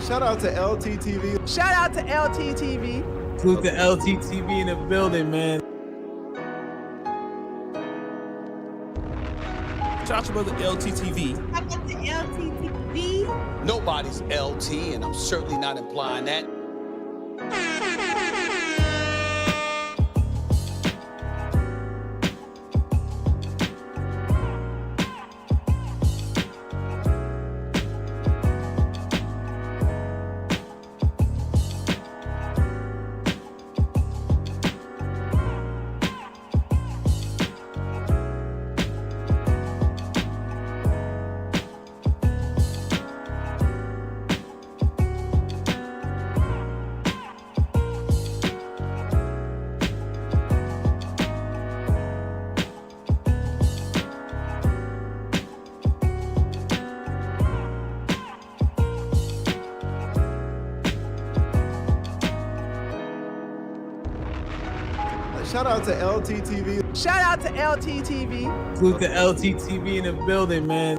Shout out to LTTV. Shout out to LTTV. Salute to LTTV in the building, man. Shout out to brother LTTV. Shout out to LTTV. Nobody's LT, and I'm certainly not implying that. Shout out to LTTV. Shout out to LTTV. Salute to LTTV in the building, man.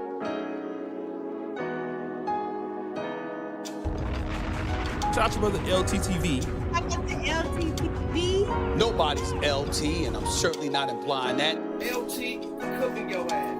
Shout out to brother LTTV. Shout out to LTTV. Nobody's LT, and I'm certainly not implying that. LT cooking your ass.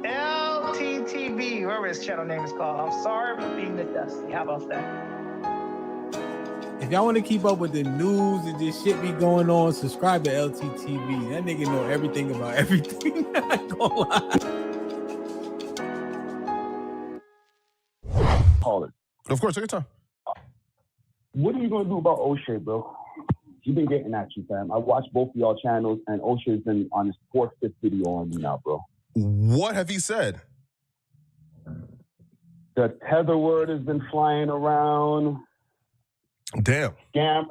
LTTV, whatever his channel name is called. I'm sorry for being the dusty. How about that? If y'all want to keep up with the news and this shit be going on, subscribe to LTTV. That nigga know everything about everything. I ain't gonna lie. Call it. Of course, take your time. What are you gonna do about Oshay, bro? He been getting at you, fam. I watched both of y'all channels, and Oshay's been on his 4th, 5th video on you now, bro. What have he said? The tether word has been flying around. Damn. Scammer.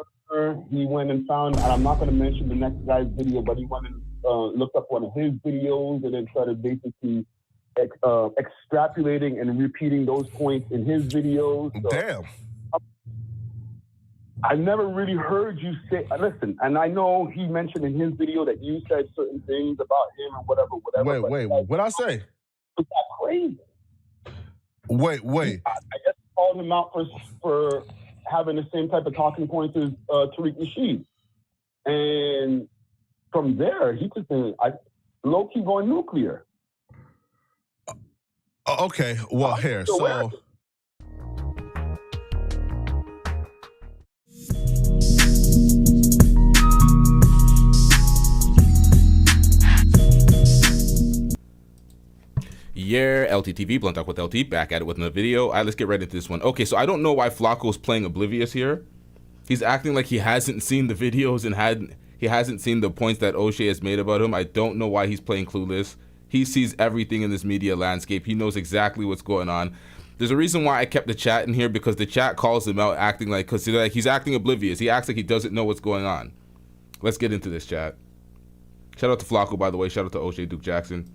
He went and found, and I'm not going to mention the next guy's video, but he went and looked up one of his videos and then started basically extrapolating and repeating those points in his videos. So, damn. I never really heard you say, listen, and I know he mentioned in his video that you said certain things about him and whatever. Wait, what'd I say? Was that crazy? Wait. I guess called him out for having the same type of talking points as Tariq Nasheed. And from there, he just been low-key going nuclear. Okay, well, here, so... Yeah, LTTV, Blunt Talk with LT, back at it with another video. All right, let's get right into this one. Okay, so I don't know why Flakko's playing oblivious here. He's acting like he hasn't seen the videos and he hasn't seen the points that Oshay has made about him. I don't know why he's playing clueless. He sees everything in this media landscape. He knows exactly what's going on. There's a reason why I kept the chat in here, because the chat calls him out acting like, because like he's acting oblivious. He acts like he doesn't know what's going on. Let's get into this, chat. Shout out to Flakko, by the way. Shout out to Oshay Duke Jackson.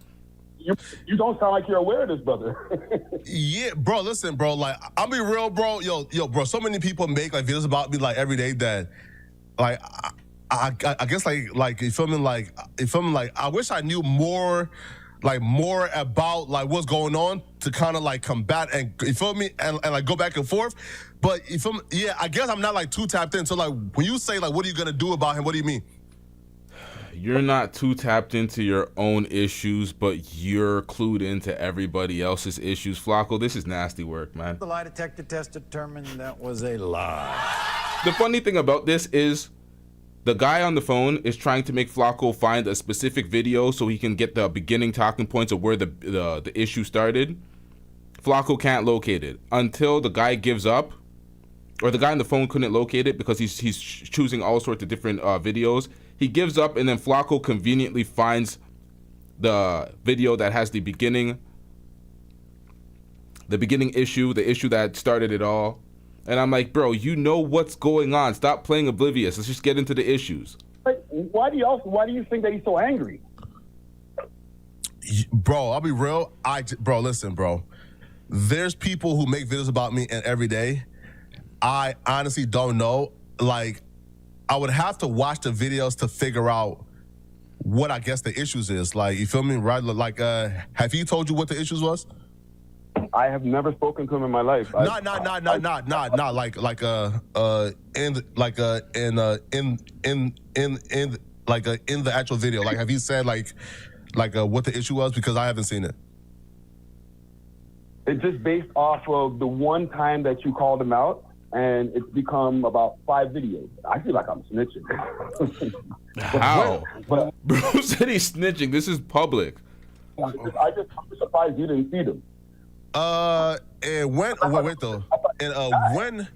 You don't sound like you're aware of this, brother. Yeah, bro, listen, bro, like, I'll be real, bro. Yo, bro, so many people make, like, videos about me, like, every day that, like, I guess, like, you feel me, like, I wish I knew more about, like, what's going on to kind of, like, combat and, you feel me, and like, go back and forth. But, you feel me, yeah, I guess I'm not, like, too tapped in. So, like, when you say, like, what are you going to do about him, what do you mean? You're not too tapped into your own issues, but you're clued into everybody else's issues. Flakko, this is nasty work, man. The lie detector test determined that was a lie. The funny thing about this is The guy on the phone is trying to make Flakko find a specific video so he can get the beginning talking points of where the issue started. Flakko can't locate it until the guy gives up, or the guy on the phone couldn't locate it because he's choosing all sorts of different videos. He gives up, and then Flakko conveniently finds the video that has the beginning issue, the issue that started it all. And I'm like, bro, you know what's going on. Stop playing oblivious. Let's just get into the issues. Like, why do you think that he's so angry? Bro, I'll be real. Bro, listen, bro. There's people who make videos about me and every day. I honestly don't know. Like, I would have to watch the videos to figure out what I guess the issues is. like, you feel me, right? Like, have he told you what the issues was? I have never spoken to him in my life. Not like in the actual video. Like, have he said like what the issue was? Because I haven't seen it. It's just based off of the one time that you called him out, and it's become about 5 videos. I feel like I'm snitching. How? But Bro said he's snitching. This is public. I'm surprised you didn't see them. And when? Wait though. And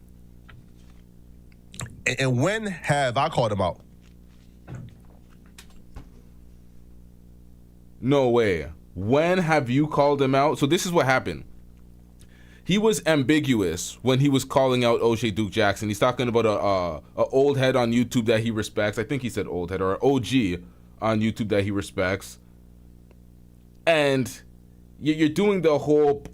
when have I called him out? No way. When have you called him out? So this is what happened. He was ambiguous when he was calling out Oshay Duke Jackson. He's talking about a old head on YouTube that he respects. I think he said old head, or an OG on YouTube that he respects. And you're doing the whole,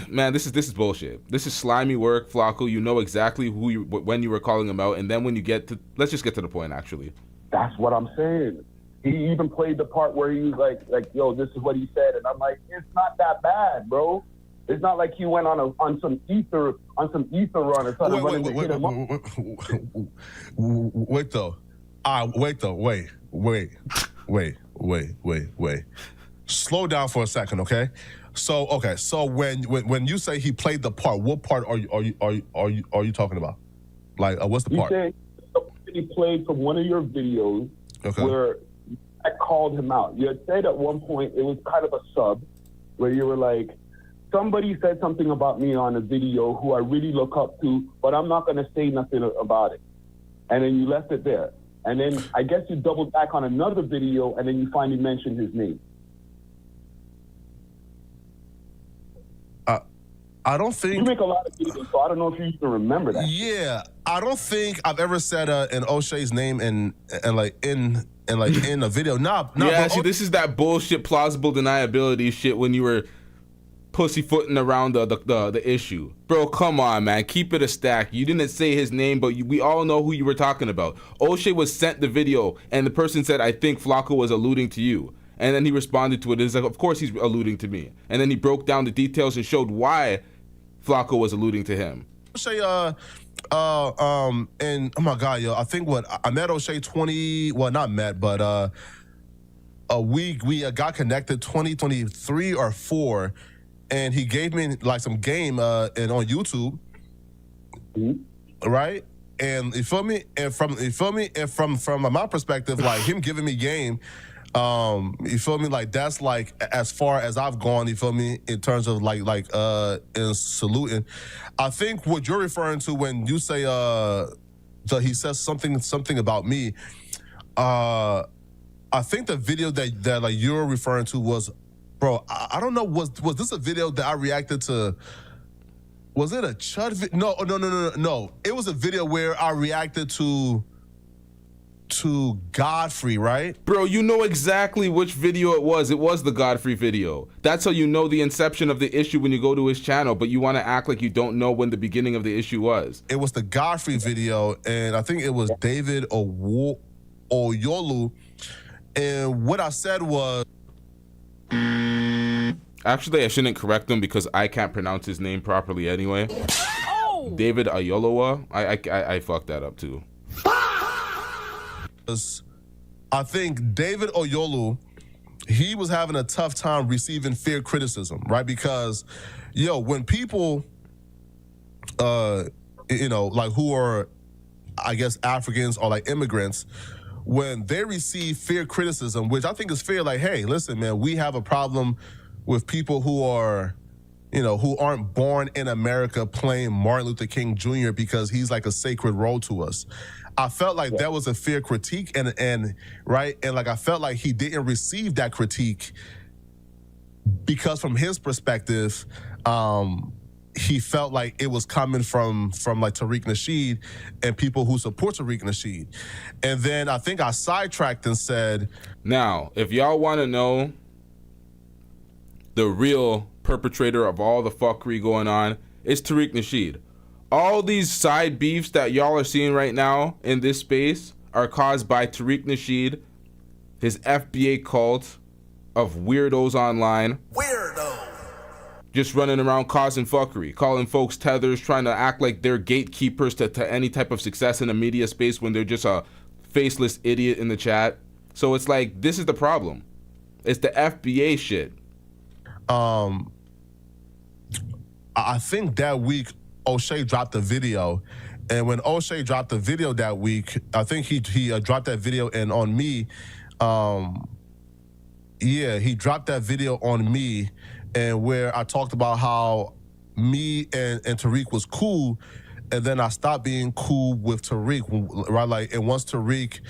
man, this is bullshit. This is slimy work, Flakko. You know exactly when you were calling him out, and then when you get to, let's just get to the point, actually. That's what I'm saying. He even played the part where he was like, yo, this is what he said, and I'm like, it's not that bad, bro. It's not like he went on some ether run or something. Wait though. Wait. Slow down for a second, okay? So when you say he played the part, what part are you talking about? Like, what's the part? He played from one of your videos, okay, where I called him out. You had said at one point, it was kind of a sub, where you were like, somebody said something about me on a video who I really look up to, but I'm not going to say nothing about it. And then you left it there. And then I guess you doubled back on another video, and then you finally mentioned his name. I don't think... You make a lot of videos, so I don't know if you even remember that. Yeah, I don't think I've ever said an Oshay's name in a video. Nah, yeah, see, this is that bullshit plausible deniability shit when you were pussyfooting around the issue. Bro, come on, man. Keep it a stack. You didn't say his name, but we all know who you were talking about. Oshay was sent the video, and the person said, I think Flakko was alluding to you. And then he responded to it. It's like, of course he's alluding to me. And then he broke down the details and showed why Flakko was alluding to him. Oshay, and oh my God, yo, I think I met Oshay we got connected 2023 or 4, and he gave me like some game and on YouTube, right? And you feel me? And from my perspective, like him giving me game, you feel me? Like that's like as far as I've gone, you feel me? In terms of like in saluting. I think what you're referring to when you say he says something about me, I think the video that like you're referring to was, bro, I don't know, was this a video that I reacted to? Was it a Chud video? No. It was a video where I reacted to Godfrey, right? Bro, you know exactly which video it was. It was the Godfrey video. That's how you know the inception of the issue when you go to his channel, but you want to act like you don't know when the beginning of the issue was. It was the Godfrey video, and I think it was David Oyolu. And what I said was... Actually, I shouldn't correct him because I can't pronounce his name properly anyway. Oh! David Ayolowa. I fucked that up too. I think David Oyolu, he was having a tough time receiving fair criticism, right? Because, yo, when people, like who are I guess, Africans or like immigrants, when they receive fair criticism, which I think is fair, like, hey, listen, man, we have a problem with people who are, who aren't born in America playing Martin Luther King Jr. because he's like a sacred role to us. I felt like that was a fair critique, and like I felt like he didn't receive that critique because from his perspective, he felt like it was coming from like Tariq Nasheed and people who support Tariq Nasheed. And then I think I sidetracked and said, now, if y'all want to know the real perpetrator of all the fuckery going on, it's Tariq Nasheed. All these side beefs that y'all are seeing right now in this space are caused by Tariq Nasheed, his FBA cult of weirdos online. Just running around causing fuckery, calling folks tethers, trying to act like they're gatekeepers to any type of success in the media space when they're just a faceless idiot in the chat. So it's like, this is the problem. It's the FBA shit. I think that week Oshay dropped a video, and when Oshay dropped the video that week, I think he dropped that video, and on me, he dropped that video on me, and where I talked about how me and Tariq was cool, and then I stopped being cool with Tariq, right? Like, and once Tariq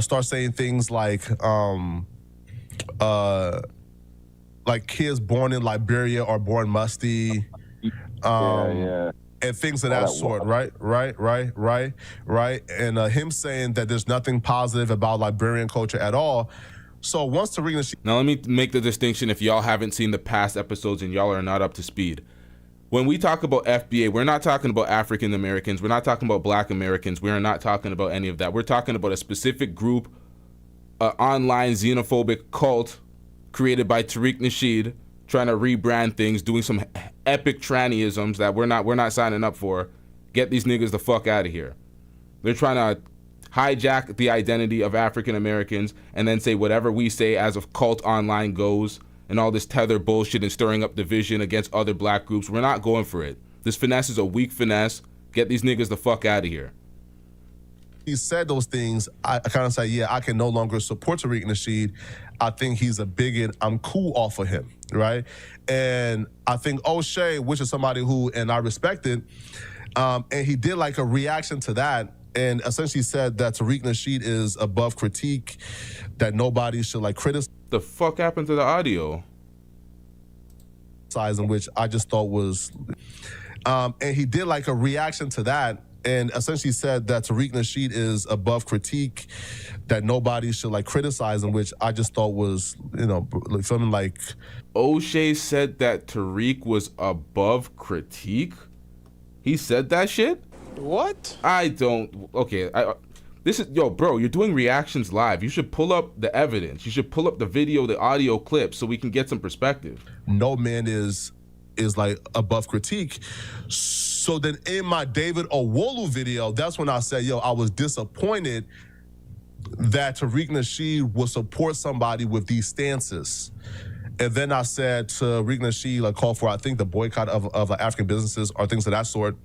starts saying things like kids born in Liberia are born musty, and things of that sort, right? And him saying that there's nothing positive about Liberian culture at all. So once Tariq Nasheed... Now let me make the distinction if y'all haven't seen the past episodes and y'all are not up to speed. When we talk about FBA, we're not talking about African Americans, we're not talking about Black Americans, we are not talking about any of that. We're talking about a specific group, online xenophobic cult created by Tariq Nasheed, trying to rebrand things, doing some epic trannyisms that we're not signing up for. Get these niggas the fuck out of here. They're trying to hijack the identity of African Americans and then say whatever we say as of cult online goes, and all this tether bullshit and stirring up division against other black groups. We're not going for it. This finesse is a weak finesse. Get these niggas the fuck out of here. He said those things, I kind of say, yeah, I can no longer support Tariq Nasheed. I think he's a bigot. I'm cool off of him, right? And I think Oshay, which is somebody who, and I respected, and he did like a reaction to that, and essentially said that Tariq Nasheed is above critique, that nobody should like criticize. The fuck happened to the audio? In which I just thought was, and he did like a reaction to that, and essentially said that Tariq Nasheed is above critique, that nobody should like criticize, in which I just thought was, something like. Oshay said that Tariq was above critique? He said that shit? What? I don't. Okay, this is, yo, bro, you're doing reactions live. You should pull up the evidence. You should pull up the video, the audio clip, so we can get some perspective. No man is like above critique. So then in my David Owolu video, that's when I said, yo, I was disappointed that Tariq Nasheed would support somebody with these stances. And then I said to Tariq Nasheed, like, call for, I think, the boycott of like, African businesses or things of that sort.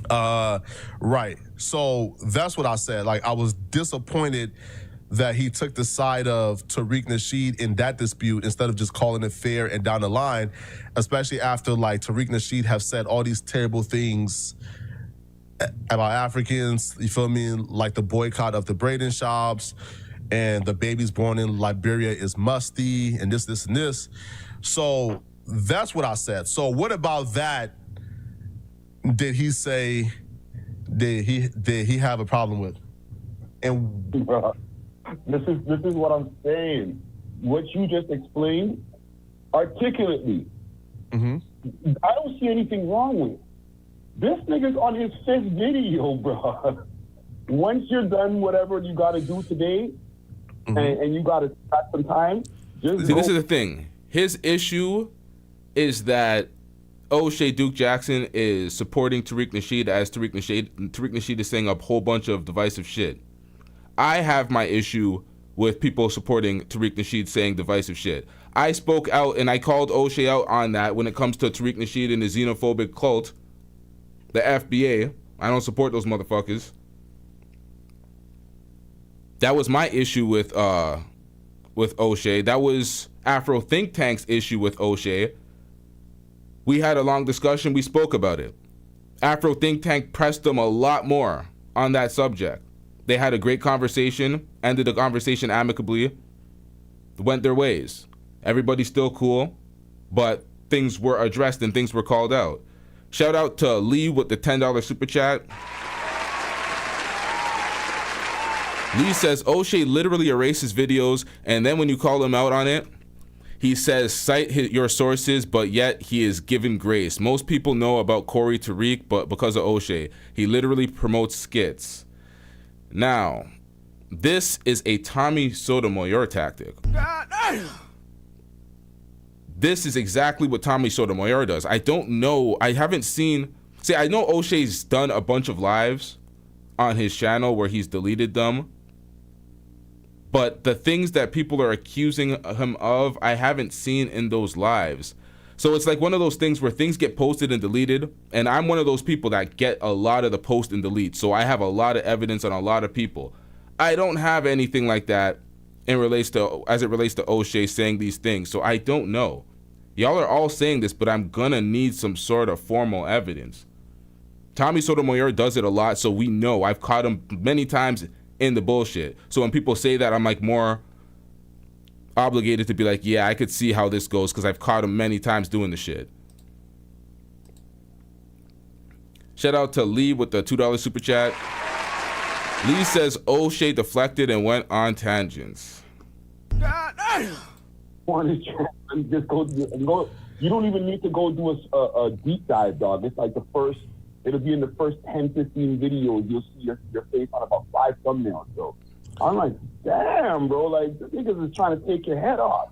Right. So that's what I said. Like, I was disappointed that he took the side of Tariq Nasheed in that dispute instead of just calling it fair and down the line, especially after like Tariq Nasheed have said all these terrible things about Africans, you feel me? Like the boycott of the braiding shops and the babies born in Liberia is musty and this, and this. So that's what I said. So what about that did he say, did he have a problem with? And this is what I'm saying. What you just explained articulately, I don't see anything wrong with it. This nigga's on his 5th video, bro. Once you're done whatever you got to do today, and you got to spend some time, just see, this is the thing. His issue is that Oshay Duke Jackson is supporting Tariq Nasheed as Tariq Nasheed is saying a whole bunch of divisive shit. I have my issue with people supporting Tariq Nasheed saying divisive shit. I spoke out and I called Oshay out on that when it comes to Tariq Nasheed and the xenophobic cult, the FBA. I don't support those motherfuckers. That was my issue with Oshay. That was Afro Think Tank's issue with Oshay. We had a long discussion. We spoke about it. Afro Think Tank pressed them a lot more on that subject. They had a great conversation, ended the conversation amicably, went their ways. Everybody's still cool, but things were addressed and things were called out. Shout out to Lee with the $10 super chat. Lee says Oshay literally erases videos, and then when you call him out on it, he says cite your sources, but yet he is given grace. Most people know about Corey Tariq, but because of Oshay, he literally promotes skits. Now, this is a Tommy Sotomayor tactic. This is exactly what Tommy Sotomayor does. I don't know. I haven't seen. See, I know Oshay's done a bunch of lives on his channel where he's deleted them. But the things that people are accusing him of, I haven't seen in those lives. So it's like one of those things where things get posted and deleted. And I'm one of those people that get a lot of the post and delete. So I have a lot of evidence on a lot of people. I don't have anything like that as it relates to Oshay saying these things. So I don't know. Y'all are all saying this, but I'm gonna need some sort of formal evidence. Tommy Sotomayor does it a lot, so we know. I've caught him many times in the bullshit. So when people say that, I'm like more obligated to be like, yeah, I could see how this goes because I've caught him many times doing the shit. Shout out to Lee with the $2 super chat. Lee says Oshay deflected and went on tangents. Just go. You don't even need to go do a deep dive, dog. It's like it'll be in the first 10, 15 videos. You'll see your face on about 5 thumbnails. So I'm like, damn, bro. Like, the niggas is trying to take your head off.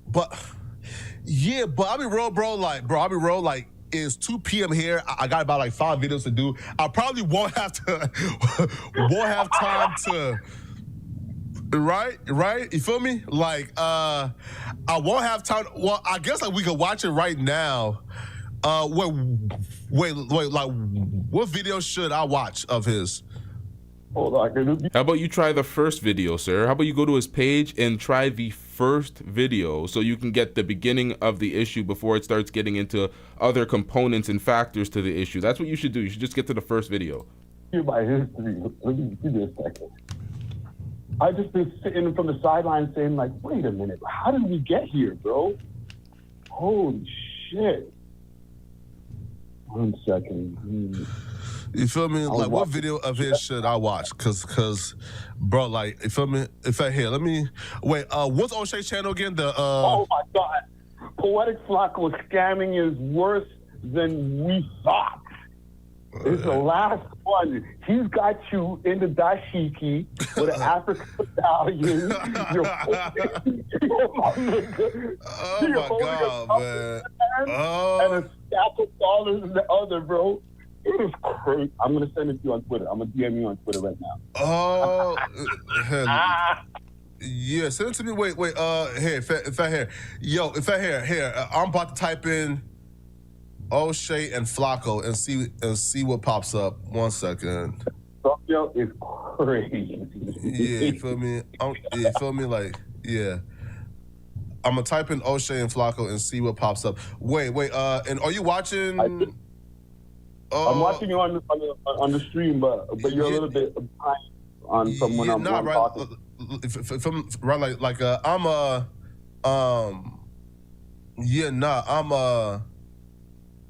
But yeah, but I'll be real, bro. Like, it's 2 p.m. here. I got about like 5 videos to do. I probably won't have time to. Right? You feel me? Like, I won't have time. Well, I guess like we could watch it right now. Wait, like, what video should I watch of his? Hold on. How about you try the first video, sir? How about you go to his page and try the first video so you can get the beginning of the issue before it starts getting into other components and factors to the issue. That's what you should do. You should just get to the first video. Hear my history. Let me give me a second. I just been sitting from the sideline saying, like, wait a minute, how did we get here, bro? Holy shit. 1 second. You feel me? Like, what video of his should I watch? Cause, bro, like, you feel me? In fact, here, let me wait. What's Oshay's channel again? Oh my God, Poetik Flakko scamming is worse than we thought. It's the last one. He's got you in the dashiki with an African medallion. Oh my God, man. And a stack of dollars in the other, bro. It is crazy. I'm going to send it to you on Twitter. I'm going to DM you on Twitter right now. Oh, yeah, send it to me. Wait, here, if I here, I'm about to type in Oshay and Flakko and see what pops up. 1 second. Tokyo is crazy. Yeah, you feel me? You feel me? Like, yeah. I'm gonna type in Oshay and Flakko and see what pops up. Wait, and are you watching? I'm watching you on the stream, but you're a little bit behind on from when I'm talking.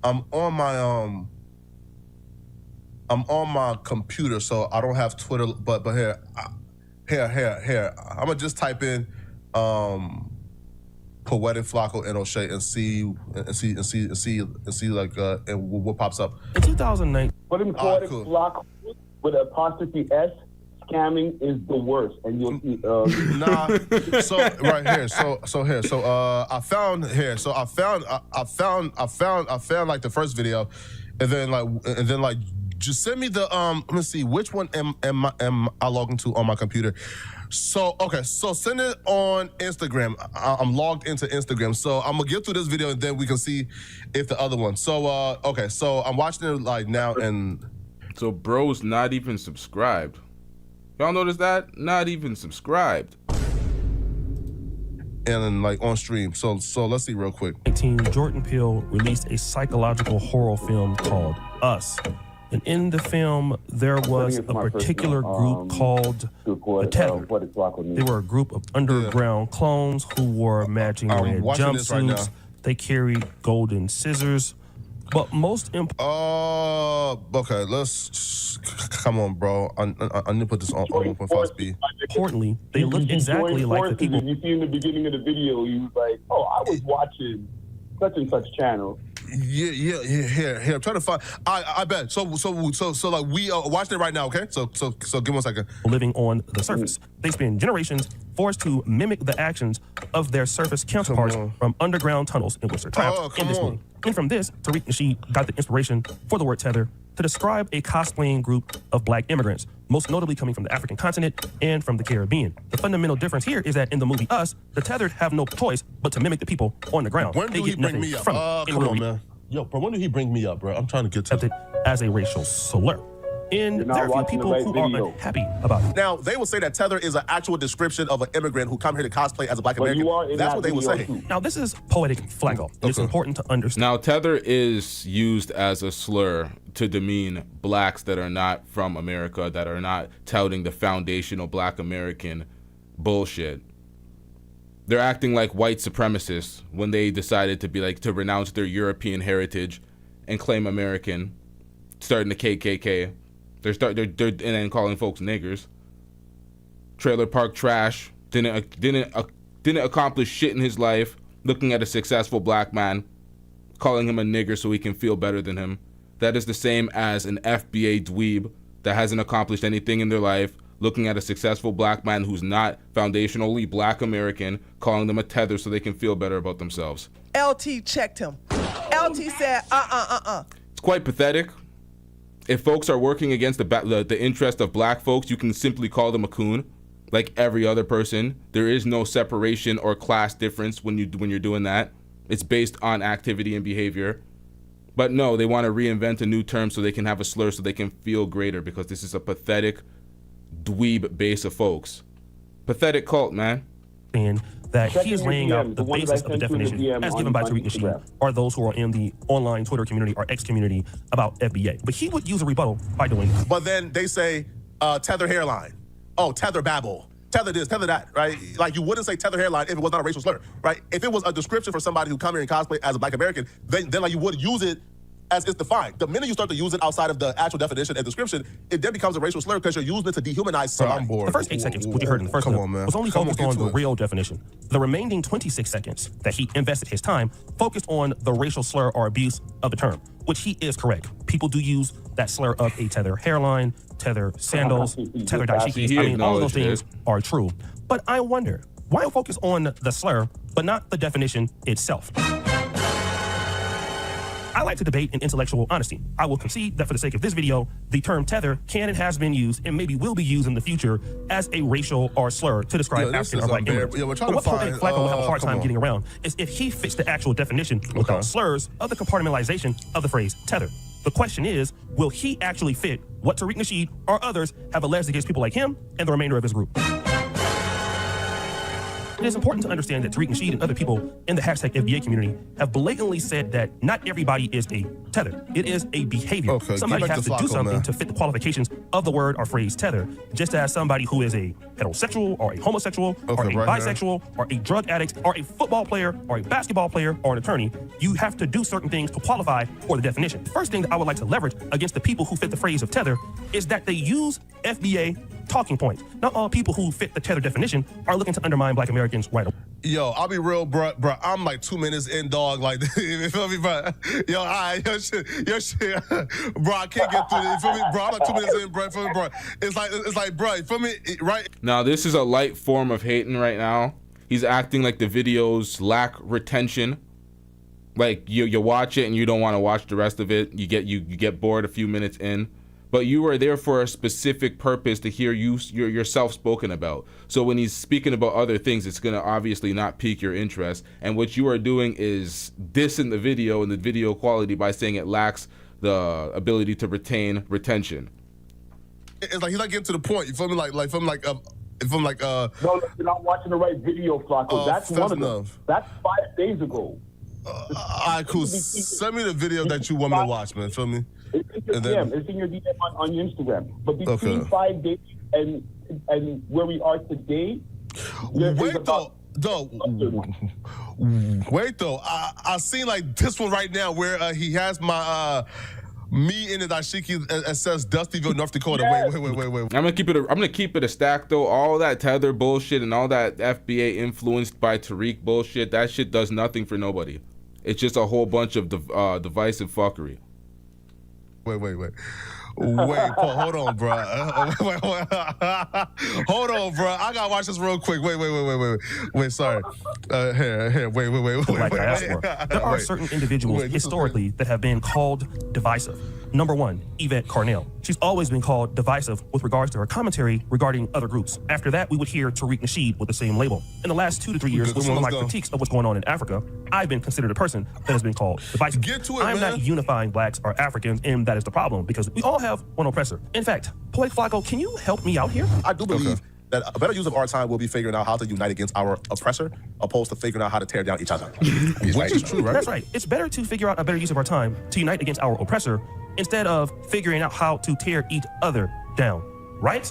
I'm on my computer, so I don't have Twitter. But here. I'm gonna just type in Poetik Flakko and Oshay and see like and what pops up. In 2009. Put in Poetik Flakko with apostrophe S. Scamming is the worst, and you'll see. Nah. So right here. I found like the first video, and then like just send me the Let me see which one am I logging to on my computer. So send it on Instagram. I'm logged into Instagram, so I'm gonna get through this video and then we can see if the other one. So so I'm watching it like now, and so bro's not even subscribed. Y'all notice that? Not even subscribed. And like on stream. So let's see real quick. Jordan Peele released a psychological horror film called Us. And in the film, there was a particular group called the Tethered. They were a group of underground clones who wore matching red jumpsuits. They carried golden scissors. But most okay, let's come on, bro. I need to put this on 1.5 speed. Importantly, they look exactly like the people. You see in the beginning of the video, he was like, "Oh, I was watching such and such channel." Yeah. Here. I'm trying to find. I bet. So like we are watching it right now. Okay. So give me 1 second. Living on the surface, they spend generations forced to mimic the actions of their surface counterparts from underground tunnels in which they're trapped in this movie. And from this, Tariq Nasheed got the inspiration for the word tether to describe a cosplaying group of black immigrants, most notably coming from the African continent and from the Caribbean. The fundamental difference here is that in the movie Us, the tethered have no choice but to mimic the people on the ground. When do he bring me up? Come on, man. Yo, bro, when did he bring me up, bro? I'm trying to get to it as a racial slur. And there are a few people who are unhappy about it. Now, they will say that tether is an actual description of an immigrant who come here to cosplay as a black American. That's what they will say. Now, this is Poetik Flakko. It's important to understand. Now, tether is used as a slur to demean blacks that are not from America, that are not touting the foundational black American bullshit. They're acting like white supremacists when they decided to be like, to renounce their European heritage and claim American, starting the KKK. They're and then calling folks niggers. Trailer park trash. Didn't accomplish shit in his life. Looking at a successful black man, calling him a nigger so he can feel better than him. That is the same as an FBA dweeb that hasn't accomplished anything in their life, looking at a successful black man who's not foundationally black American, calling them a tether so they can feel better about themselves. LT checked him. LT said, It's quite pathetic. If folks are working against the interest of black folks, you can simply call them a coon, like every other person. There is no separation or class difference when you're doing that. It's based on activity and behavior. But no, they want to reinvent a new term so they can have a slur so they can feel greater, because this is a pathetic dweeb base of folks. Pathetic cult, man. And that he is laying out the basis of the definition as given by Tariq Nasheed, are those who are in the online Twitter community or X community about FBA. But he would use a rebuttal by doing this. But then they say tether hairline. Oh, tether babble. Tether this, tether that, right? Like, you wouldn't say tether hairline if it was not a racial slur, right? If it was a description for somebody who come here and cosplay as a black American, then like you would use it as it's defined. The minute you start to use it outside of the actual definition and description, it then becomes a racial slur because you're using it to dehumanize somebody. I'm bored. The first 8 seconds, what you heard in the first clip, was only focused on the real definition. The remaining 26 seconds that he invested his time focused on the racial slur or abuse of the term, which he is correct. People do use that slur of a tether hairline, tether sandals, tether dashikis. I mean, all of those things are true. But I wonder, why focus on the slur, but not the definition itself? I like to debate in intellectual honesty. I will concede that for the sake of this video, the term tether can and has been used and maybe will be used in the future as a racial or slur to describe African or black immigrants. But what Poetik Flakko will have a hard time getting around is if he fits the actual definition without slurs of the compartmentalization of the phrase tether. The question is, will he actually fit what Tariq Nasheed or others have alleged against people like him and the remainder of his group? It is important to understand that Tariq Nasheed and other people in the hashtag FBA community have blatantly said that not everybody is a tether. It is a behavior. Somebody has to do something to fit the qualifications of the word or phrase tether, just as somebody who is a heterosexual or a homosexual or a bisexual or a drug addict or a football player or a basketball player or an attorney, you have to do certain things to qualify for the definition. First thing that I would like to leverage against the people who fit the phrase of tether is that they use FBA talking points. Not all people who fit the tether definition are looking to undermine black Americans right away. Yo, I'll be real, bro. I'm like 2 minutes in, dog. Like, you feel me, bro? Yo, all right, your shit, bro. I can't get through it. You feel me, bro? I'm like 2 minutes in, bro. Feel me, bro? It's like, bro. You feel me, right? Now, this is a light form of hating right now. He's acting like the videos lack retention. Like you watch it and you don't want to watch the rest of it. You get bored a few minutes in. But you are there for a specific purpose to hear yourself spoken about. So when he's speaking about other things, it's going to obviously not pique your interest. And what you are doing is dissing the video and the video quality by saying it lacks the ability to retain retention. it's like he's not getting to the point. You feel me? Like from like No, you're not watching the right video, Flakko. That's one of them. That's 5 days ago. All right, cool. Send me the video that you want me to watch, man. Feel me? It's in your DM. It's in your DM on your Instagram. But between 5 days and where we are today, wait though. I seen like this one right now where he has my me in the dashiki. It says Dustyville, North Dakota. Yes. Wait. I'm gonna keep it a stack though. All that tether bullshit and all that FBA influenced by Tariq bullshit. That shit does nothing for nobody. It's just a whole bunch of divisive fuckery. Wait, Paul, hold on, bro. Hold on, bro. I gotta watch this real quick. Wait, sorry. Here, wait. There are certain individuals historically that have been called divisive. Number one, Yvette Carnell. She's always been called divisive with regards to her commentary regarding other groups. After that, we would hear Tariq Nasheed with the same label. In the last 2 to 3 years, with some of my critiques of what's going on in Africa, I've been considered a person that has been called divisive. Get to it, I'm man. not unifying blacks or Africans, and that is the problem, because we all have one oppressor. In fact, Poetik Flakko, can you help me out here? I do believe that a better use of our time will be figuring out how to unite against our oppressor, opposed to figuring out how to tear down each other. Which is true, right? That's right. It's better to figure out a better use of our time to unite against our oppressor instead of figuring out how to tear each other down, right?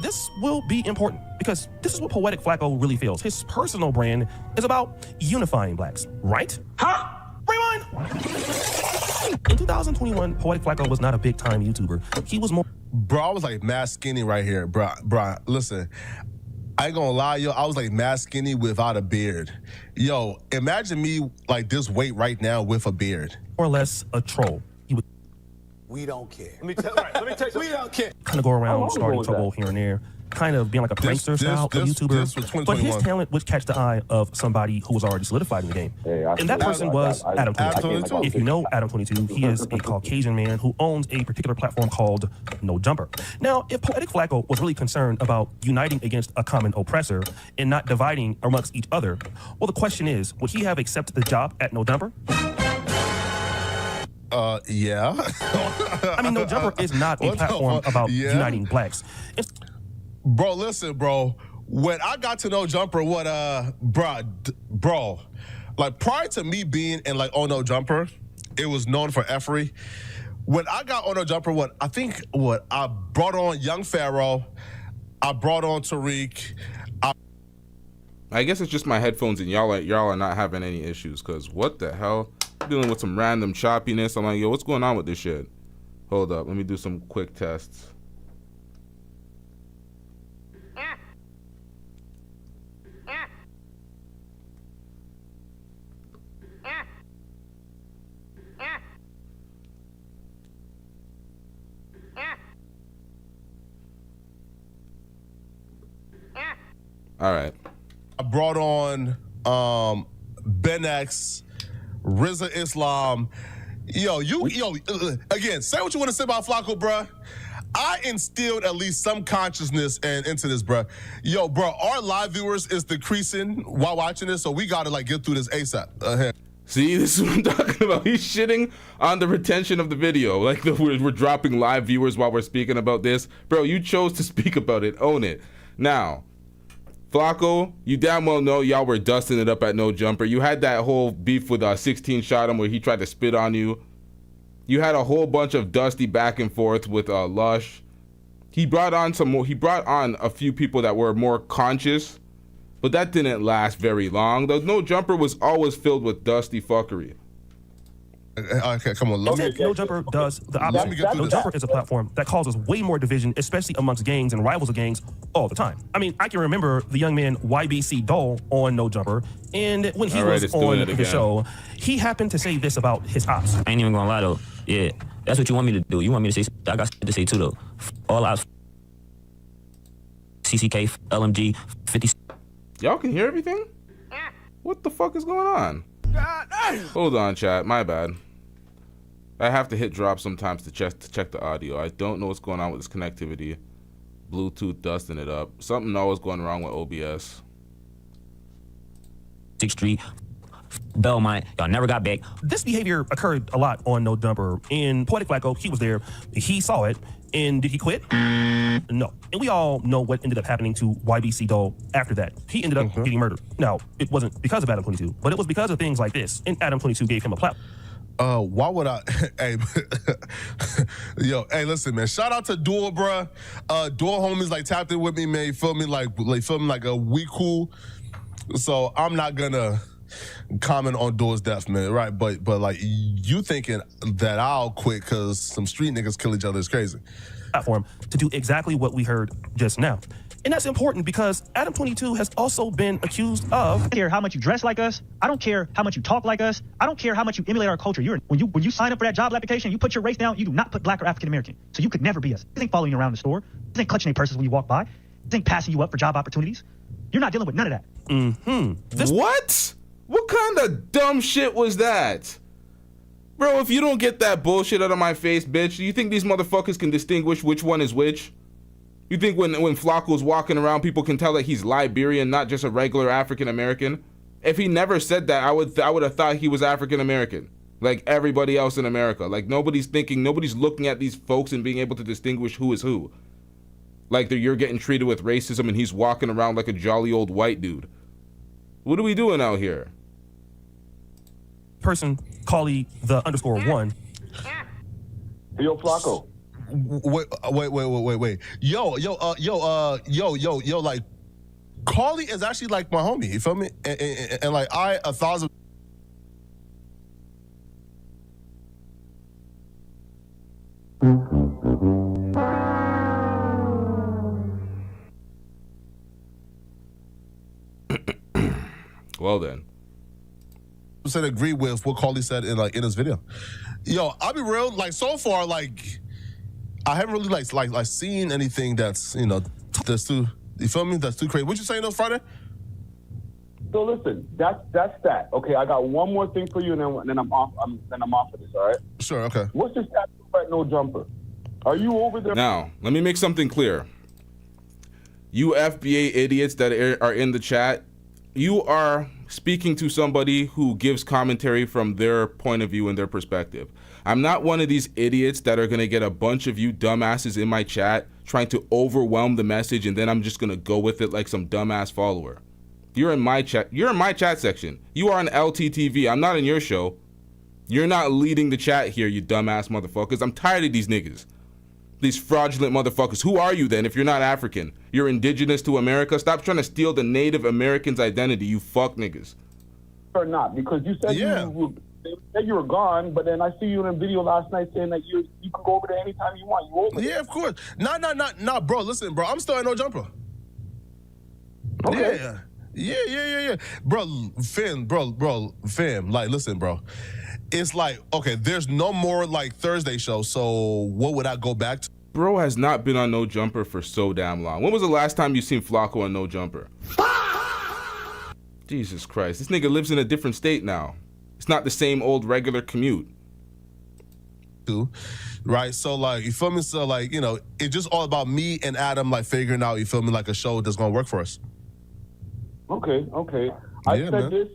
This will be important because this is what Poetik Flakko really feels. His personal brand is about unifying blacks, right? Huh? Rewind! In 2021, Poetik Flakko was not a big-time YouTuber. He was more... Bro, I was like mad skinny right here, bro. Listen, I ain't gonna lie, yo. I was like mad skinny without a beard. Yo, imagine me like this weight right now with a beard. More or less a troll. He would... We don't care. Let me tell you. We don't care. Kind of go around starting trouble here and there, kind of being like a prankster style of YouTuber. But his talent would catch the eye of somebody who was already solidified in the game. And that person was Adam 22. If you know Adam 22, he is a Caucasian man who owns a particular platform called No Jumper. Now, if Poetik Flakko was really concerned about uniting against a common oppressor and not dividing amongst each other, well, the question is, would he have accepted the job at No Jumper? Yeah. I mean, No Jumper is not a platform about uniting blacks. Bro, listen, bro. When I got to No Jumper, bro, like prior to me being in like Oh No Jumper, it was known for effery. When I got Oh No Jumper, I brought on Young Pharaoh, I brought on Tariq. I guess it's just my headphones and y'all are not having any issues, because what the hell? I'm dealing with some random choppiness. I'm like, yo, what's going on with this shit? Hold up, let me do some quick tests. All right. I brought on Ben X, Rizza Islam. Again, say what you want to say about Flakko, bruh. I instilled at least some consciousness into this, bruh. Yo, bro, our live viewers is decreasing while watching this, so we gotta like get through this ASAP. See, this is what I'm talking about. He's shitting on the retention of the video. Like we're dropping live viewers while we're speaking about this. Bro, you chose to speak about it. Own it. Now, Flakko, you damn well know y'all were dusting it up at No Jumper. You had that whole beef with 16 Shot him where he tried to spit on you. You had a whole bunch of dusty back and forth with Lush. He brought on a few people that were more conscious, but that didn't last very long. The No Jumper was always filled with dusty fuckery. Okay, come on. No Jumper does the opposite. No Jumper is a platform that causes way more division, especially amongst gangs and rivals of gangs all the time. I mean, I can remember the young man YBC Dole on No Jumper, and when he was on the show, he happened to say this about his ops. I ain't even gonna lie though. Yeah, that's what you want me to do. You want me to say, I got to say too though. All ops, CCK, LMG, 50. Y'all can hear everything? What the fuck is going on? Hold on, chat. My bad. I have to hit drop sometimes to check the audio. I don't know what's going on with this connectivity. Bluetooth dusting it up. Something always going wrong with OBS. 6th Street, Belmont. Y'all never got back. This behavior occurred a lot on No Jumper. In Poetik Flakko, he was there. He saw it. And did he quit? No. And we all know what ended up happening to YBC Doll after that. He ended up getting murdered. Now, it wasn't because of Adam 22, but it was because of things like this. And Adam 22 gave him a platform. Why would I? Hey, yo, hey, listen, man. Shout out to Duel, bruh. Duel homies like tapped in with me, man. You feel me? Like we cool. So I'm not gonna comment on Duel's death, man. Right? But like you thinking that I'll quit because some street niggas kill each other is crazy. Platform to do exactly what we heard just now. And that's important because Adam 22 has also been accused of. I don't care how much you dress like us. I don't care how much you talk like us. I don't care how much you emulate our culture. When you sign up for that job application, you put your race down, you do not put black or African American. So you could never be us. This ain't following you around the store. This ain't clutching their purses when you walk by. This ain't passing you up for job opportunities. You're not dealing with none of that. What? What kind of dumb shit was that? Bro, if you don't get that bullshit out of my face, bitch, do you think these motherfuckers can distinguish which one is which? You think when Flakko's walking around, people can tell that he's Liberian, not just a regular African American? If he never said that, I would have thought he was African American, like everybody else in America. Like nobody's looking at these folks and being able to distinguish who is who. Like you're getting treated with racism and he's walking around like a jolly old white dude. What are we doing out here? Person, Callie the _1. Yo, Flakko. Wait. Yo, like, Carly is actually like my homie, you feel me? And like, 1,000. Well then. Said agree with what Carly said in his video. Yo, I'll be real, like so far, like I haven't really like seen anything that's that's too, you feel me? That's too crazy. What you saying on Friday? So listen, that's that. Okay, I got one more thing for you, and then I'm off. I'm off of this. All right. Sure. Okay. What's your status at No Jumper? Are you over there? Now, let me make something clear. You FBA idiots that are in the chat, you are speaking to somebody who gives commentary from their point of view and their perspective. I'm not one of these idiots that are gonna get a bunch of you dumbasses in my chat trying to overwhelm the message and then I'm just gonna go with it like some dumbass follower. You're in my chat. You're in my chat section. You are on LTTV. I'm not in your show. You're not leading the chat here, you dumbass motherfuckers. I'm tired of these niggas. These fraudulent motherfuckers. Who are you then if you're not African? You're indigenous to America? Stop trying to steal the Native Americans' identity, you fuck niggas. Or not, because you said you said you were gone, but then I see you in a video last night saying that you can go over there anytime you want. You over there? Yeah, of course. Nah, bro. Listen, bro. I'm still at No Jumper. Okay. Yeah. Bro, fam. Like, listen, bro. It's like, okay, there's no more like Thursday show, so what would I go back to? Bro has not been on No Jumper for so damn long. When was the last time you seen Flakko on No Jumper? Jesus Christ, this nigga lives in a different state now. It's not the same old regular commute. Right, so like, you feel me? So like, it's just all about me and Adam like figuring out, you feel me, like a show that's gonna work for us. Okay. I said this,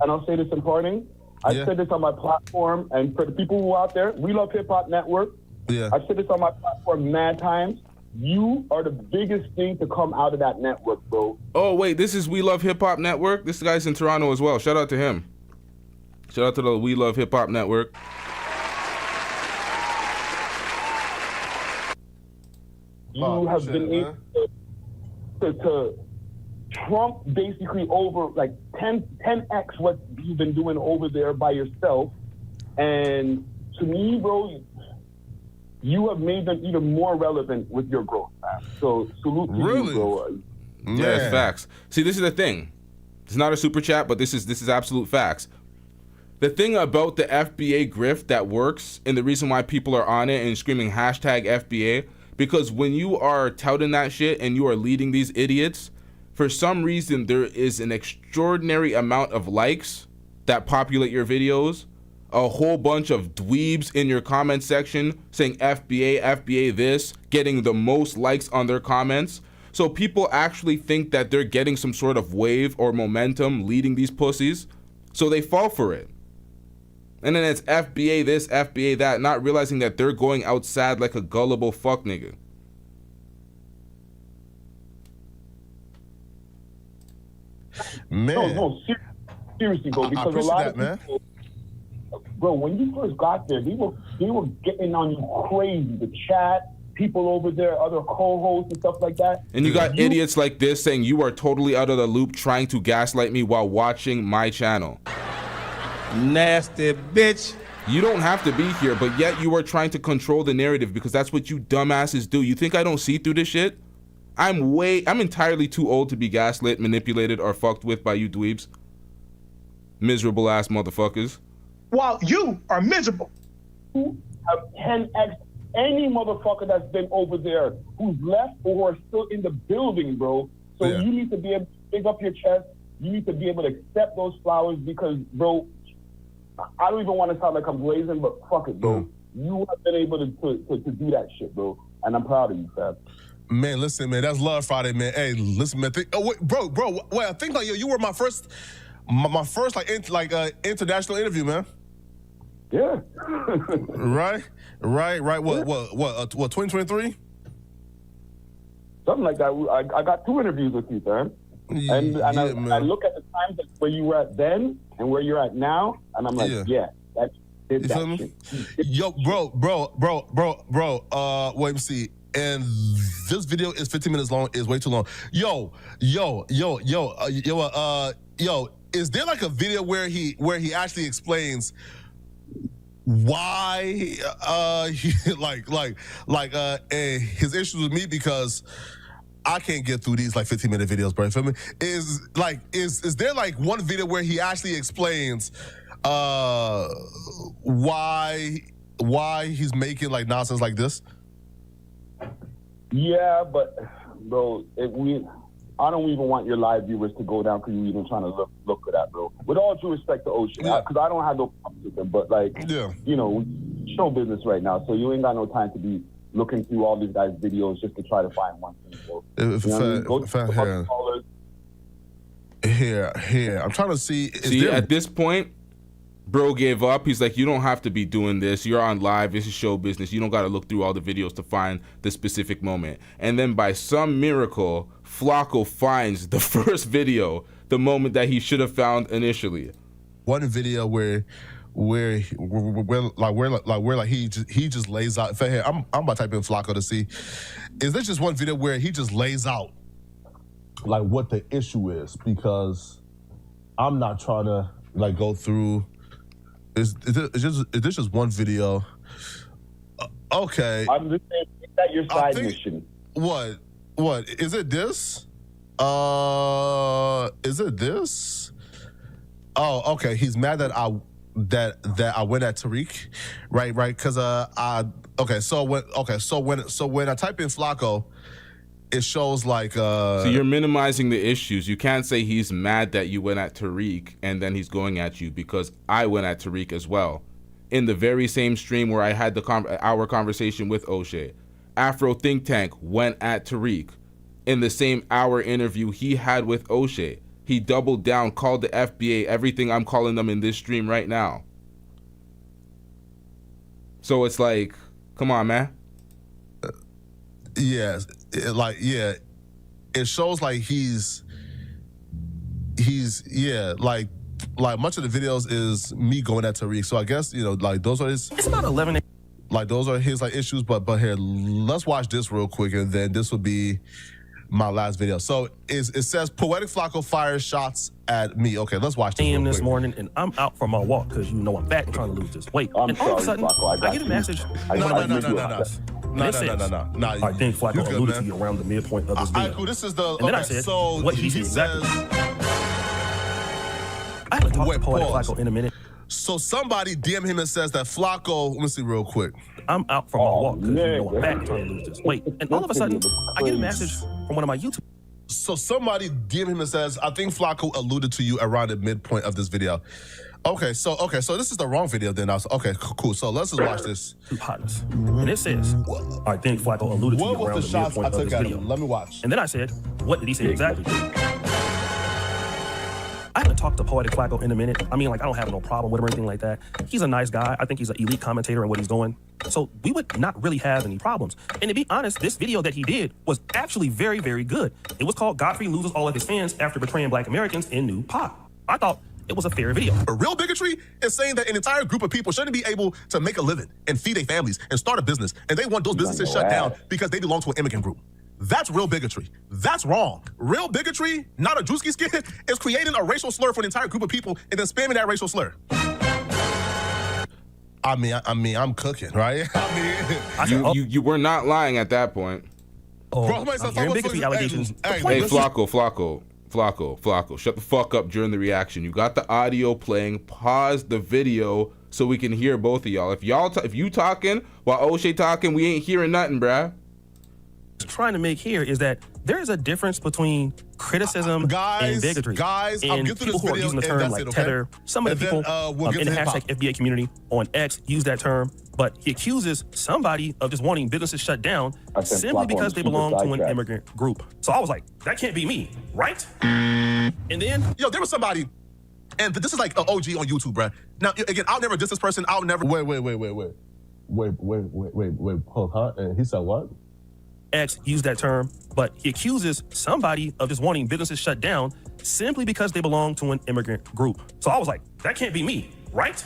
and I'll say this in parting. I said this on my platform, and for the people who are out there, We Love Hip Hop Network. Yeah. I said this on my platform mad times. You are the biggest thing to come out of that network, bro. Oh, wait, this is We Love Hip Hop Network? This guy's in Toronto as well. Shout out to him. Shout out to the We Love Hip Hop Network. You have been able to Trump basically over like 10x what you've been doing over there by yourself. And to me, bro, you have made them even more relevant with your growth, man. So salute to you, bro. Yeah, it's facts. See, this is the thing. It's not a super chat, but this is absolute facts. The thing about the FBA grift that works, and the reason why people are on it and screaming hashtag FBA, because when you are touting that shit and you are leading these idiots, for some reason there is an extraordinary amount of likes that populate your videos, a whole bunch of dweebs in your comment section saying FBA this, getting the most likes on their comments. So people actually think that they're getting some sort of wave or momentum leading these pussies. So they fall for it. And then it's FBA this, FBA that, not realizing that they're going outside like a gullible fuck nigga. Man. No, seriously, bro. Because a lot of people, bro, when you first got there, they were getting on you crazy. The chat, people over there, other co-hosts and stuff like that. And you got idiots like this saying you are totally out of the loop, trying to gaslight me while watching my channel. Nasty bitch. You don't have to be here, but yet you are trying to control the narrative because that's what you dumbasses do. You think I don't see through this shit? I'm entirely too old to be gaslit, manipulated, or fucked with by you dweebs. Miserable ass motherfuckers. While you are miserable. You have 10x any motherfucker that's been over there who's left or who are still in the building, bro. So you need to be able to pick up your chest. You need to be able to accept those flowers because, bro, I don't even want to sound like I'm blazing, but fuck it, bro. You have been able to do that shit, bro. And I'm proud of you, fam. Man, listen, man, that's Love Friday, man. Hey, listen, man. Bro, I think like you were my first international interview, man. Yeah. Right. What? 2023? Something like that. I got 2 interviews with you, fam. And I look at the times where you were at then and where you're at now, and I'm like, that did that shit. Yo, bro. Wait and see. And this video is 15 minutes long. Is way too long. Yo. Is there like a video where he actually explains why his issues with me? Because I can't get through these like 15-minute videos, bro. You feel me? Is there like one video where he actually explains why he's making like nonsense like this? Yeah, but bro, I don't even want your live viewers to go down because you're even trying to look for that, bro. With all due respect to Oshay, because I don't have no problems with them, but you know, show business right now, so you ain't got no time to be looking through all these guys' videos just to try to find one thing. Here. I'm trying to see. At this point, bro gave up. He's like, you don't have to be doing this. You're on live. This is show business. You don't got to look through all the videos to find the specific moment. And then by some miracle, Flakko finds the first video, the moment that he should have found initially. One video where he just lays out. Here, I'm about to type in Flakko to see. Is this just one video where he just lays out like what the issue is? Because I'm not trying to like go through. Is this just one video? Okay. I'm just saying that your side mission. What? Is it this? Is it this? Oh, okay. He's mad that I went at Tariq, right? Because So when I type in Flakko, it shows like. So you're minimizing the issues. You can't say he's mad that you went at Tariq and then he's going at you, because I went at Tariq as well, in the very same stream where I had our conversation with Oshay. Afro Think Tank went at Tariq in the same hour interview he had with Oshay. He doubled down, called the FBA everything I'm calling them in this stream right now. So it's like, come on, man. Yes, it shows like he's like much of the videos is me going at Tariq. So I guess, you know, like those are his. It's about 11. Like those are his like issues, but here, let's watch this real quick, and then this will be my last video. So it says Poetik Flakko fires shots at me. Okay, let's watch this. This morning, and I'm out for my walk because you know I'm fat and trying to lose this weight. And all of a sudden, I get a message. No. I think Flakko alluded to you around the midpoint of this video. Cool. This is the. And then I said, what he said exactly. I haven't talked to Poetik Flakko in a minute. So somebody DM him and says that Flakko. Let me see real quick. I'm out for my walk because you know I'm fat and trying to lose this weight. And all of a sudden, I get a message from one of my YouTube. So somebody DM him and says, I think Flakko alluded to you around the midpoint of this video. Okay, so this is the wrong video then. Okay, cool. So let's just watch this. Hotness. And it says, I think Flakko alluded to you around the midpoint of this video. Let me watch. And then I said, what did he say exactly? I haven't talked talk to Poetik Flakko in a minute. I mean, like, I don't have no problem with him or anything like that. He's a nice guy. I think he's an elite commentator in what he's doing. So we would not really have any problems. And to be honest, this video that he did was actually very, very good. It was called Godfrey Loses All of His Fans After Betraying Black Americans in New Pop. I thought it was a fair video. A real bigotry is saying that an entire group of people shouldn't be able to make a living and feed their families and start a business, and they want those businesses shut down because they belong to an immigrant group. That's real bigotry. That's wrong. Real bigotry, not a Drewski skin, is creating a racial slur for an entire group of people and then spamming that racial slur. I mean, I'm cooking, right? You were not lying at that point. Oh, Bro, somebody said, hearing bigotry allegations. Hey, Flakko, shut the fuck up during the reaction. You got the audio playing. Pause the video so we can hear both of y'all. If you talking while Oshay talking, we ain't hearing nothing, bruh. Trying to make here is that there is a difference between criticism and bigotry. Guys, and I'll get through people this who are video using the and term that's like it, okay? tether. Some of And the people then, we'll get in to the hip-hop. hashtag FBA community on X use that term, but he accuses somebody of just wanting businesses shut down simply because they belong to an immigrant group. So I was like, that can't be me, right? And then, yo, there was somebody, and this is like an OG on YouTube, bruh. Now, again, I'll never diss this person. I'll never. Wait. Huh? And he said what? X used that term, but he accuses somebody of just wanting businesses shut down simply because they belong to an immigrant group. So I was like, that can't be me, right?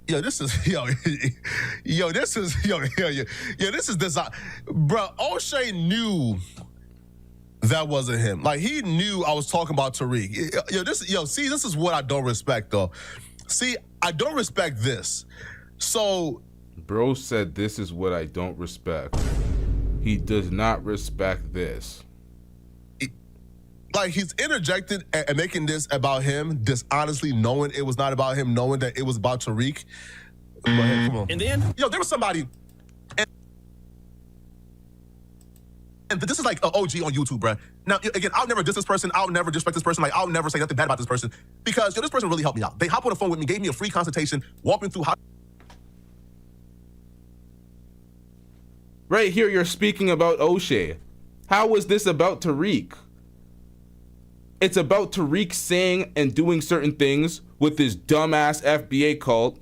This is design. Bro, Oshay knew that wasn't him. Like, he knew I was talking about Tariq. See, this is what I don't respect, though. See, I don't respect this. So, bro said this is what I don't respect. He does not respect this. Like, he's interjected and making this about him, dishonestly knowing it was not about him, knowing that it was about Tariq. Come on. And then, there was somebody, and this is like an OG on YouTube, bruh. Now, again, I'll never diss this person. I'll never disrespect this person. Like, I'll never say nothing bad about this person because this person really helped me out. They hopped on the phone with me, gave me a free consultation, walked me through how. Right here, you're speaking about Oshay. How is this about Tariq? It's about Tariq saying and doing certain things with this dumbass FBA cult.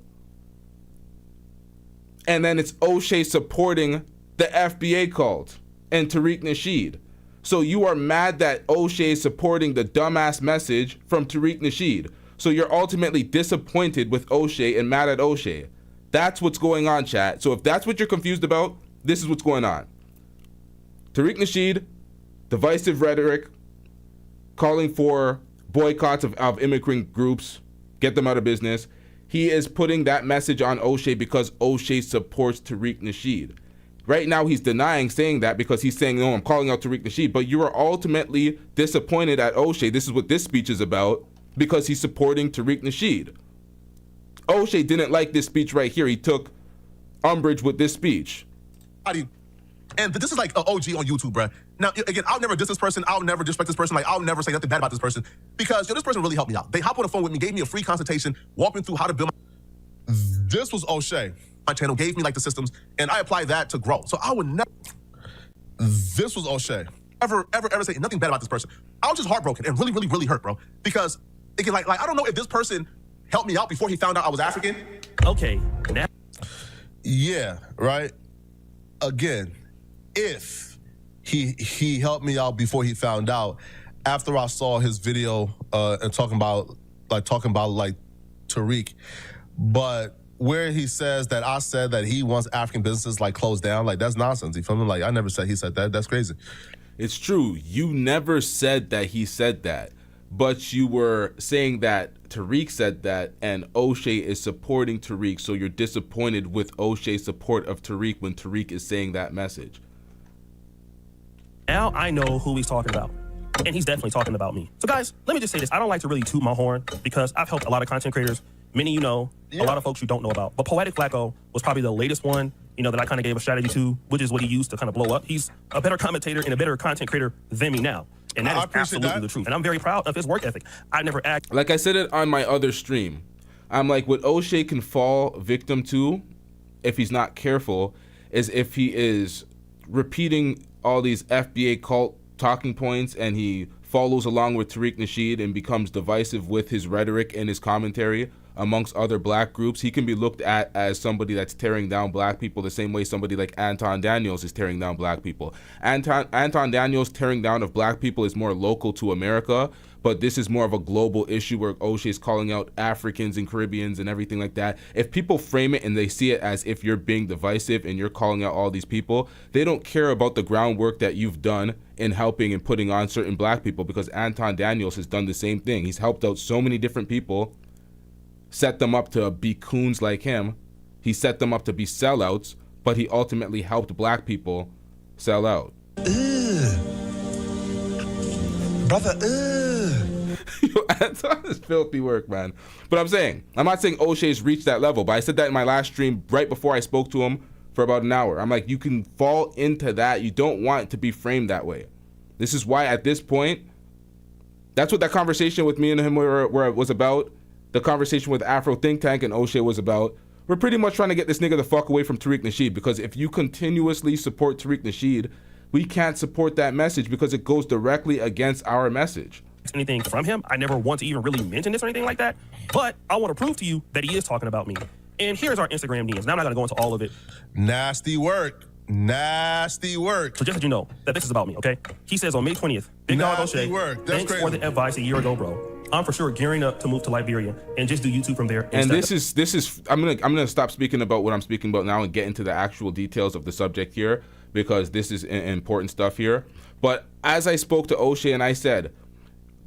And then it's Oshay supporting the FBA cult and Tariq Nasheed. So you are mad that Oshay is supporting the dumbass message from Tariq Nasheed. So you're ultimately disappointed with Oshay and mad at Oshay. That's what's going on, chat. So if that's what you're confused about, this is what's going on. Tariq Nasheed, divisive rhetoric, calling for boycotts of immigrant groups, get them out of business. He is putting that message on Oshay because Oshay supports Tariq Nasheed. Right now, he's denying saying that because he's saying, no, I'm calling out Tariq Nasheed. But you are ultimately disappointed at Oshay. This is what this speech is about because he's supporting Tariq Nasheed. Oshay didn't like this speech right here. He took umbrage with this speech. And this is like an OG on YouTube, bruh. Now, again, I'll never diss this person. I'll never disrespect this person. Like, I'll never say nothing bad about this person because this person really helped me out. They hopped on the phone with me, gave me a free consultation, walked me through how to build This was Oshay. my channel, gave me like the systems, and I applied that to grow. So I would never. This was Oshay. Ever say nothing bad about this person. I was just heartbroken and really hurt, bro. Because, again, like I don't know if this person helped me out before he found out I was African. Okay, now. Yeah, right? Again, if he helped me out before he found out, after I saw his video and talking about Tariq, but where he says that I said that he wants African businesses like closed down, like that's nonsense. You feel me? Like I never said he said that. That's crazy. It's true. You never said that he said that, but you were saying that Tariq said that and Oshay is supporting Tariq, so you're disappointed with Oshay's support of Tariq when Tariq is saying that message. Now I know who he's talking about. And he's definitely talking about me. So guys, let me just say this. I don't like to really toot my horn because I've helped a lot of content creators. Many you know, a lot of folks you don't know about. But Poetik Flakko was probably the latest one, that I kind of gave a strategy to, which is what he used to kind of blow up. He's a better commentator and a better content creator than me now. And that is absolutely the truth. And I'm very proud of his work ethic. I never act. Like I said it on my other stream, I'm like, what Oshay can fall victim to, if he's not careful, is if he is repeating all these FBA cult talking points and he follows along with Tariq Nasheed and becomes divisive with his rhetoric and his commentary amongst other black groups, he can be looked at as somebody that's tearing down black people the same way somebody like Anton Daniels is tearing down black people. Anton Daniels' tearing down of black people is more local to America, but this is more of a global issue where Oshay is calling out Africans and Caribbeans and everything like that. If people frame it and they see it as if you're being divisive and you're calling out all these people, they don't care about the groundwork that you've done in helping and putting on certain black people, because Anton Daniels has done the same thing. He's helped out so many different people, set them up to be coons like him. He set them up to be sellouts, but he ultimately helped black people sell out. Brother, Yo, Anton is filthy work, man. But I'm not saying Oshay's reached that level, but I said that in my last stream right before I spoke to him for about an hour. I'm like, you can fall into that. You don't want it to be framed that way. This is why at this point, that's what that conversation with me and him where it was about. The conversation with Afro Think Tank and Oshay was about. We're pretty much trying to get this nigga the fuck away from Tariq Nasheed, because if you continuously support Tariq Nasheed, we can't support that message because it goes directly against our message. Anything from him. I never want to even really mention this or anything like that, but I want to prove to you that he is talking about me. And here's our Instagram DMs. Now I'm not going to go into all of it. Nasty work. Nasty work. So just so you know that this is about me, okay? He says on May 20th, Big Dog Oshay, thanks for the advice a year ago, bro. I'm for sure gearing up to move to Liberia and just do YouTube from there. And this is I'm gonna stop speaking about what I'm speaking about now and get into the actual details of the subject here, because this is important stuff here. But as I spoke to Oshay and I said,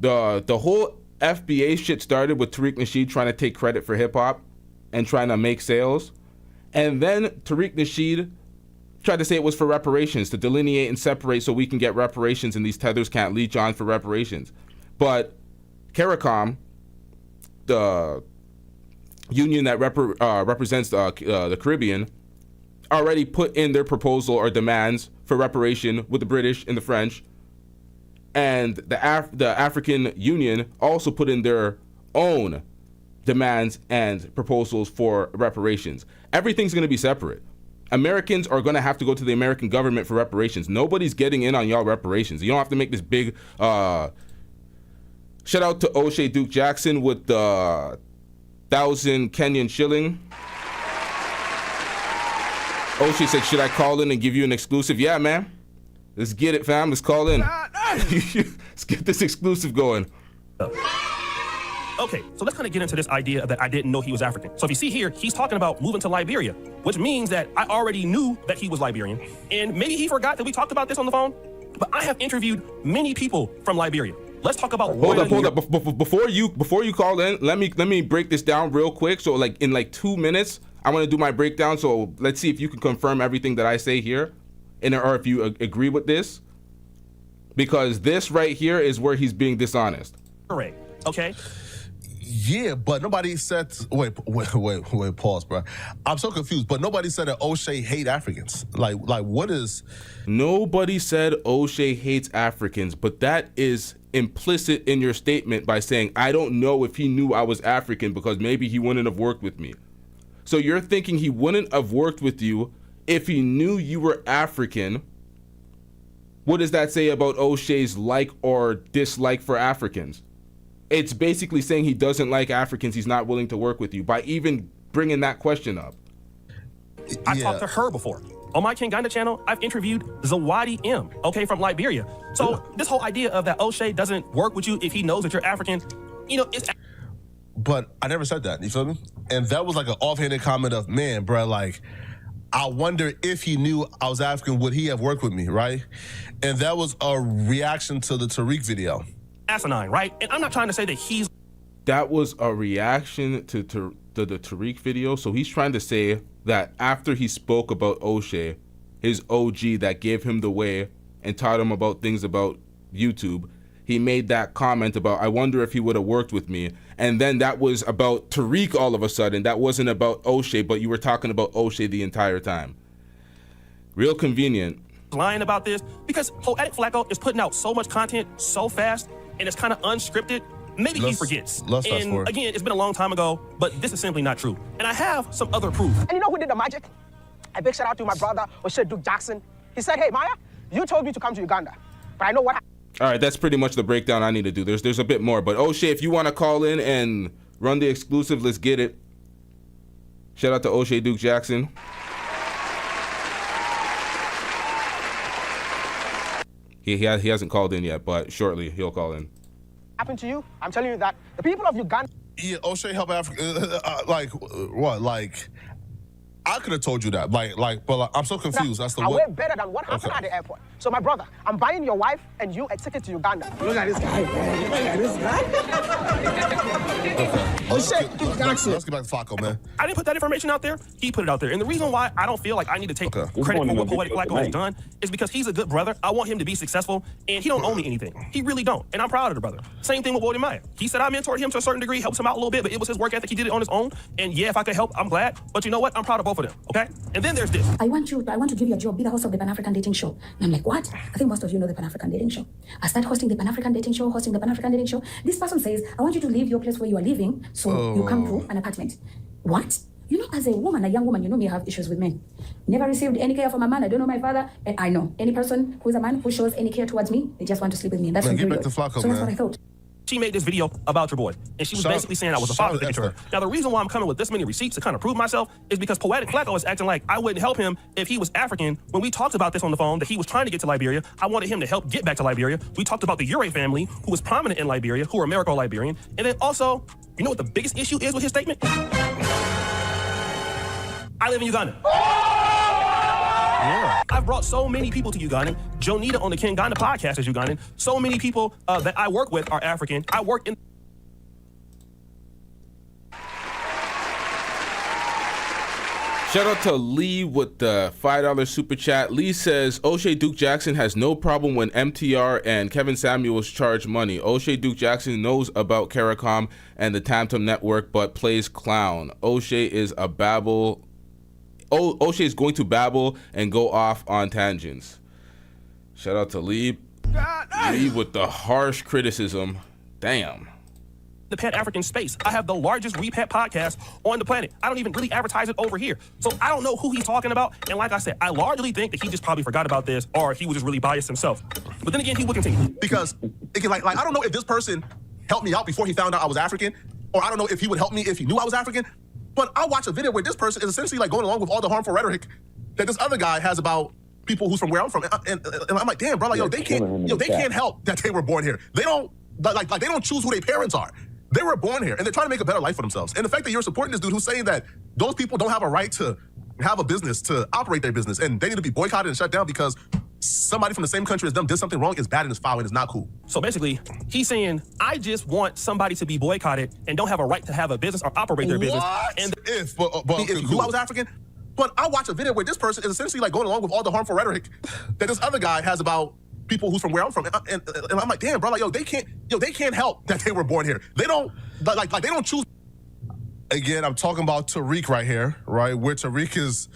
the whole FBA shit started with Tariq Nasheed trying to take credit for hip hop and trying to make sales, and then Tariq Nasheed tried to say it was for reparations, to delineate and separate so we can get reparations and these tethers can't leech on for reparations. But CARICOM, the union that represents the Caribbean, already put in their proposal or demands for reparation with the British and the French, and the African Union also put in their own demands and proposals for reparations. Everything's going to be separate. Americans are going to have to go to the American government for reparations. Nobody's getting in on y'all reparations. You don't have to make this big... Shout out to Oshay Duke Jackson with the 1,000 Kenyan shilling. Oshay said, should I call in and give you an exclusive? Yeah, man. Let's get it, fam. Let's call in. Let's get this exclusive going. Okay, so let's kind of get into this idea that I didn't know he was African. So if you see here, he's talking about moving to Liberia, which means that I already knew that he was Liberian. And maybe he forgot that we talked about this on the phone, but I have interviewed many people from Liberia. Let's talk about... Hold up. Before you call in, let me break this down real quick. So like in like 2 minutes, I want to do my breakdown. So let's see if you can confirm everything that I say here, or if you agree with this, because this right here is where he's being dishonest. Correct. Okay. Yeah, but nobody said. Wait, pause, bro. I'm so confused. But nobody said that Oshay hate Africans. Like what is? Nobody said Oshay hates Africans, but that is implicit in your statement by saying, I don't know if he knew I was African because maybe he wouldn't have worked with me. So you're thinking he wouldn't have worked with you if he knew you were African. What does that say about Oshay's like or dislike for Africans? It's basically saying he doesn't like Africans. He's not willing to work with you by even bringing that question up. I talked to her before. On my Kinganda channel, I've interviewed Zawadi M, okay, from Liberia. So this whole idea of that Oshay doesn't work with you if he knows that you're African, it's... But I never said that, you feel me? And that was like an offhanded comment of, man, bro, like, I wonder if he knew I was African, would he have worked with me, right? And that was a reaction to the Tariq video. Asinine, right? And I'm not trying to say that he's... That was a reaction to the Tariq video. So he's trying to say that after he spoke about Oshay, his OG that gave him the way and taught him about things about YouTube, he made that comment about, I wonder if he would have worked with me. And then that was about Tariq all of a sudden. That wasn't about Oshay, but you were talking about Oshay the entire time. Real convenient. Lying about this because Poetik Flakko is putting out so much content so fast and it's kind of unscripted. Maybe he forgets. And again, it's been a long time ago, but this is simply not true. And I have some other proof. And you know who did the magic? A big shout out to my brother, Oshay Duke Jackson. He said, hey, Maya, you told me to come to Uganda, but I know what happened. All right, that's pretty much the breakdown I need to do. There's a bit more, but Oshay, if you want to call in and run the exclusive, let's get it. Shout out to Oshay Duke Jackson. He hasn't called in yet, but shortly he'll call in. Happened to you? I'm telling you that the people of Uganda. Yeah, Oshay help Africa. Like what? Like I could have told you that. But I'm so confused. That's the are way way better than what happened at the airport. So my brother, I'm buying your wife and you a ticket to Uganda. Look at this guy, man. Look at this guy. Oshay Duke Jackson. Let's get back to Flakko, man. I didn't put that information out there. He put it out there. And the reason why I don't feel like I need to take credit for what Poetik Flakko has done is because he's a good brother. I want him to be successful, and he don't owe me anything. He really don't, and I'm proud of the brother. Same thing with William Maya. He said I mentored him to a certain degree, helped him out a little bit, but it was his work ethic. He did it on his own. And yeah, if I could help, I'm glad. But you know what? I'm proud of both of them, okay? And then there's this. I want to give you a job, be the host of the Pan-African Dating Show. And I'm like, what? I think most of you know the Pan-African Dating Show. I start hosting the Pan-African Dating Show. This person says, I want you to leave your place where you are living, so you come to an apartment. What? You know, as a woman, a young woman, you know me, I have issues with men. Never received any care from a man. I don't know my father. And I know any person who is a man who shows any care towards me, they just want to sleep with me. That's get back to Flakko, so that's what I thought. She made this video about your boy, and she was basically saying I was a father figure to her. Now, the reason why I'm coming with this many receipts to kind of prove myself is because Poetik Flakko is acting like I wouldn't help him if he was African. When we talked about this on the phone, that he was trying to get to Liberia, I wanted him to help get back to Liberia. We talked about the Ure family, who was prominent in Liberia, who are Americo-Liberian. And then also, you know what the biggest issue is with his statement? I live in Uganda. Yeah. I've brought so many people to Uganda. Jonita on the Kinganda podcast is Ugandan. So many people that I work with are African. I work in... Shout out to Lee with the $5 super chat. Lee says, Oshay Duke Jackson has no problem when MTR and Kevin Samuels charge money. Oshay Duke Jackson knows about CARICOM and the Tantum Network, but plays clown. Oshay is a babble... Oshay is going to babble and go off on tangents. Shout out to Lee. Lee with the harsh criticism. Damn. The Pan-African space. I have the largest repet podcast on the planet. I don't even really advertise it over here. So I don't know who he's talking about. And like I said, I largely think that he just probably forgot about this, or he was just really biased himself. But then again, he would continue. Because like I don't know if this person helped me out before he found out I was African, or I don't know if he would help me if he knew I was African. But I watch a video where this person is essentially like going along with all the harmful rhetoric that this other guy has about people who's from where I'm from, and I'm like, damn, bro, like, they can't help that they were born here. They don't like they don't choose who their parents are. They were born here, and they're trying to make a better life for themselves. And the fact that you're supporting this dude who's saying that those people don't have a right to have a business, to operate their business, and they need to be boycotted and shut down because somebody from the same country as them did something wrong is bad and is foul and is not cool. So basically, he's saying, I just want somebody to be boycotted and don't have a right to have a business or operate their business. And if you knew I was African, but I watch a video where this person is essentially like going along with all the harmful rhetoric that this other guy has about people who's from where I'm from, and I'm like, damn, bro, like, they can't help that they were born here. They don't like they don't choose. Again, I'm talking about Tariq right here, right? Where Tariq is,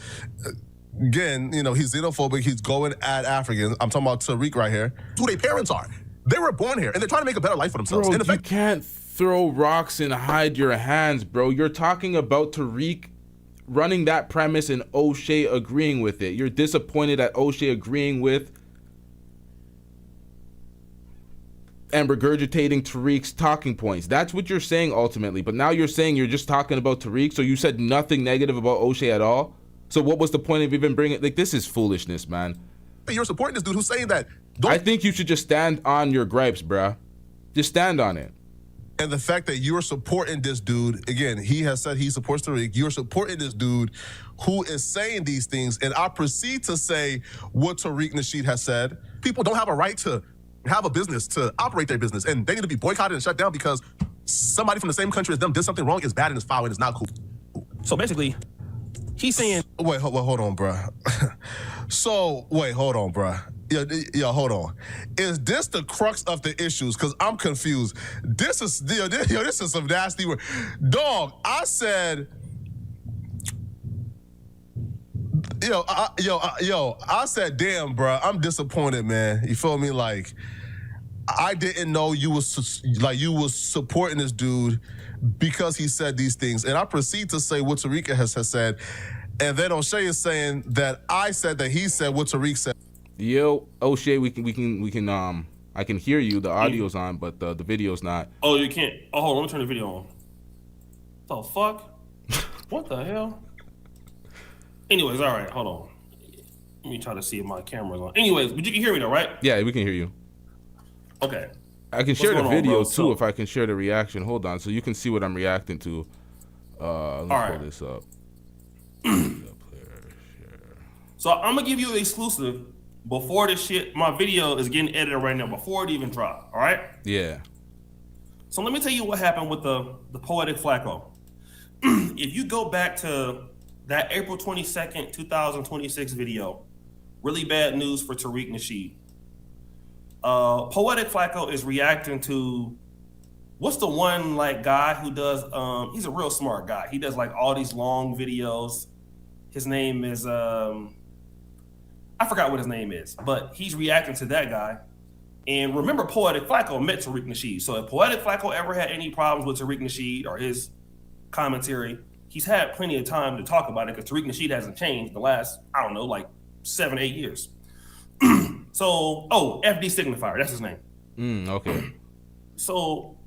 again, you know, he's xenophobic. He's going at Africans. I'm talking about Tariq right here. Who their parents are. They were born here, and they're trying to make a better life for themselves. Bro, you can't throw rocks and hide your hands, bro. You're talking about Tariq running that premise and Oshay agreeing with it. You're disappointed at Oshay agreeing with and regurgitating Tariq's talking points. That's what you're saying ultimately. But now you're saying you're just talking about Tariq, so you said nothing negative about Oshay at all? So what was the point of even bringing it? Like, this is foolishness, man. You're supporting this dude who's saying that. I think you should just stand on your gripes, bruh. Just stand on it. And the fact that you're supporting this dude, again, he has said he supports Tariq. You're supporting this dude who is saying these things, and I proceed to say what Tariq Nasheed has said. People don't have a right to have a business, to operate their business, and they need to be boycotted and shut down because somebody from the same country as them did something wrong is bad and is foul and is not cool. So basically, he's saying... Wait, hold on, bruh. Hold on, bruh. Yo, hold on. Is this the crux of the issues? Because I'm confused. This is some nasty word. Dog, I said... I said, damn, bruh, I'm disappointed, man. You feel me? Like, I didn't know you was supporting this dude because he said these things. And I proceed to say what Tariq has said. And then Oshay is saying that I said that he said what Tariq said. Yo, Oshay, we can I can hear you. The audio's on, but the video's not. Oh, you can't. Oh, hold on. Let me turn the video on. The fuck? What the hell? Anyways, all right. Hold on. Let me try to see if my camera's on. Anyways, but you can hear me though, right? Yeah, we can hear you. Okay. I can share the video too if I can share the reaction. Hold on, so you can see what I'm reacting to. Let me pull this up. So I'm gonna give you an exclusive before this shit. My video is getting edited right now before it even dropped. All right. Yeah. So let me tell you what happened with the Poetik Flakko. If you go back to that April 22nd, 2026 video, really bad news for Tariq Nasheed. Poetik Flakko is reacting to what's the one like guy who does he's a real smart guy. He does like all these long videos. His name is I forgot what his name is, but he's reacting to that guy. And remember, Poetik Flakko met Tariq Nasheed. So if Poetik Flakko ever had any problems with Tariq Nasheed or his commentary, he's had plenty of time to talk about it because Tariq Nasheed hasn't changed the last, I don't know, like 7-8 years. So, FD Signifier, that's his name. Okay. So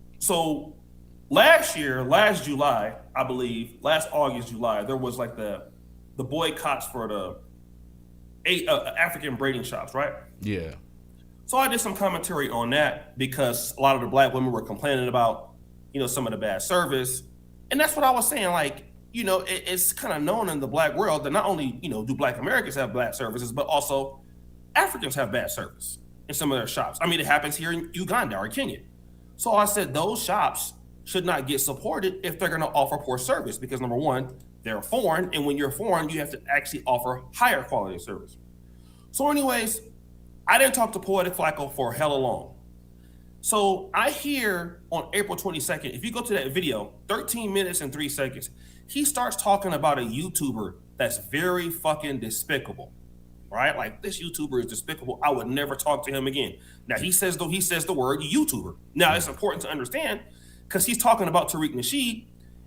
last July, I believe, last August, July, there was like the boycotts for the African braiding shops, right? Yeah. So I did some commentary on that because a lot of the black women were complaining about, some of the bad service. And that's what I was saying. Like, it's kind of known in the black world that not only, do black Americans have bad services, but also Africans have bad service in some of their shops. I mean, it happens here in Uganda or Kenya. So I said those shops should not get supported if they're going to offer poor service because number one, they're foreign. And when you're foreign, you have to actually offer higher quality service. So anyways, I didn't talk to Poetik Flakko for hella long. So I hear on April 22nd, if you go to that video, 13 minutes and 3 seconds, he starts talking about a YouTuber that's very fucking despicable, right? Like, this YouTuber is despicable. I would never talk to him again. Now, he says the word YouTuber. Now, it's important to understand because he's talking about Tariq Nasheed,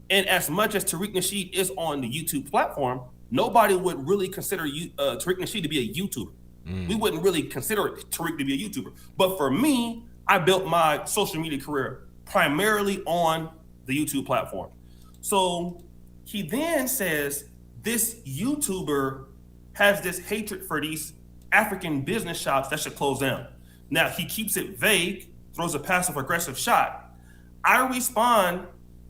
and as much as Tariq Nasheed is on the YouTube platform, nobody would really consider Tariq Nasheed to be a YouTuber. We wouldn't really consider Tariq to be a YouTuber. But for me, I built my social media career primarily on the YouTube platform. So he then says this YouTuber has this hatred for these African business shops that should close down. Now, he keeps it vague, throws a passive aggressive shot. I respond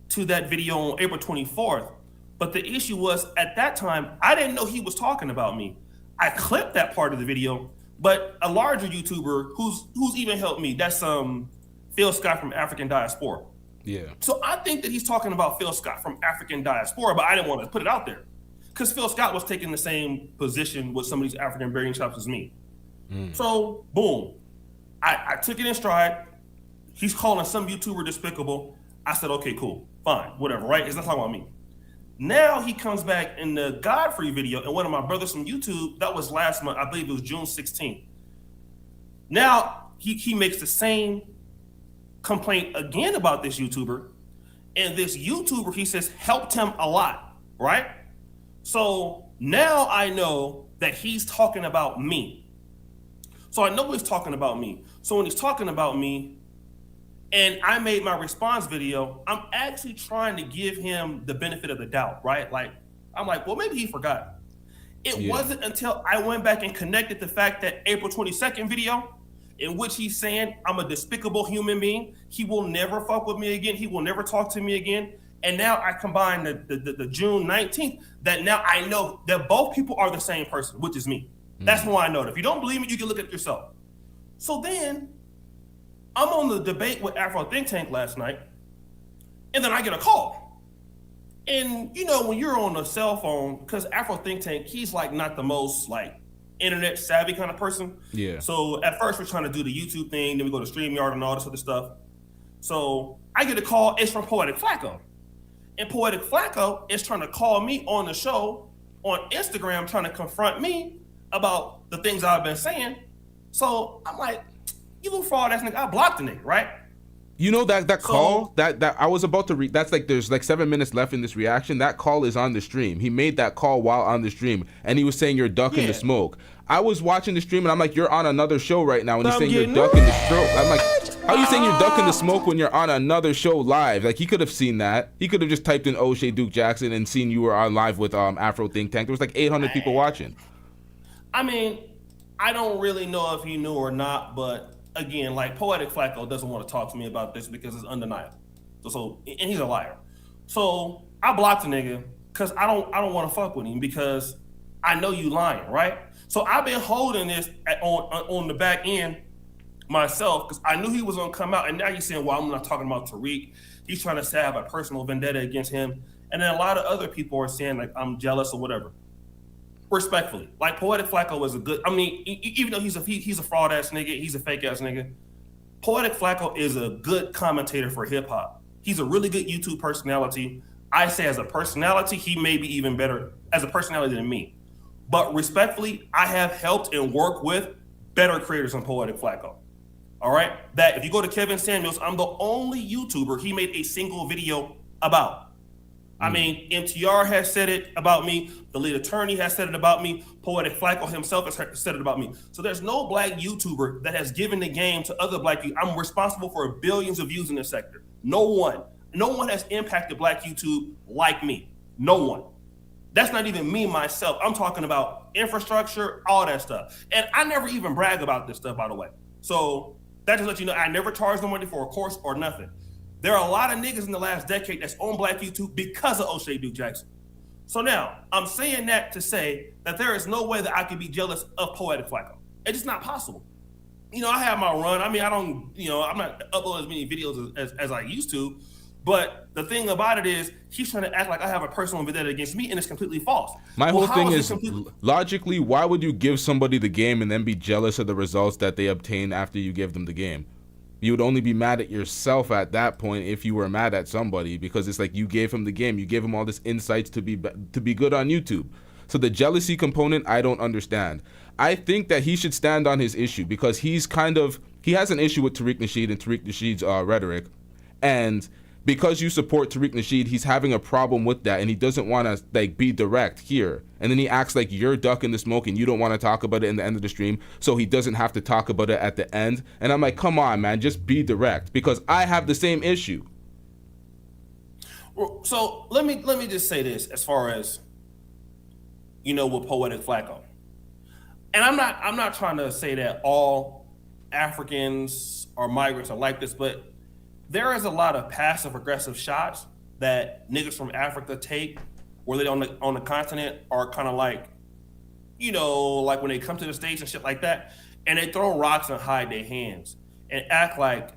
to that video on April 24th, but the issue was at that time, I didn't know he was talking about me. I clipped that part of the video, but a larger YouTuber who's even helped me, that's Phil Scott from African Diaspora. Yeah. So I think that he's talking about Phil Scott from African Diaspora, but I didn't want to put it out there because Phil Scott was taking the same position with some of these African braiding shops as me. So boom, I took it in stride. He's calling some YouTuber despicable. I said, okay, cool, fine, whatever, right? It's not talking about me. Now he comes back in the Godfrey video and one of my brothers from YouTube, that was last month, I believe it was June 16th. Now he makes the same complaint again about this YouTuber, and this YouTuber, he says, helped him a lot, right? So now I know that he's talking about me. So I know he's talking about me. So when he's talking about me, and I made my response video, I'm actually trying to give him the benefit of the doubt, right? Like, I'm like, well, maybe he forgot. It wasn't until I went back and connected the fact that April 22nd video, in which he's saying I'm a despicable human being, he will never fuck with me again, he will never talk to me again. And now I combine the June 19th, that now I know that both people are the same person, which is me. That's why I know that. If you don't believe me, you can look at it yourself. So then, I'm on the debate with Afro Think Tank last night, and then I get a call. And when you're on a cell phone, because Afro Think Tank, he's like not the most like internet savvy kind of person. Yeah. So at first we're trying to do the YouTube thing, then we go to StreamYard and all this other stuff. So I get a call, it's from Poetik Flakko. And Poetik Flakko is trying to call me on the show on Instagram, trying to confront me about the things I've been saying. So I'm like, you little fraud ass nigga, I blocked the nigga, right? You know that call that I was about to read. That's like there's like 7 minutes left in this reaction. That call is on the stream. He made that call while on the stream, and he was saying you're ducking the smoke. I was watching the stream and I'm like, you're on another show right now, and he's saying you're ducking the stroke. I'm like, how are you saying you're ducking the smoke when you're on another show live? Like, he could have seen that. He could have just typed in Oshay Duke Jackson and seen you were on live with Afro Think Tank. There was like 800 people watching. I mean, I don't really know if he knew or not, but again, like, Poetik Flakko doesn't want to talk to me about this because it's undeniable. So and he's a liar. So I blocked the nigga because I don't want to fuck with him because I know you lying, right? So I've been holding this on the back end myself because I knew he was gonna come out, and now you're saying, well, I'm not talking about Tariq. He's trying to say I have a personal vendetta against him, and then a lot of other people are saying like I'm jealous or whatever. Respectfully, like Poetik Flakko is a good. I mean, even though he's a fraud ass nigga, he's a fake ass nigga. Poetik Flakko is a good commentator for hip hop. He's a really good YouTube personality. I say as a personality, he may be even better as a personality than me. But respectfully, I have helped and worked with better creators than Poetik Flakko. All right? That if you go to Kevin Samuels, I'm the only YouTuber he made a single video about. I mean, MTR has said it about me. The lead attorney has said it about me. Poetik Flakko himself has said it about me. So there's no black YouTuber that has given the game to other black YouTubers. I'm responsible for billions of views in this sector. No one has impacted black YouTube like me. No one. That's not even me, myself. I'm talking about infrastructure, all that stuff. And I never even brag about this stuff, by the way. So that just lets you know I never charged no money for a course or nothing. There are a lot of niggas in the last decade that's on black YouTube because of Oshay Duke Jackson. So now, I'm saying that to say that there is no way that I could be jealous of Poetik Flakko. It's just not possible. You know, I have my run. I mean, I'm not uploading as many videos as I used to. But the thing about it is, he's trying to act like I have a personal vendetta against me, and it's completely false. My whole thing is, logically, why would you give somebody the game and then be jealous of the results that they obtain after you give them the game? You would only be mad at yourself at that point if you were mad at somebody, because it's like you gave him the game. You gave him all this insights to be good on YouTube. So the jealousy component, I don't understand. I think that he should stand on his issue because he has an issue with Tariq Nasheed and Tariq Nasheed's rhetoric. And because you support Tariq Nasheed, he's having a problem with that, and he doesn't want to like be direct here. And then he acts like you're ducking the smoke and you don't want to talk about it in the end of the stream, so he doesn't have to talk about it at the end. And I'm like, come on, man, just be direct, because I have the same issue. So let me just say this as far as, you know, with Poetik Flakko. And I'm not trying to say that all Africans or migrants are like this, but there is a lot of passive aggressive shots that niggas from Africa take where they on the continent are kind of like, you know, like when they come to the States and shit like that, and they throw rocks and hide their hands and act like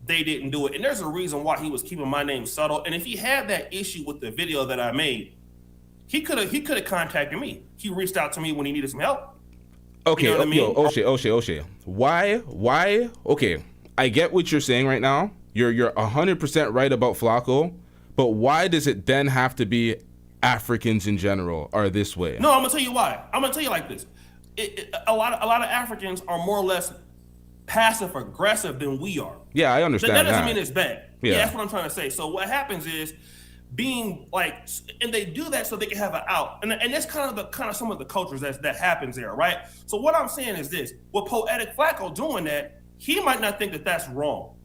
they didn't do it. And there's a reason why he was keeping my name subtle. And if he had that issue with the video that I made, he could have contacted me. He reached out to me when he needed some help. Okay, you know what I mean? Yo, Oshay. Why? Okay, I get what you're saying right now. You're 100% right about Flakko, but why does it then have to be Africans in general are this way? No, I'm gonna tell you why. I'm gonna tell you like this. A lot of Africans are more or less passive aggressive than we are. Yeah, I understand that. Doesn't mean it's bad. Yeah, that's what I'm trying to say. So what happens is being like, and they do that so they can have an out, and that's kind of some of the cultures that happens there, right? So what I'm saying is this: with Poetik Flakko doing that, he might not think that that's wrong.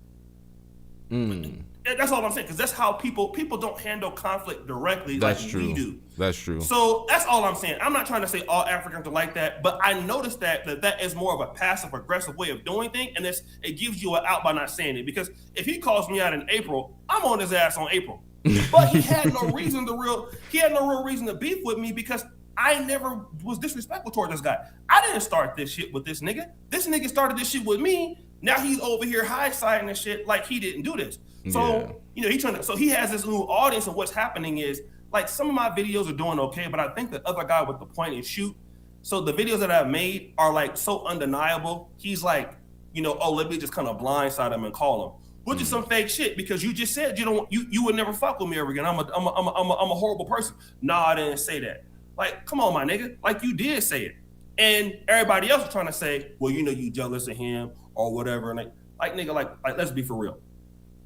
That's all I'm saying, because that's how people don't handle conflict directly like we do. That's true. So that's all I'm saying. I'm not trying to say all Africans are like that, but I noticed that is more of a passive aggressive way of doing things, and it gives you an out by not saying it. Because if he calls me out in April, I'm on his ass on April. But he had no real reason to beef with me because I never was disrespectful toward this guy. I didn't start this shit with this nigga. This nigga started this shit with me. Now he's over here high-siding and shit like he didn't do this. So, you know, so he has this new audience, and what's happening is, like, some of my videos are doing okay, but I think the other guy with the point and shoot, so the videos that I've made are, like, so undeniable. He's like, you know, oh, let me just kind of blindside him and call him, which is some fake shit, because you just said you would never fuck with me ever again. I'm a horrible person. Nah, I didn't say that. Like, come on, my nigga. Like, you did say it. And everybody else was trying to say, well, you know, you jealous of him or whatever. And like nigga, like let's be for real.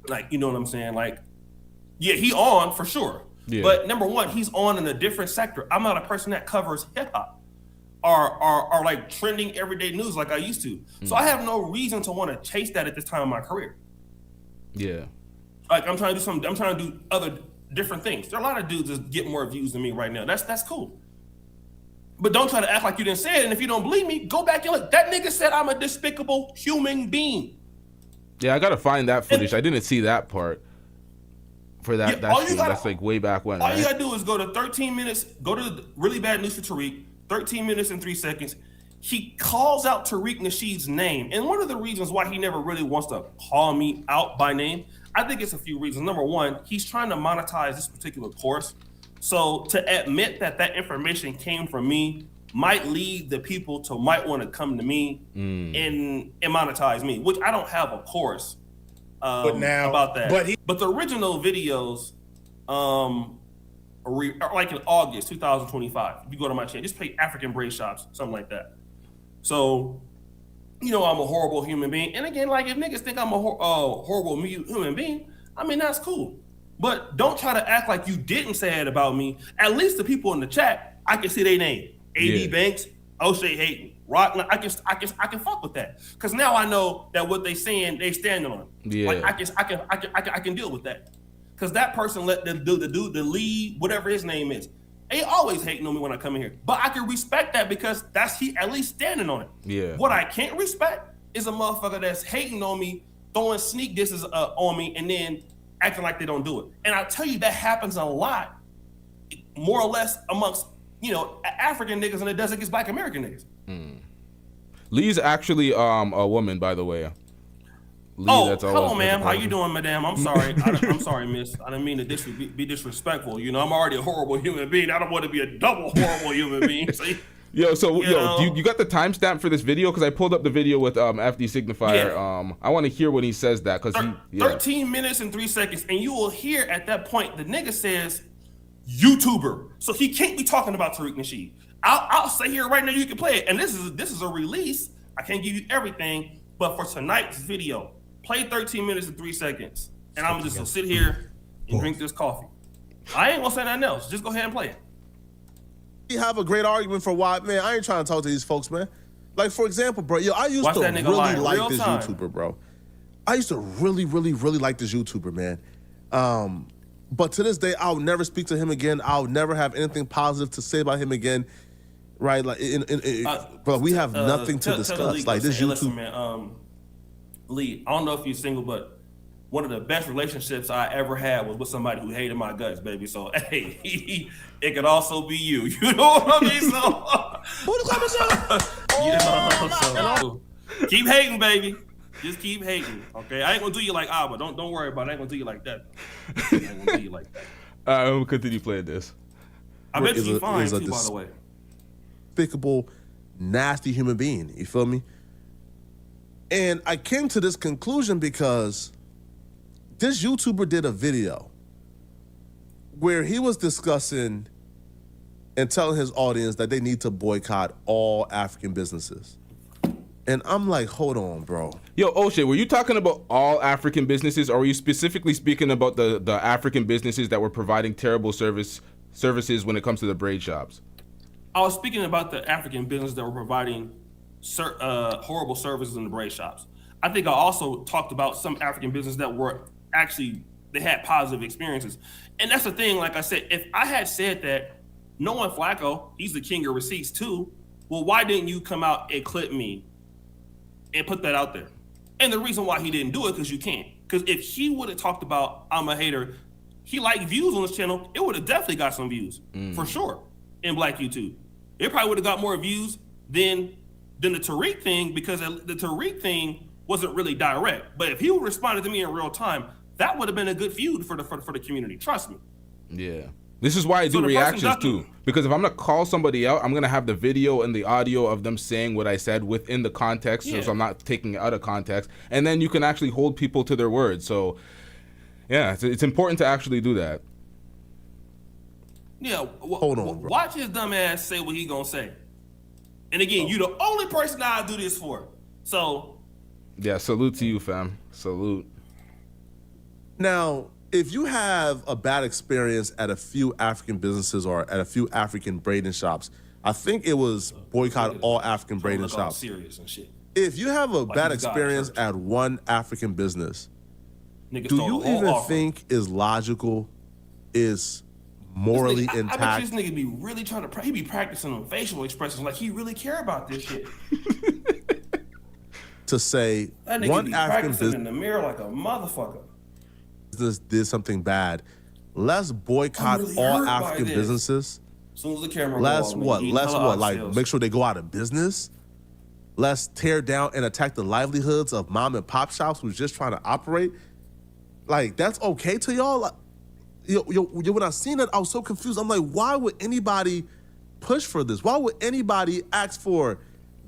Like, you know what I'm saying? Like, yeah, he on for sure. Yeah. But number one, he's on in a different sector. I'm not a person that covers hip hop. are like trending everyday news like I used to. So I have no reason to want to chase that at this time in my career. Yeah. Like I'm trying to do something. I'm trying to do other different things. There are a lot of dudes that get more views than me right now. That's cool. But don't try to act like you didn't say it. And if you don't believe me, go back and look. That nigga said I'm a despicable human being. Yeah, I gotta find that footage. I didn't see that part. For that, that's like way back when. All you gotta do is go to 13 minutes. Go to the Really Bad News for Tariq. 13 minutes and 3 seconds. He calls out Tariq Nasheed's name, and one of the reasons why he never really wants to call me out by name, I think it's a few reasons. Number one, he's trying to monetize this particular course. So to admit that that information came from me might lead the people to might want to come to me and monetize me, which I don't have a course about that. But the original videos are like in August 2025. If you go to my channel, just play African braid shops, something like that. So, you know, I'm a horrible human being. And again, like if niggas think I'm a horrible human being, I mean, that's cool. But don't try to act like you didn't say it about me. At least the people in the chat, I can see their name. A.D. Banks, Oshay Hayden, Rock. I can fuck with that. Because now I know that what they saying, they standing on. Yeah. Like I can deal with that. Because that person let the lead, whatever his name is. They always hating on me when I come in here. But I can respect that because that's he at least standing on it. Yeah. What I can't respect is a motherfucker that's hating on me, throwing sneak disses on me, and then acting like they don't do it. And I tell you, that happens a lot, more or less amongst, you know, African niggas than it does against Black American niggas. Lee's actually a woman, by the way. Lee, hello, ma'am. How you doing, madam? I'm sorry. I'm sorry, miss. I didn't mean to be disrespectful. You know, I'm already a horrible human being. I don't want to be a double horrible human being. See? You got the timestamp for this video? Because I pulled up the video with FD Signifier. Yeah. I want to hear when he says that. 13 minutes and 3 seconds, and you will hear at that point the nigga says YouTuber. So he can't be talking about Tariq Nasheed. I'll say here right now, you can play it. And this is a release. I can't give you everything, but for tonight's video, play 13 minutes and 3 seconds, and I'm just gonna sit here and drink this coffee. I ain't gonna say nothing else. Just go ahead and play it. You have a great argument for why, man. I ain't trying to talk to these folks, man. Like, for example, bro, I used to really like this YouTuber, bro. I used to really, really, really like this YouTuber, man. But to this day, I'll never speak to him again. I'll never have anything positive to say about him again. Right? Like, bro, we have nothing to discuss. Like this YouTube. Listen, man, Lee, I don't know if you're single, but one of the best relationships I ever had was with somebody who hated my guts, baby. So, hey, it could also be you. You know what I mean? So, keep hating, baby. Just keep hating, okay? I ain't gonna do you like Abba. Don't worry about it. I ain't gonna do you like that. I ain't gonna do you like that. I'm gonna continue playing this. I bet you fine too, by the way. Despicable, nasty human being. You feel me? And I came to this conclusion because this YouTuber did a video where he was discussing and telling his audience that they need to boycott all African businesses. And I'm like, hold on, bro. Yo, Oshay, were you talking about all African businesses, or were you specifically speaking about the African businesses that were providing terrible services when it comes to the braid shops? I was speaking about the African businesses that were providing horrible services in the braid shops. I think I also talked about some African businesses that were actually, they had positive experiences. And that's the thing, like I said, if I had said that, knowing Flakko, he's the king of receipts too, well, why didn't you come out and clip me and put that out there? And the reason why he didn't do it, because you can't. Because if he would have talked about, I'm a hater, he liked views on his channel, it would have definitely got some views, for sure, in Black YouTube. It probably would have got more views than the Tariq thing, because the Tariq thing wasn't really direct. But if he would have responded to me in real time, that would have been a good feud for the community. Trust me. Yeah. This is why I do reactions too. Because if I'm gonna call somebody out, I'm gonna have the video and the audio of them saying what I said within the context, so I'm not taking it out of context. And then you can actually hold people to their words. So yeah, it's important to actually do that. Yeah, hold on, bro. Watch his dumb ass say what he gonna say. And again, you the only person I'll do this for. So yeah, salute to you, fam. Salute. Now, if you have a bad experience at a few African businesses or at a few African braiding shops, I think it was boycott all African braiding shops. Serious and shit. If you have a Like bad he's got experience church. at one African business, Niggas do stole you the whole even offer. think is logical, is morally I bet intact? you this nigga be really trying to. He be practicing on facial expressions like he really care about this shit. To say That nigga one be African practicing in the mirror like a motherfucker. business did something bad, let's boycott I'm really all hurt by African this. businesses. As soon as the camera Let's go what? on, Let's what? Like sales. make sure they go out of business. Let's tear down and attack the livelihoods of mom and pop shops who's just trying to operate. Like that's okay to y'all? Like, when I seen it, I was so confused. I'm like, why would anybody push for this? Why would anybody ask for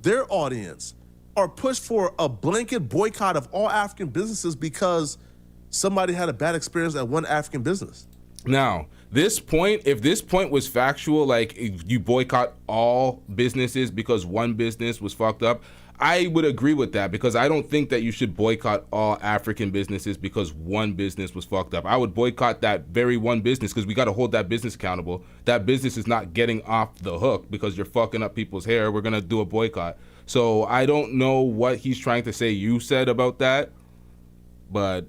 their audience or push for a blanket boycott of all African businesses because somebody had a bad experience at one African business? Now, if this point was factual, like if you boycott all businesses because one business was fucked up, I would agree with that because I don't think that you should boycott all African businesses because one business was fucked up. I would boycott that very one business because we got to hold that business accountable. That business is not getting off the hook because you're fucking up people's hair. We're going to do a boycott. So I don't know what he's trying to say you said about that, but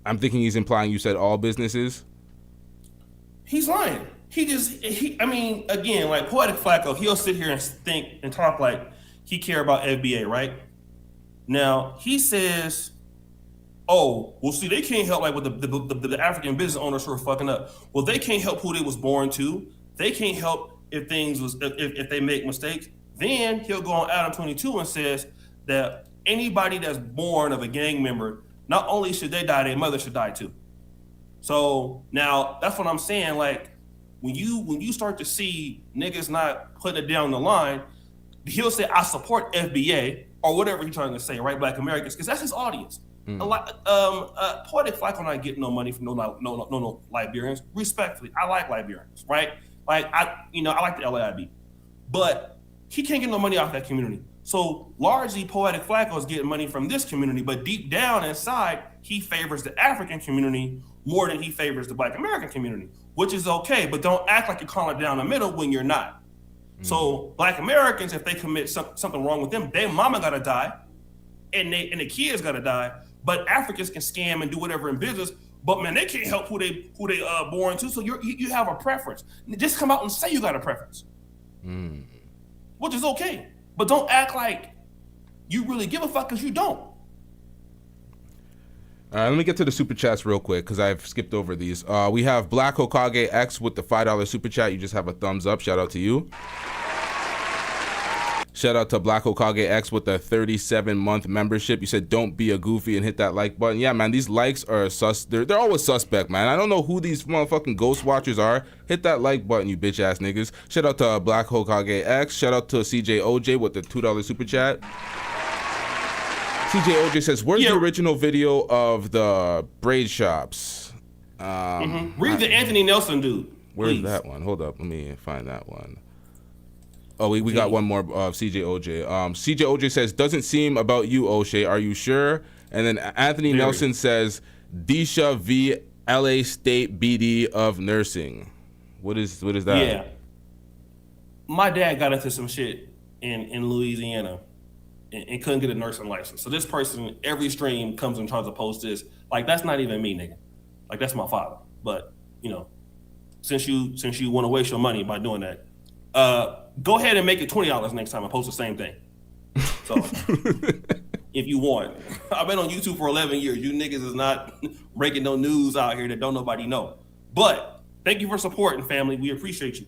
I'm thinking he's implying you said all businesses. He's lying. I mean, again, like Poetik Flakko, he'll sit here and think and talk like he care about FBA, right? Now, he says, oh, well, see, they can't help like with the African business owners who are fucking up. Well, they can't help who they was born to. They can't help if they make mistakes. Then he'll go on Adam 22 and says that anybody that's born of a gang member, not only should they die, their mother should die too. So now that's what I'm saying. Like when you start to see niggas not putting it down the line, he'll say, I support FBA or whatever he's trying to say, right? Black Americans, because that's his audience. A lot, Poetik Flakko not getting no money from no Liberians. Respectfully, I like Liberians, right? Like I like the LAIB, but he can't get no money off that community. So largely, Poetik Flakko is getting money from this community, but deep down inside, he favors the African community more than he favors the Black American community, which is okay. But don't act like you're calling it down the middle when you're not. So Black Americans, if they commit something wrong with them, their mama gotta die, and the kids gotta die. But Africans can scam and do whatever in business, but man, they can't help who they born to. So you have a preference. Just come out and say you got a preference, which is okay. But don't act like you really give a fuck because you don't. All right, let me get to the super chats real quick because I've skipped over these. We have Black Hokage X with the $5 super chat. You just have a thumbs up. Shout out to you. Shout out to Black Hokage X with the 37-month membership. You said don't be a goofy and hit that like button. Yeah, man, these likes are they're always suspect, man. I don't know who these motherfucking ghost watchers are. Hit that like button, you bitch ass niggas. Shout out to Black Hokage X. Shout out to CJOJ with the $2 super chat. CJOJ says, where's the original video of the braid shops? Read the Anthony Nelson dude. Where's that one? Hold up, let me find that one. Oh, we got one more of CJOJ. CJOJ says, doesn't seem about you, Oshay. Are you sure? And then Anthony Nelson says, Disha v. LA State BD of Nursing. What is that? Yeah. My dad got into some shit in Louisiana and couldn't get a nursing license. So this person, every stream comes and tries to post this. Like, that's not even me, nigga. Like, that's my father. But, since you want to waste your money by doing that, go ahead and make it $20 next time and post the same thing. So if you want. I've been on YouTube for 11 years. You niggas is not breaking no news out here that don't nobody know. But thank you for supporting, family. We appreciate you.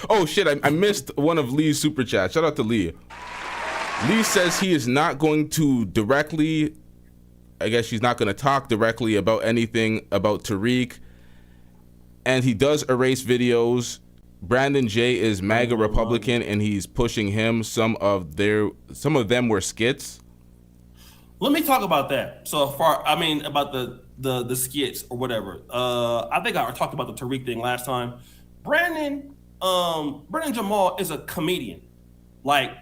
Oh shit, I missed one of Lee's super chats. Shout out to Lee. Lee says he is not going to directly, I guess she's not going to talk directly about anything about Tariq. And he does erase videos. Brandon J is MAGA Republican and he's pushing him. Some of them were skits. Let me talk about that. So about the skits or whatever. I think I talked about the Tariq thing last time. Brandon Jamal is a comedian. Like,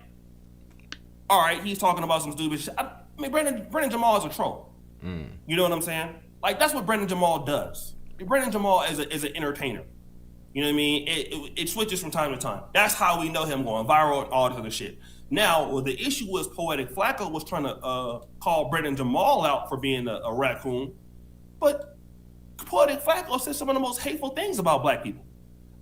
all right, he's talking about some stupid shit. I mean, Brandon Jamal is a troll. You know what I'm saying? Like, that's what Brandon Jamal does. Brandon Jamal is an entertainer. You know what I mean? It switches from time to time. That's how we know him going viral and all this other shit. Now, well, the issue was Poetik Flakko was trying to call Brendan Jamal out for being a raccoon, but Poetik Flakko said some of the most hateful things about black people.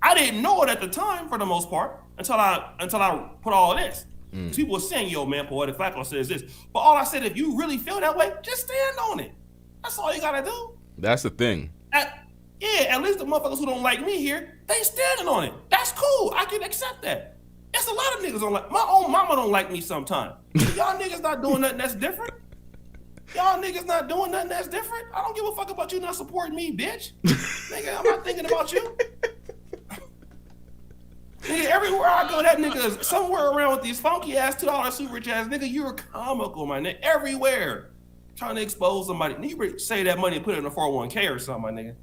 I didn't know it at the time, for the most part, until I put all of this. People were saying, "Yo, man, Poetik Flakko says this," but all I said, if you really feel that way, just stand on it. That's all you gotta do. That's the thing. At least the motherfuckers who don't like me here, they standing on it. That's cool. I can accept that. It's a lot of niggas don't like. My own mama don't like me sometimes. Y'all niggas not doing nothing that's different. Y'all niggas not doing nothing that's different. I don't give a fuck about you not supporting me, bitch. Nigga, I'm not thinking about you. Nigga, everywhere I go, that nigga is somewhere around with these funky ass $2 super ass. Nigga, you're comical, my nigga. Everywhere. Trying to expose somebody. You say that money and put it in a 401k or something, my nigga.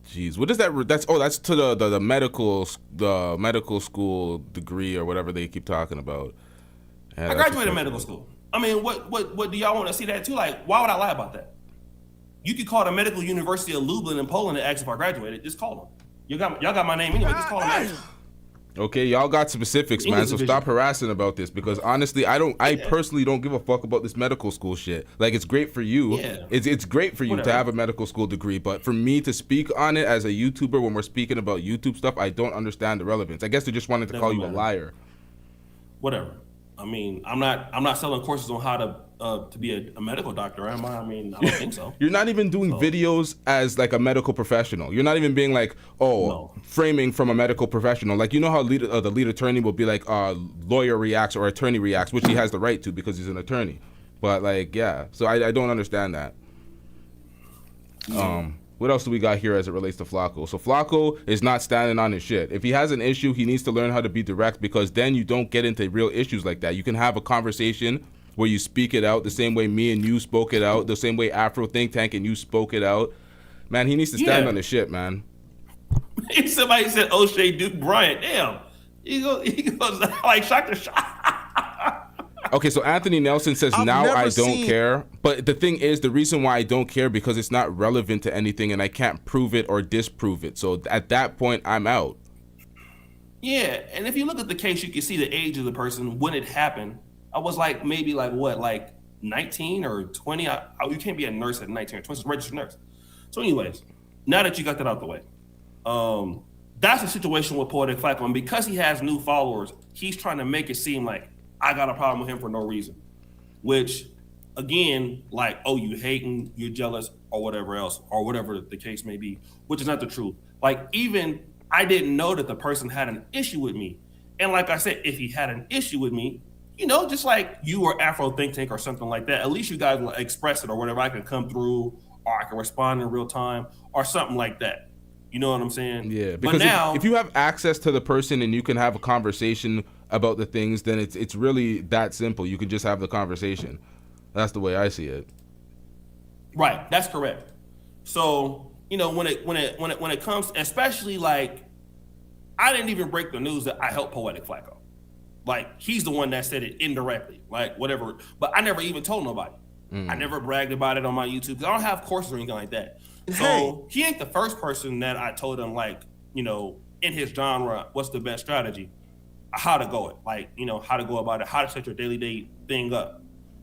Jeez, what is that? That's to the medical school degree or whatever they keep talking about. Yeah, I graduated medical school. I mean, what do y'all want to see that too? Like, why would I lie about that? You could call the Medical University of Lublin in Poland and ask if I graduated. Just call them. Y'all got my name anyway. Just call them. Okay, y'all got specifics, man. So stop harassing about this, because honestly, I personally don't give a fuck about this medical school shit. Like, it's great for you. Yeah. It's great for you to have a medical school degree, but for me to speak on it as a YouTuber when we're speaking about YouTube stuff, I don't understand the relevance. I guess they just wanted to call you a liar. Whatever. I mean, I'm not selling courses on how to be a medical doctor, am I? I mean, I don't think so. You're not even doing videos as like a medical professional. You're not even being like, framing from a medical professional. Like, you know how the lead attorney will be like, lawyer reacts or attorney reacts, which he has the right to because he's an attorney. But like, yeah. So I don't understand that. What else do we got here as it relates to Flakko? So Flakko is not standing on his shit. If he has an issue, he needs to learn how to be direct, because then you don't get into real issues like that. You can have a conversation where you speak it out the same way me and you spoke it out, the same way Afro Think Tank and you spoke it out. Man, he needs to stand on his shit, man. Somebody said O'Shea Duke Bryant. Damn. He goes like shock to shock. Okay, so Anthony Nelson says, now I don't care. But the thing is, the reason why I don't care, because it's not relevant to anything and I can't prove it or disprove it. So at that point, I'm out. Yeah, and if you look at the case, you can see the age of the person when it happened. I was like, maybe like what, like 19 or 20? You can't be a nurse at 19 or 20, it's a registered nurse. So anyways, now that you got that out the way, that's the situation with Poetik Flakko. And because he has new followers, he's trying to make it seem like I got a problem with him for no reason. Which, again, like, oh, you hating, you're jealous, or whatever else, or whatever the case may be, which is not the truth. Like, even I didn't know that the person had an issue with me. And like I said, if he had an issue with me, you know, just like you or Afro Think Tank or something like that, at least you guys will express it or whatever. I can come through, or I can respond in real time or something like that. You know what I'm saying? Yeah, because if you have access to the person and you can have a conversation about the things, then it's really that simple. You can just have the conversation. That's the way I see it. Right, that's correct. So, you know, when it comes, especially like, I didn't even break the news that I helped Poetik Flakko. Like, he's the one that said it indirectly, like whatever. But I never even told nobody. I never bragged about it on my YouTube, because I don't have courses or anything like that. So he ain't the first person that I told him, like, you know, in his genre, what's the best strategy, how to go it, like, you know, how to go about it, how to set your daily day thing up.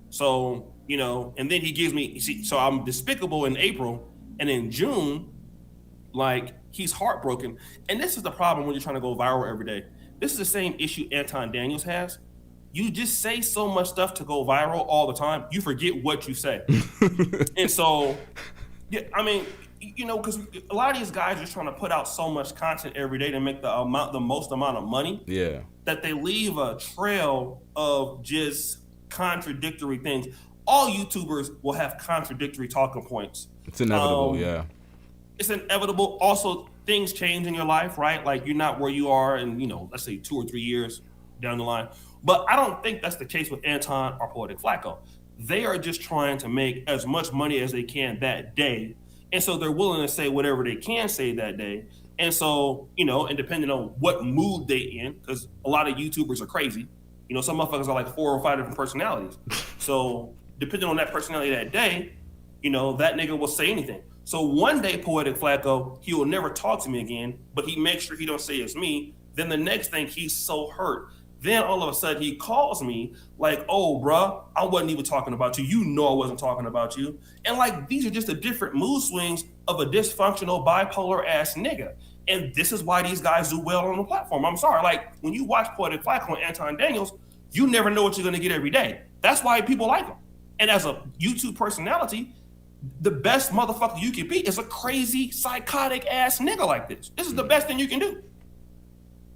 So, you know, and then he gives me, so I'm despicable in April, and in June, like, he's heartbroken. And this is the problem when you're trying to go viral every day. This is the same issue Anton Daniels has. You just say so much stuff to go viral all the time, you forget what you say. And so, yeah, I mean, you know, because a lot of these guys are trying to put out so much content every day to make the most amount of money. Yeah. That they leave a trail of just contradictory things. All YouTubers will have contradictory talking points. It's inevitable, yeah. It's inevitable. Also, things change in your life, right? Like, you're not where you are in, you know, let's say 2 or 3 years down the line. But I don't think that's the case with Anton or Poetik Flakko. They are just trying to make as much money as they can that day. And so they're willing to say whatever they can say that day. And so, you know, and depending on what mood they in, because a lot of YouTubers are crazy. You know, some motherfuckers are like 4 or 5 different personalities. So depending on that personality that day, you know, that nigga will say anything. So one day, Poetik Flakko, he will never talk to me again, but he makes sure he don't say it's me. Then the next thing, he's so hurt. Then all of a sudden he calls me like, oh, bruh, I wasn't even talking about you. You know I wasn't talking about you. And like, these are just the different mood swings of a dysfunctional bipolar ass nigga. And this is why these guys do well on the platform. I'm sorry. Like, when you watch Poetik Flakko and Anton Daniels, you never know what you're going to get every day. That's why people like them. And as a YouTube personality, the best motherfucker you can be is a crazy, psychotic ass nigga like this. This is the best thing you can do.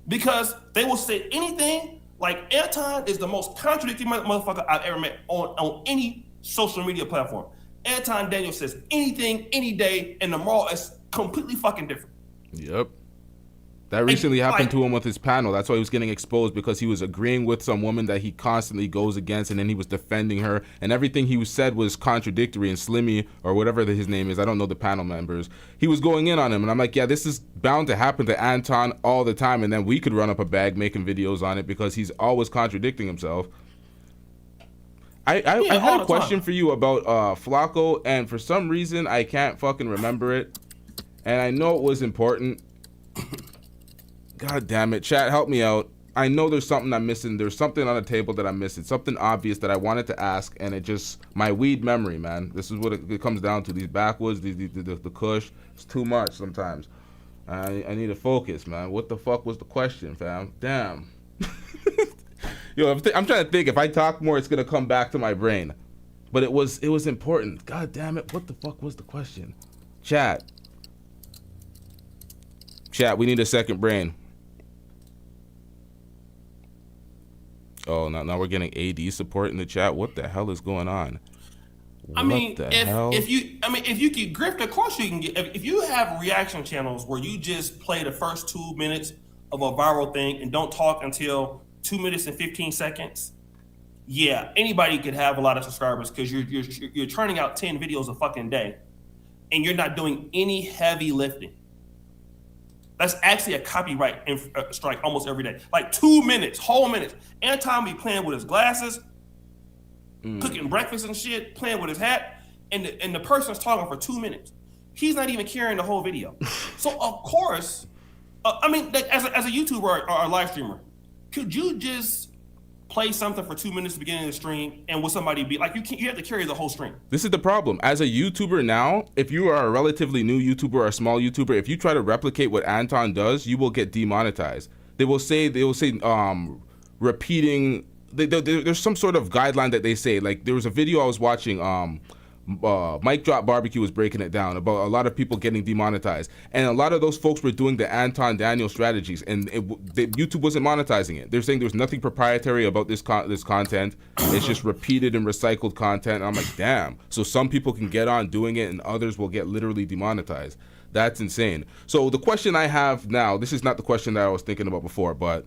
Because they will say anything. Like, Anton is the most contradicting motherfucker I've ever met on any social media platform. Anton Daniels says anything, any day, and the moral is completely fucking different. Yep. That recently happened to him with his panel. That's why he was getting exposed, because he was agreeing with some woman that he constantly goes against, and then he was defending her, and everything he said was contradictory. And Slimmy, or whatever his name is, I don't know the panel members, he was going in on him, and I'm like, yeah, this is bound to happen to Anton all the time, and then we could run up a bag making videos on it because he's always contradicting himself. I had a question for you about Flakko, and for some reason I can't fucking remember it, and I know it was important. God damn it, chat, help me out. I know there's something I'm missing. There's something on the table that I'm missing. Something obvious that I wanted to ask, and it just, my weed memory, man. This is what it comes down to. These backwoods, the kush, it's too much sometimes. I need to focus, man. What the fuck was the question, fam? Damn. Yo, I'm trying to think. If I talk more, it's gonna come back to my brain. But it was important. God damn it, what the fuck was the question? Chat, we need a second brain. Oh, now we're getting AD support in the chat. What the hell is going on? If you get grift, of course you can get. If you have reaction channels where you just play the first 2 minutes of a viral thing and don't talk until 2 minutes and 15 seconds, yeah, anybody could have a lot of subscribers because you're churning out 10 videos a fucking day, and you're not doing any heavy lifting. That's actually a copyright strike almost every day. Like 2 minutes, whole minutes. Anton be playing with his glasses, cooking breakfast and shit, playing with his hat, and the person's talking for 2 minutes. He's not even carrying the whole video. So of course, as a YouTuber or a live streamer, could you just play something for 2 minutes at the beginning of the stream, and will somebody be like, you have to carry the whole stream? This is the problem. As a YouTuber now, if you are a relatively new YouTuber or a small YouTuber, if you try to replicate what Anton does, you will get demonetized. They will say repeating. There's some sort of guideline that they say. Like, there was a video I was watching. Mike Drop Barbecue was breaking it down about a lot of people getting demonetized, and a lot of those folks were doing the Anton Daniel strategies, and YouTube wasn't monetizing it. They're saying there's nothing proprietary about this content. It's just repeated and recycled content. And I'm like, damn. So some people can get on doing it, and others will get literally demonetized. That's insane. So the question I have now, this is not the question that I was thinking about before, but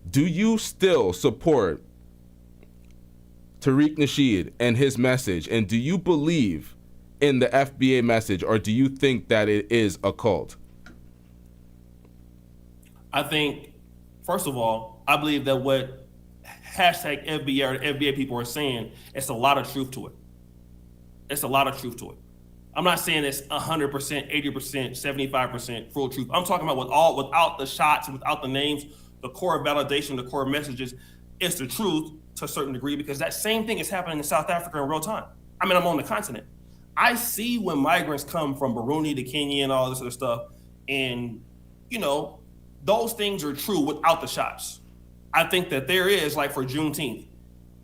do you still support Tariq Nasheed and his message, and do you believe in the FBA message, or do you think that it is a cult? I think, first of all, I believe that what hashtag FBA or FBA people are saying, it's a lot of truth to it. It's a lot of truth to it. I'm not saying it's 100%, 80%, 75% full truth. I'm talking about without the shots, without the names, the core validation, the core messages. It's the truth to a certain degree, because that same thing is happening in South Africa in real time. I'm on the continent. I see when migrants come from Burundi to Kenya and all this other stuff, and those things are true without the shots. I think that there is, like, for Juneteenth,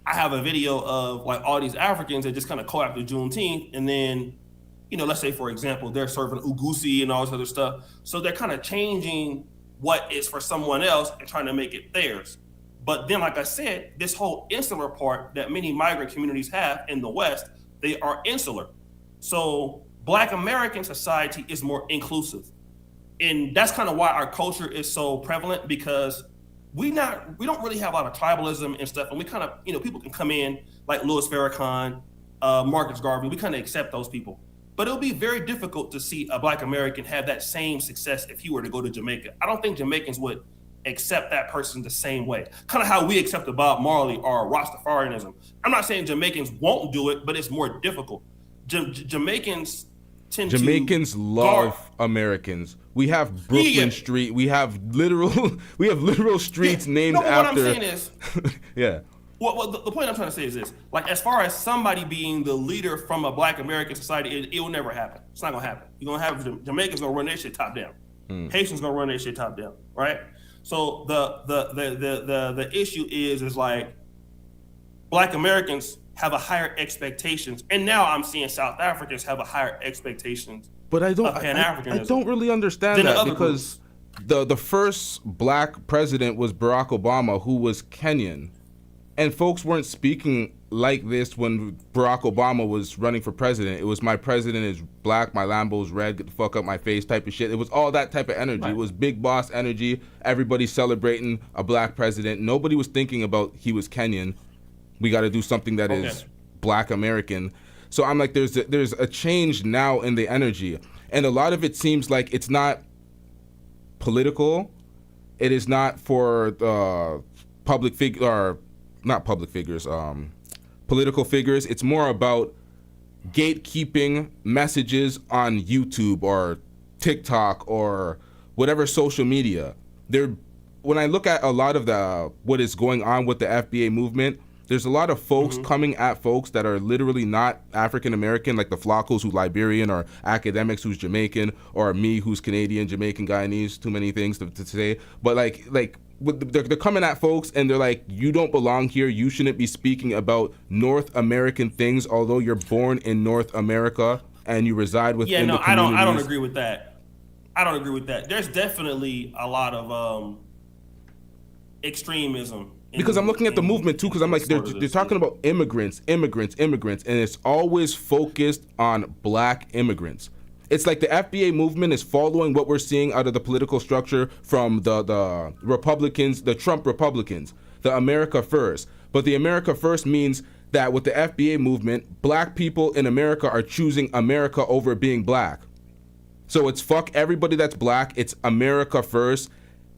I have a video of like all these Africans that just kind of call after Juneteenth, and then let's say, for example, they're serving Ugusi and all this other stuff. So they're kind of changing what is for someone else and trying to make it theirs. But then, like I said, this whole insular part that many migrant communities have in the West, they are insular. So Black American society is more inclusive. And that's kind of why our culture is so prevalent, because we don't really have a lot of tribalism and stuff. And we kind of, people can come in like Louis Farrakhan, Marcus Garvey. We kind of accept those people. But it'll be very difficult to see a Black American have that same success if he were to go to Jamaica. I don't think Jamaicans would accept that person the same way. Kind of how we accepted Bob Marley or Rastafarianism. I'm not saying Jamaicans won't do it, but it's more difficult. Jamaicans tend Jamaicans to love Americans. We have Brooklyn Street. We have literal streets named what after. I'm saying is, yeah. Well, the point I'm trying to say is this: like, as far as somebody being the leader from a Black American society, it will never happen. It's not gonna happen. You're gonna have Jamaicans gonna run their shit top down. Haitians gonna run their shit top down, right? So the issue is like Black Americans have a higher expectations, and now I'm seeing South Africans have a higher expectations. But I don't really understand that, because the first Black president was Barack Obama, who was Kenyan, and folks weren't speaking like this when Barack Obama was running for president. It was, my president is Black, my Lambo's red, get the fuck up my face type of shit. It was all that type of energy. Right. It was big boss energy. Everybody celebrating a Black president. Nobody was thinking about he was Kenyan. We got to do something that is Black American. So I'm like, there's a change now in the energy, and a lot of it seems like it's not political. It is not for public figure, or not public figures, political figures. It's more about gatekeeping messages on YouTube or TikTok or whatever social media. When I look at a lot of what is going on with the FBA movement, there's a lot of folks coming at folks that are literally not African American, like the Flakkos who's Liberian, or academics who's Jamaican, or me who's Canadian, Jamaican, Guyanese, too many things to say. But they're coming at folks and they're like, you don't belong here. You shouldn't be speaking about North American things, although you're born in North America and you reside within the communities. I don't agree with that. I don't agree with that. There's definitely a lot of extremism. Because I'm looking at the movement too, because I'm like, they're talking about immigrants, and it's always focused on Black immigrants. It's like the FBA movement is following what we're seeing out of the political structure from the Republicans, the Trump Republicans, the America First. But the America First means that with the FBA movement, Black people in America are choosing America over being Black. So it's fuck everybody that's Black. It's America First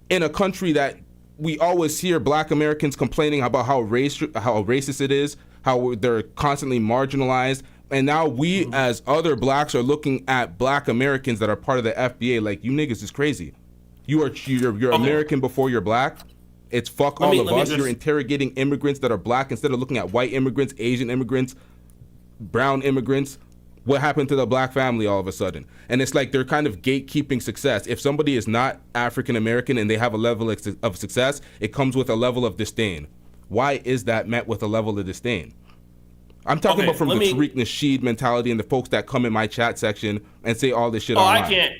in a country that we always hear Black Americans complaining about how racist it is, how they're constantly marginalized. And now we as other Blacks are looking at Black Americans that are part of the FBA like, you niggas is crazy. You're American before you're Black. It's fuck all of us. You're interrogating immigrants that are Black instead of looking at white immigrants, Asian immigrants, brown immigrants. What happened to the Black family all of a sudden? And it's like they're kind of gatekeeping success. If somebody is not African American and they have a level of success, it comes with a level of disdain. Why is that met with a level of disdain? I'm talking about from the Tariq Nasheed mentality and the folks that come in my chat section and say all this shit online. I can't.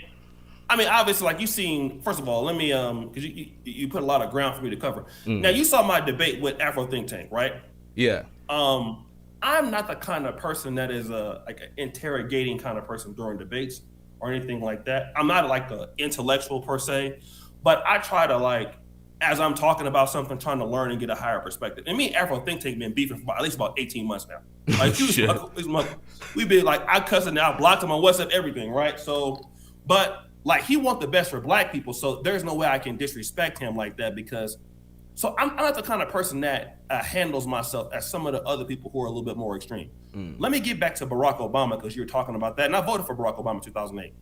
I mean, obviously, like, you seen, first of all, let me, because you put a lot of ground for me to cover. Now, you saw my debate with Afro Think Tank, right? Yeah. I'm not the kind of person that is like an interrogating kind of person during debates or anything like that. I'm not like an intellectual per se, but I try to, like, as I'm talking about something, trying to learn and get a higher perspective. And me and Afro Think Tank been beefing for at least about 18 months now. Like, we've been like, I cussed him out, blocked him on WhatsApp, everything, right? So, but like, he wants the best for Black people, so there's no way I can disrespect him like that, because so I'm not the kind of person that handles myself as some of the other people who are a little bit more extreme. Let me get back to Barack Obama, because you're talking about that, and I voted for Barack Obama in 2008.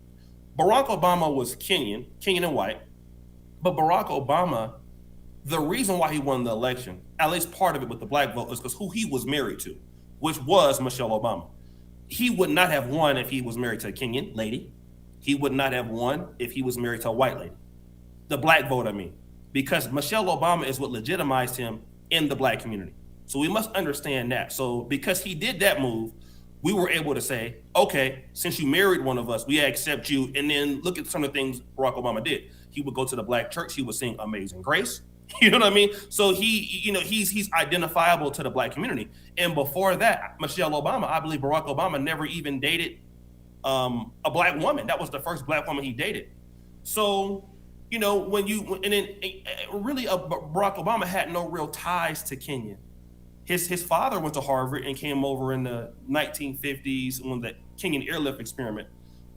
Barack Obama was Kenyan and white, but Barack Obama, the reason why he won the election, at least part of it with the Black vote, is because who he was married to, which was Michelle Obama. He would not have won if he was married to a Kenyan lady. He would not have won if he was married to a white lady. The Black vote, I mean. Because Michelle Obama is what legitimized him in the Black community. So we must understand that. So because he did that move, we were able to say, okay, since you married one of us, we accept you. And then look at some of the things Barack Obama did. He would go to the Black church. He would sing Amazing Grace. You know what I mean? So he's identifiable to the Black community. And before that, Michelle Obama, I believe Barack Obama never even dated a Black woman. That was the first Black woman he dated. So, you know, Barack Obama had no real ties to Kenya. His father went to Harvard and came over in the 1950s when the Kenyan airlift experiment.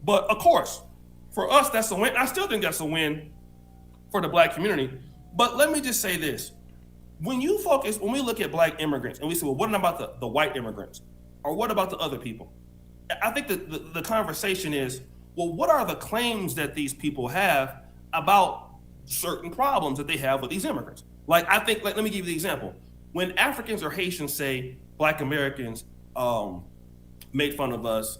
But of course, for us, that's a win. I still think that's a win for the Black community. But let me just say this. When we look at Black immigrants and we say, well, what about the white immigrants? Or what about the other people? I think the conversation is, well, what are the claims that these people have about certain problems that they have with these immigrants? Like, I think, let me give you the example. When Africans or Haitians say Black Americans made fun of us,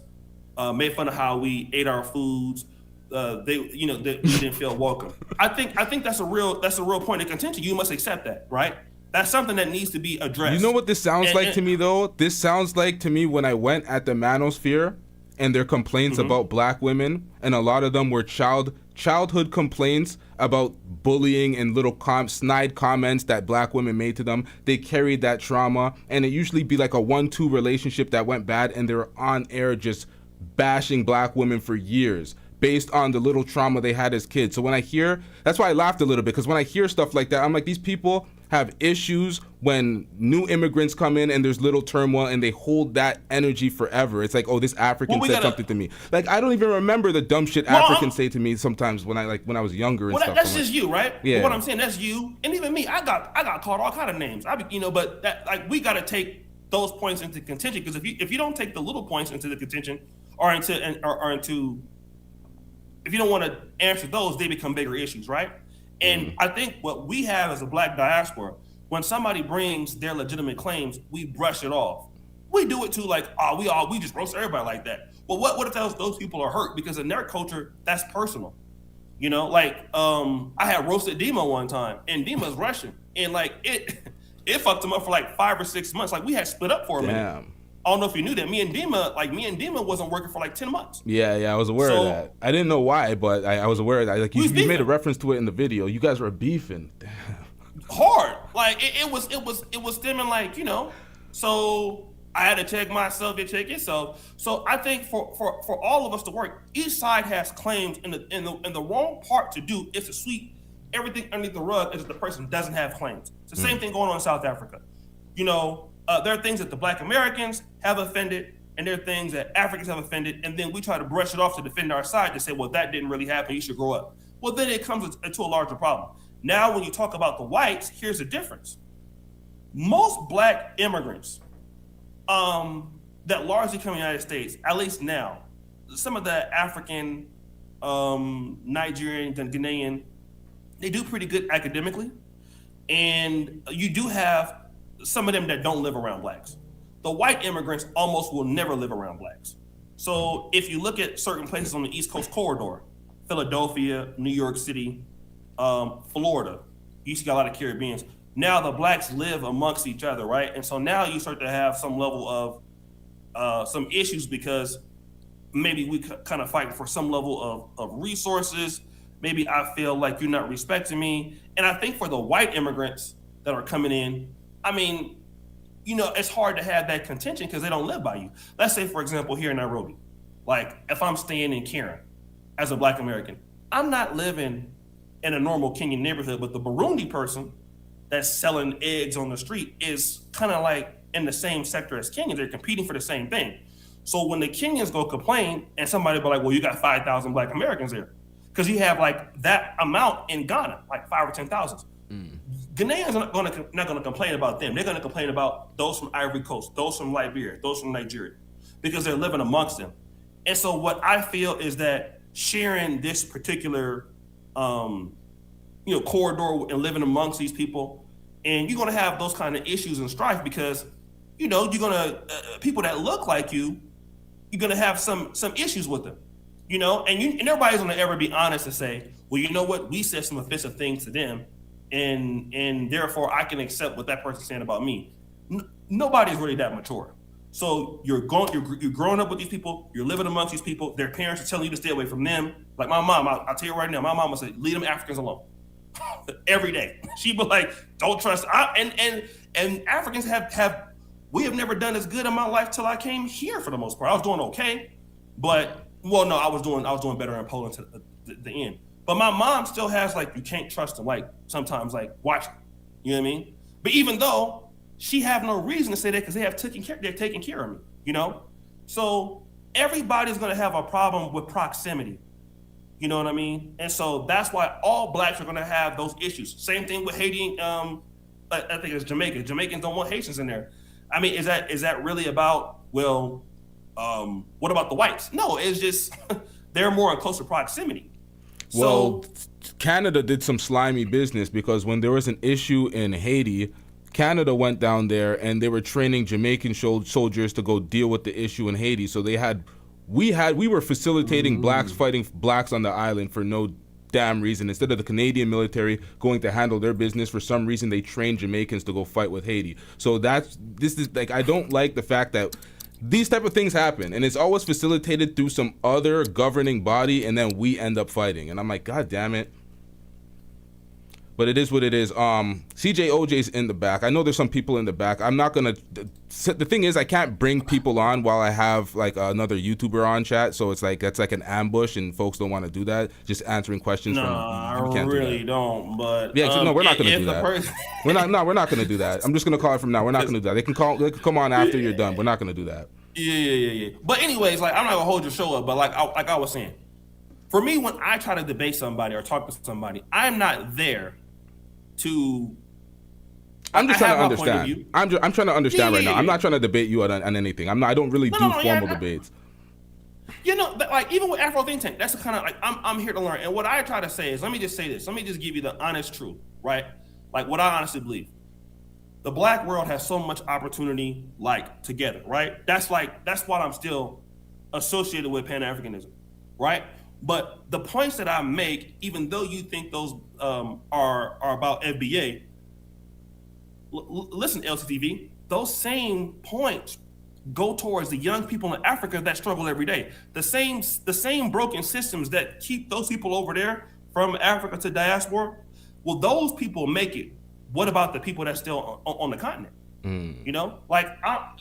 made fun of how we ate our foods, we didn't feel welcome. I think that's a real point of contention. You must accept that, right? That's something that needs to be addressed. You know what this sounds like to me, though? This sounds like to me when I went at the Manosphere and their complaints about Black women, and a lot of them were childhood complaints about bullying and little snide comments that Black women made to them. They carried that trauma, and it usually be like a 1-2 relationship that went bad, and they're on air just bashing Black women for years based on the little trauma they had as kids. So when I hear, that's why I laughed a little bit, because when I hear stuff like that, I'm like, these people have issues when new immigrants come in and there's little turmoil, and they hold that energy forever. It's like, oh, this African said something to me. Like, I don't even remember the dumb shit Africans say to me sometimes when I was younger and stuff. That's just you, right? Yeah. But what I'm saying, that's you, and even me. I got called all kind of names. But that, like, we got to take those points into contention, because if you don't take the little points into the contention, or into if you don't want to answer those, they become bigger issues, right? And I think what we have as a Black diaspora, when somebody brings their legitimate claims, we brush it off. We do it too, like, we just roast everybody like that. Well, what if those people are hurt? Because in their culture, that's personal. You know, like, I had roasted Dima one time, and Dima's Russian, and like it fucked him up for like 5 or 6 months. Like, we had split up for a minute. I don't know if you knew that. Me and Dima wasn't working for like 10 months. Yeah, I was aware of that. I didn't know why, but I was aware of that. Like, you made a reference to it in the video. You guys were beefing. Damn. Hard. Like, it was stemming, like, you know. So I had to check myself, to check yourself. So I think for all of us to work, each side has claims, and the wrong part to do is to sweep everything underneath the rug as if the person doesn't have claims. It's the same thing going on in South Africa. You know, there are things that the Black Americans have offended, and there are things that Africans have offended, and then we try to brush it off to defend our side to say, well, that didn't really happen, you should grow up. Well, then it comes into a larger problem. Now, when you talk about the whites, here's the difference. Most Black immigrants that largely come to the United States, at least now, some of the African, Nigerian, Ghanaian, they do pretty good academically, and you do have some of them that don't live around Blacks. The white immigrants almost will never live around Blacks. So if you look at certain places on the East Coast corridor, Philadelphia, New York City, Florida, you see a lot of Caribbeans. Now the Blacks live amongst each other, right? And so now you start to have some level of some issues, because maybe we kind of fight for some level of resources. Maybe I feel like you're not respecting me. And I think for the white immigrants that are coming in, I mean, you know, it's hard to have that contention because they don't live by you. Let's say, for example, here in Nairobi, like if I'm staying in Karen as a Black American, I'm not living in a normal Kenyan neighborhood, but the Burundi person that's selling eggs on the street is kind of like in the same sector as Kenyans. They're competing for the same thing. So when the Kenyans go complain, and somebody be like, well, you got 5,000 Black Americans there, because you have like that amount in Ghana, like 5 or 10,000. Ghanaians are not going to complain about them. They're going to complain about those from Ivory Coast, those from Liberia, those from Nigeria, because they're living amongst them. And so what I feel is that sharing this particular, corridor and living amongst these people, and you're going to have those kind of issues and strife because, you know, you're going to people that look like you, you're going to have some issues with them, you know, and everybody's going to ever be honest and say, well, you know what, we said some offensive things to them, and therefore I can accept what that person's saying about me. Nobody's really that mature. So you're growing up with these people, you're living amongst these people, their parents are telling you to stay away from them. Like my mom, I'll tell you right now, my mom will say, leave them Africans alone. Every day. She'd be like, don't trust. And Africans we have never done as good in my life till I came here for the most part. I was doing okay, but I was doing better in Poland to the end. But my mom still has like, you can't trust them. Like sometimes like watch, you know what I mean? But even though she have no reason to say that because they're taking care of me, you know? So everybody's gonna have a problem with proximity. You know what I mean? And so that's why all Blacks are gonna have those issues. Same thing with Haiti, I think it's Jamaica. Jamaicans don't want Haitians in there. I mean, is that really about, well, what about the whites? No, it's just they're more in closer proximity. Well, Canada did some slimy business because when there was an issue in Haiti, Canada went down there and they were training Jamaican soldiers to go deal with the issue in Haiti. So we were facilitating blacks fighting blacks on the island for no damn reason. Instead of the Canadian military going to handle their business, for some reason they trained Jamaicans to go fight with Haiti. So this is like, I don't like the fact that these type of things happen and it's always facilitated through some other governing body and then we end up fighting. And I'm like, God damn it. But it is what it is. CJ OJ's in the back. I know there's some people in the back. I'm not gonna. The thing is, I can't bring people on while I have like another YouTuber on chat. So it's like that's like an ambush, and folks don't want to do that. Just answering questions. No, I really don't. But yeah, no, we're not gonna do that. We're not gonna do that. I'm just gonna call it from now. We're not gonna do that. They can come on after you're done. We're not gonna do that. Yeah. But anyways, like I'm not gonna hold your show up. But like I was saying, for me, when I try to debate somebody or talk to somebody, I'm not there to. I'm just trying to understand. I'm trying to understand right now. I'm not trying to debate you on anything. I don't really do formal debates. You know, like even with Afro Think Tank, that's the kind of like I'm here to learn. And what I try to say is, let me just say this. Let me just give you the honest truth, right? Like what I honestly believe. The black world has so much opportunity, like together, right? That's why I'm still associated with Pan-Africanism, right? But the points that I make, even though you think those are about FBA, listen, LTTV, those same points go towards the young people in Africa that struggle every day. The same broken systems that keep those people over there from Africa to diaspora, will those people make it? What about the people that's still on the continent? You know, like I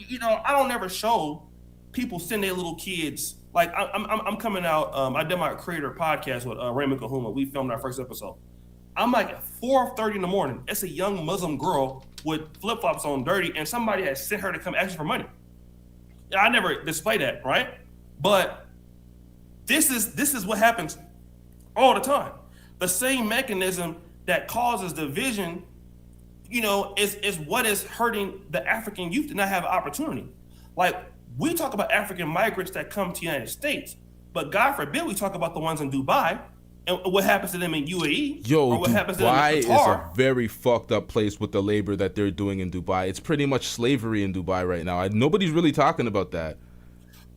don't never show people send their little kids. Like I'm coming out. I did my creator podcast with Raymond Kahuma. We filmed our first episode. I'm like at 4:30 in the morning. It's a young Muslim girl with flip flops on, dirty, and somebody has sent her to come ask for money. I never display that, right? But this is what happens all the time. The same mechanism that causes division, you know, is what is hurting the African youth to not have opportunity. Like we talk about African migrants that come to the United States, but God forbid we talk about the ones in Dubai and what happens to them in UAE. Yo, what happens Dubai to them in Qatar. is a very fucked up place with the labor that they're doing in Dubai. It's pretty much slavery in Dubai right now. Nobody's really talking about that.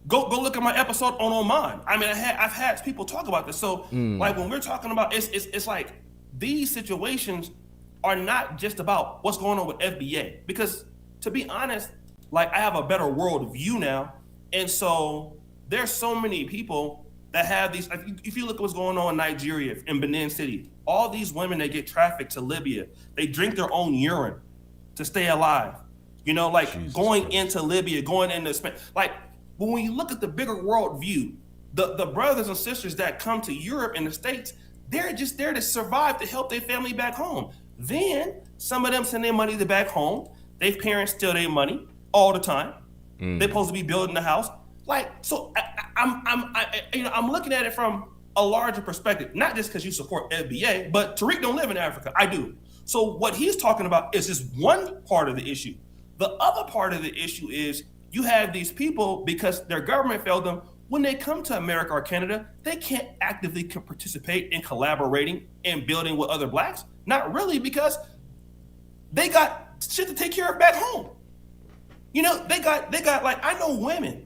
Go look at my episode on Oman. I mean, I've had people talk about this. So like when we're talking about it's like these situations are not just about what's going on with FBA. Because to be honest, like I have a better world view now. And so there's so many people that have these, if you look at what's going on in Nigeria, in Benin City, all these women that get trafficked to Libya, they drink their own urine to stay alive. You know, like Jesus going Christ. Into Libya, going into Spain. Like when you look at the bigger world view, the brothers and sisters that come to Europe and the States, they're just there to survive, to help their family back home. Then some of them send their money to back home. Their parents steal their money all the time. They're supposed to be building the house. Like, so I'm looking at it from a larger perspective, not just because you support FBA, but Tariq don't live in Africa. I do. So what he's talking about is just one part of the issue. The other part of the issue is you have these people, because their government failed them, when they come to America or Canada, they can't actively participate in collaborating and building with other blacks. Not really, because they got shit to take care of back home. You know, they got like, I know women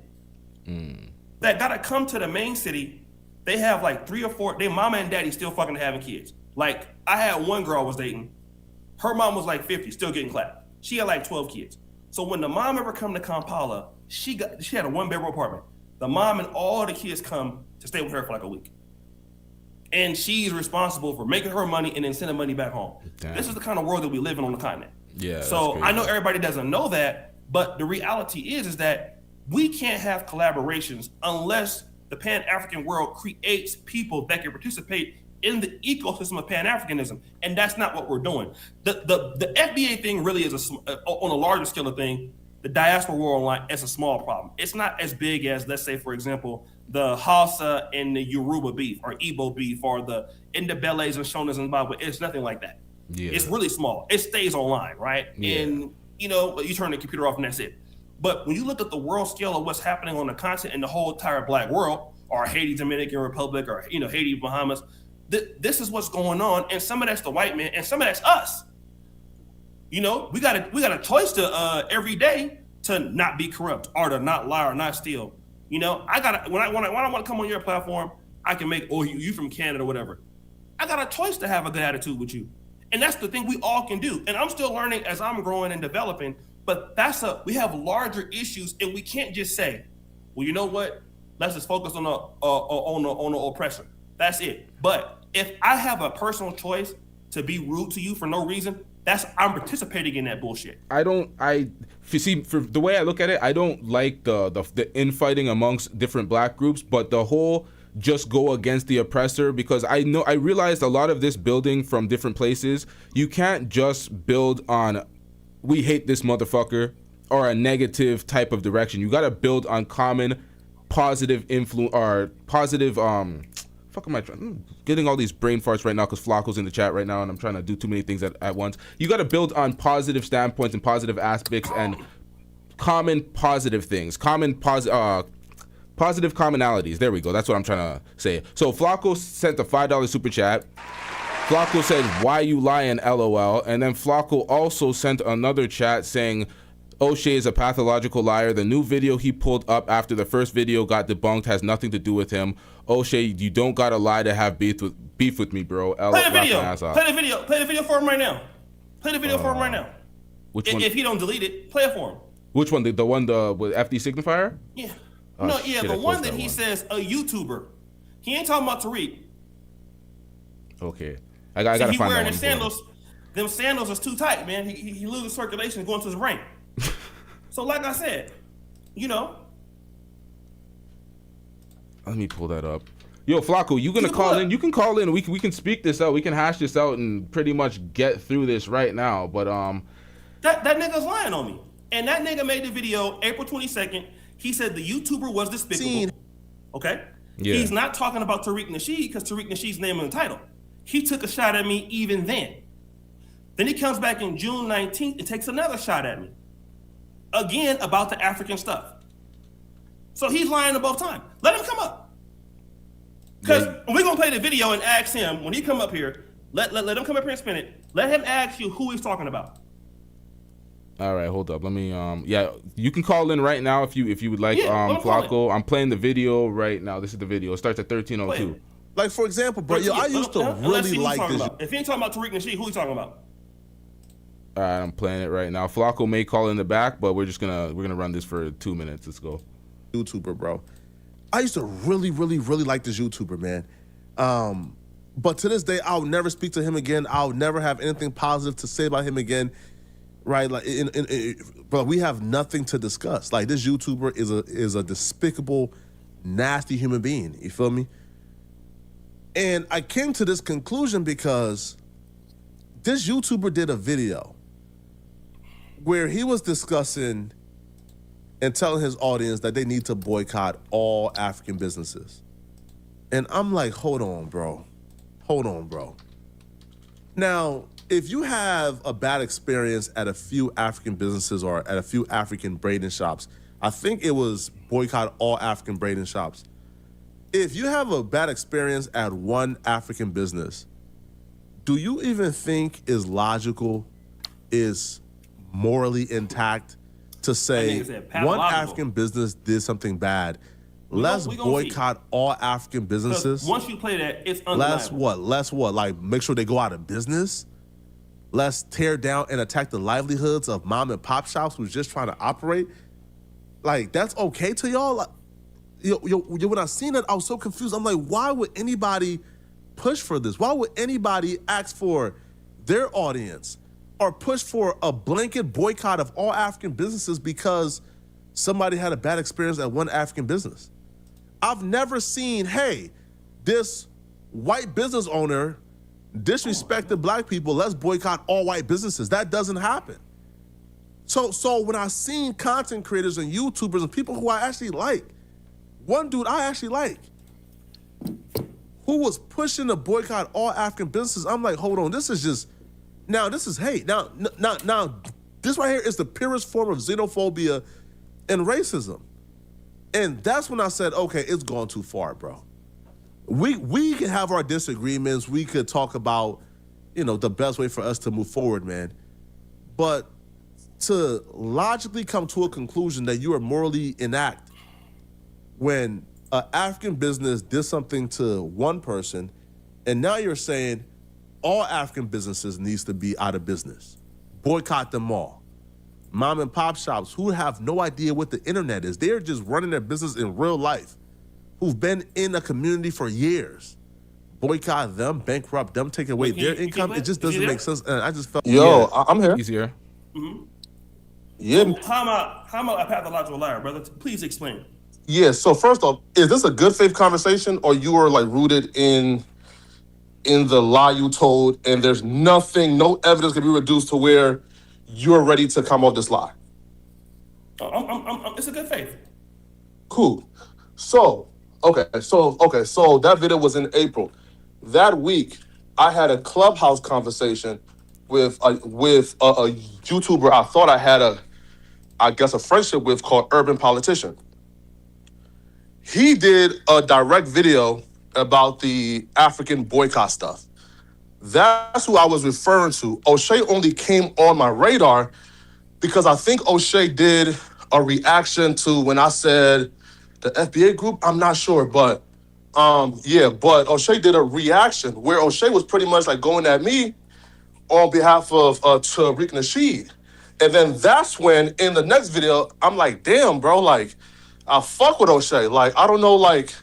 that gotta come to the main city. They have like 3 or 4, their mama and daddy still fucking having kids. Like I had one girl I was dating, her mom was like 50, still getting clapped. She had like 12 kids. So when the mom ever come to Kampala, she had a 1-bedroom apartment. The mom and all the kids come to stay with her for like a week. And she's responsible for making her money and then sending money back home. Damn. This is the kind of world that we live in on the continent. Yeah. So I know everybody doesn't know that, but the reality is that we can't have collaborations unless the Pan-African world creates people that can participate in the ecosystem of Pan-Africanism. And that's not what we're doing. The FBA thing really is on a larger scale of thing. The diaspora war online is a small problem. It's not as big as, let's say, for example, the Hausa and the Yoruba beef or Igbo beef or the Indabelles and Shonas and Zimbabwe. It's nothing like that. Yeah. It's really small. It stays online, right? Yeah. And, you know, you turn the computer off and that's it. But when you look at the world scale of what's happening on the continent and the whole entire black world, or Haiti, Dominican Republic, or Haiti, Bahamas, this is what's going on. And some of that's the white man, and some of that's us. We got a choice to every day to not be corrupt, or to not lie, or not steal. When I want to come on your platform, I can make, you from Canada or whatever. I got a choice to have a good attitude with you. And that's the thing we all can do. And I'm still learning as I'm growing and developing, but we have larger issues, and we can't just say, well, you know what? Let's just focus on the oppressor. That's it. But if I have a personal choice to be rude to you for no reason, I'm participating in that bullshit. For the way I look at it, I don't like the infighting amongst different black groups, but the whole just go against the oppressor, because I realized a lot of this building from different places, you can't just build on we hate this motherfucker or a negative type of direction. You got to build on common positive influence or positive I'm getting all these brain farts right now because Flakko's in the chat right now and I'm trying to do too many things at once. You got to build on positive standpoints and positive aspects and common positive things, positive commonalities. There we go. That's what I'm trying to say. So Flakko sent a $5 super chat. Flakko said, "Why you lying, LOL?" And then Flakko also sent another chat saying, "Oshay is a pathological liar. The new video he pulled up after the first video got debunked has nothing to do with him. Oshay, you don't gotta lie to have beef with me, bro." Play the video. Play the video for him right now. Play the video for him right now. Which one? If he don't delete it, play it for him. Which one? The one with FD signifier? Yeah. Shit, the one that he says a YouTuber. He ain't talking about Tariq. Okay. I gotta find wearing that the sandals. Them sandals is too tight, man. He loses circulation going to his brain. So like I said, Let me pull that up. Yo, Flakko, you gonna call in? You can call in. We can speak this out. We can hash this out and pretty much get through this right now. But that nigga's lying on me. And that nigga made the video April 22nd. He said the YouTuber was despicable. Okay? Yeah. He's not talking about Tariq Nasheed because Tariq Nasheed's name in the title. He took a shot at me even then. Then he comes back in June 19th and takes another shot at me. Again, about the African stuff. So he's lying both times. Let him come up. Because we're going to play the video and ask him, when he come up here, let him come up here and spin it. Let him ask you who he's talking about. All right, hold up. Let me you can call in right now if you would like, Flakko. I'm playing the video right now. This is the video. It starts at 13:02. Like, for example, bro, I used to really like this. If he ain't talking about Tariq Nasheed, who he talking about? All right, I'm playing it right now. Flakko may call in the back, but we're gonna run this for 2 minutes. Let's go. YouTuber, bro. I used to really, really, really like this YouTuber, man. But to this day, I'll never speak to him again. I'll never have anything positive to say about him again. Right, like, but we have nothing to discuss. Like, this YouTuber is a despicable, nasty human being. You feel me? And I came to this conclusion because this YouTuber did a video where he was discussing and telling his audience that they need to boycott all African businesses. And I'm like, hold on, bro. Now, if you have a bad experience at a few African businesses or at a few African braiding shops, I think it was boycott all African braiding shops. If you have a bad experience at one African business, do you even think is logical, is morally intact to say one African business did something bad? Let's boycott all African businesses. Once you play that, it's undeniable. Let's what? Like, make sure they go out of business? Let's tear down and attack the livelihoods of mom and pop shops who's just trying to operate? Like, that's okay to y'all? Like, when I seen it, I was so confused. I'm like, why would anybody push for this? Why would anybody ask for their audience or push for a blanket boycott of all African businesses because somebody had a bad experience at one African business? I've never seen, hey, this white business owner disrespected black people, let's boycott all white businesses. That doesn't happen. So when I seen content creators and YouTubers and people who I actually like, one dude I actually like, who was pushing to boycott all African businesses, I'm like, hold on, this is hate. Now, this right here is the purest form of xenophobia and racism. And that's when I said, okay, it's gone too far, bro. We can have our disagreements. We could talk about, the best way for us to move forward, man. But to logically come to a conclusion that you are morally inapt when an African business did something to one person, and now you're saying all African businesses needs to be out of business. Boycott them all. Mom and pop shops who have no idea what the internet is. They're just running their business in real life, who've been in a community for years. Boycott them, bankrupt them, take away their income. It just doesn't make sense. And I just felt I'm here. He's here. Mm-hmm. Yeah. So how am I a pathological liar, brother? Please explain. Yeah. So first off, is this a good faith conversation, or you are like rooted in the lie you told, and there's nothing, no evidence can be reduced to where you're ready to come off this lie? It's a good faith. Cool. So that video was in April. That week, I had a Clubhouse conversation with a YouTuber I thought I had a friendship with called Urban Politician. He did a direct video about the African boycott stuff. That's who I was referring to. Oshay only came on my radar because I think Oshay did a reaction to when I said the FBA group. I'm not sure, but but Oshay did a reaction where Oshay was pretty much like going at me on behalf of Tariq Nasheed. And then that's when in the next video, I'm like, damn, bro, like, I fuck with Oshay. Like, I don't know, like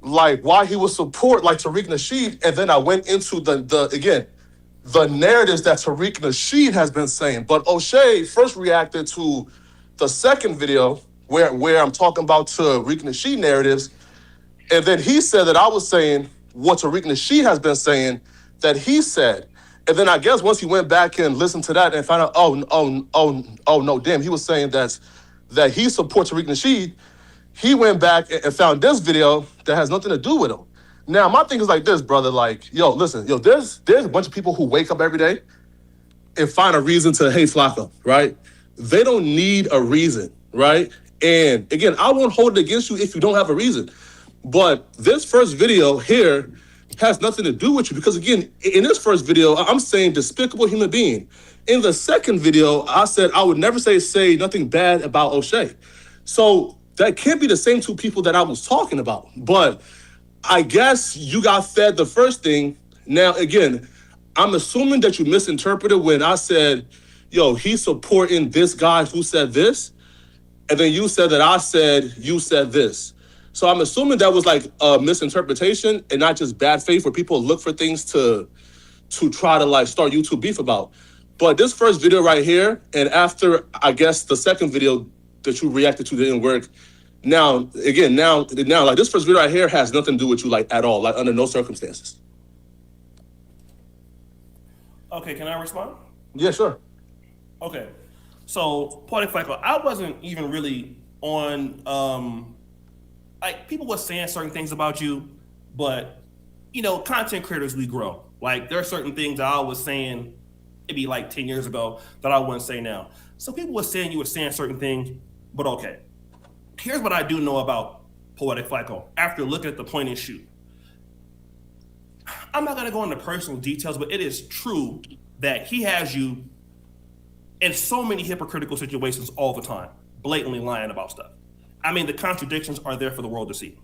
why he would support like Tariq Nasheed. And then I went into the narratives that Tariq Nasheed has been saying. But Oshay first reacted to the second video where I'm talking about Tariq Nasheed narratives. And then he said that I was saying what Tariq Nasheed has been saying that he said. And then I guess once he went back and listened to that and found out, oh no, damn, he was saying that he supports Tariq Nasheed. He went back and found this video that has nothing to do with him. Now, my thing is like this, brother. Like, listen, there's a bunch of people who wake up every day and find a reason to hate Flakko, right? They don't need a reason, right? And again, I won't hold it against you if you don't have a reason. But this first video here has nothing to do with you because, again, in this first video, I'm saying despicable human being. In the second video, I said I would never say nothing bad about Oshay. So that can't be the same two people that I was talking about. But I guess you got fed the first thing. Now, again, I'm assuming that you misinterpreted when I said, he's supporting this guy who said this. And then you said that I said you said this. So I'm assuming that was like a misinterpretation and not just bad faith where people look for things to try to like start YouTube beef about. But this first video right here, and after I guess the second video that you reacted to didn't work. Now like this first video right here has nothing to do with you like at all, like under no circumstances. Okay, can I respond? Yeah, sure. Okay, so Poetik Flakko, I wasn't even really on. Like people were saying certain things about you, but content creators, we grow. Like there are certain things I was saying maybe like 10 years ago that I wouldn't say now. So people were saying you were saying certain things, but okay. Here's what I do know about Poetik Flakko after looking at the point and shoot. I'm not gonna go into personal details, but it is true that he has you in so many hypocritical situations all the time, blatantly lying about stuff. I mean, the contradictions are there for the world to see.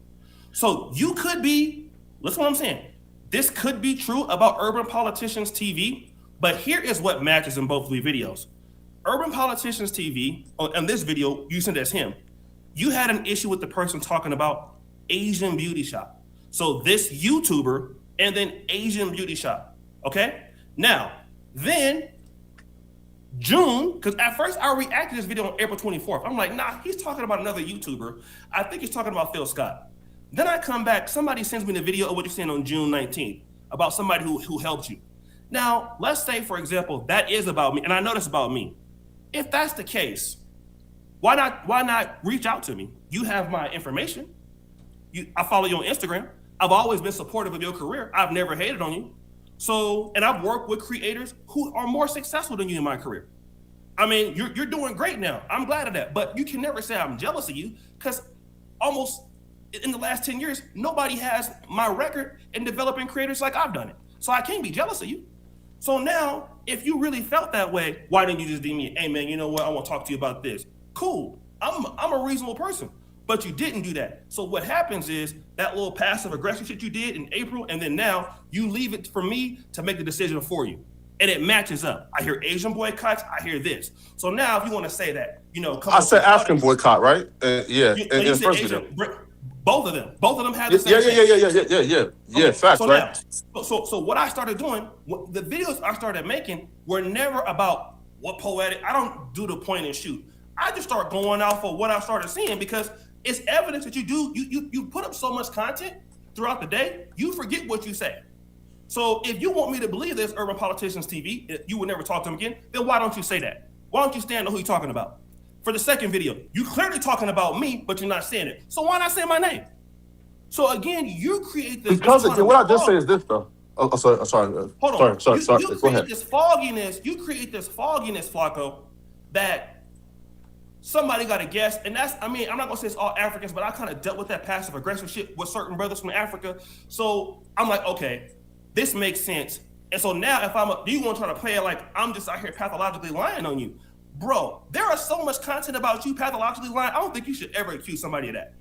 So you could be, listen what I'm saying. This could be true about Urban Politicians TV, but here is what matches in both of these videos. Urban Politicians TV, in this video, you said that's him. You had an issue with the person talking about Asian beauty shop. So this YouTuber and then Asian beauty shop, okay? Now, then June, because at first I reacted to this video on April 24th. I'm like, nah, he's talking about another YouTuber. I think he's talking about Phil Scott. Then I come back, somebody sends me the video of what you're saying on June 19th about somebody who helped you. Now, let's say, for example, that is about me, and I know that's about me. If that's the case, why not reach out to me? You have my information. I follow you on Instagram. I've always been supportive of your career. I've never hated on you. So, and I've worked with creators who are more successful than you in my career. I mean, you're doing great now. I'm glad of that. But you can never say I'm jealous of you because almost in the last 10 years, nobody has my record in developing creators like I've done it. So I can't be jealous of you. So now, if you really felt that way, why didn't you just DM me, hey man, you know what? I want to talk to you about this. Cool. I'm a reasonable person. But you didn't do that. So what happens is that little passive aggressive shit you did in April, and then now you leave it for me to make the decision for you. And it matches up. I hear Asian boycotts, I hear this. So now if you want to say that, I said African boycott, right? Yeah. You said Asian, both of them had the same Yeah, facts, so right? Now, so what I started doing, the videos I started making were never about what Poetik. I don't do the point and shoot. I just start going out for what I started seeing because it's evidence that you put up so much content throughout the day, you forget what you say. So if you want me to believe this Urban Politicians TV, you would never talk to them again, then why don't you say that? Why don't you stand on who you're talking about? For the second video, you clearly talking about me, but you're not saying it. So why not say my name? So again, you create this. Because again, what I just say is this though. Oh, sorry. Hold on. Sorry. You Go ahead. You create this fogginess, Flakko, that somebody got to guess. And that's, I'm not going to say it's all Africans, but I kind of dealt with that passive aggressive shit with certain brothers from Africa. So I'm like, okay, this makes sense. And so now do you want to try to play it like I'm just out here pathologically lying on you? Bro, there is so much content about you pathologically lying. I don't think you should ever accuse somebody of that.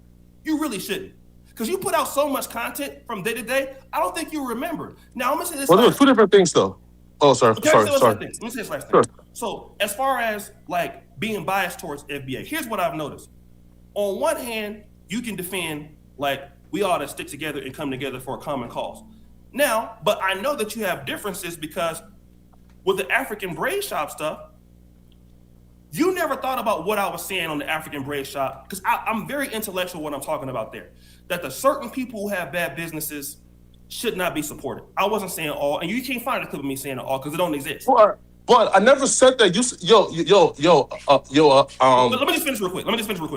You really shouldn't. Because you put out so much content from day to day, I don't think you remember. Now, I'm going to say this. Well, there were two different things, though. Oh, sorry. Okay, Sorry. Let me say this last thing. So, as far as, like, being biased towards FBA, here's what I've noticed. On one hand, you can defend, like, we ought to stick together and come together for a common cause. Now, but I know that you have differences because with the African braid shop stuff, you never thought about what I was saying on the African braid shop, because I'm very intellectual when I'm talking about there, that the certain people who have bad businesses should not be supported. I wasn't saying all, and you can't find a clip of me saying it all because it don't exist. But I never said that. Let me just finish real quick.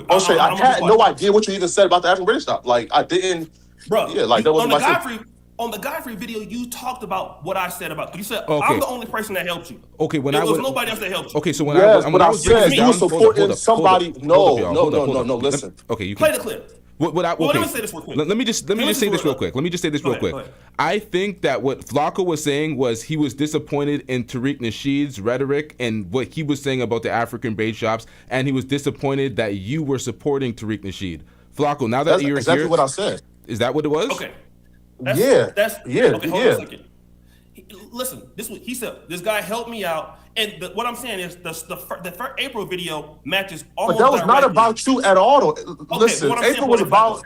Oshay, I had no idea what you even said about the African British shop. Like, I didn't. Bro, yeah, like that wasn't my shit. On the Godfrey video, you talked about what I said about. You said Okay. I'm the only person that helped you. Okay, when there I was was nobody else that helped you. Okay, so when Yes, I but I was said you were hold supporting up, somebody. No, Listen. Okay, you play can the clip. Let me say this real quick. Let me just say this real quick. Go ahead. I think that what Flakko was saying was he was disappointed in Tariq Nasheed's rhetoric and what he was saying about the African braid shops, and he was disappointed that you were supporting Tariq Nasheed. Flakko, now that That's you're exactly here, what I said. Is that what it was? Okay. Okay, hold on a second. Listen, he said this guy helped me out, and what I'm saying is the first April video matches almost. But that was not about you at all. Listen, April was about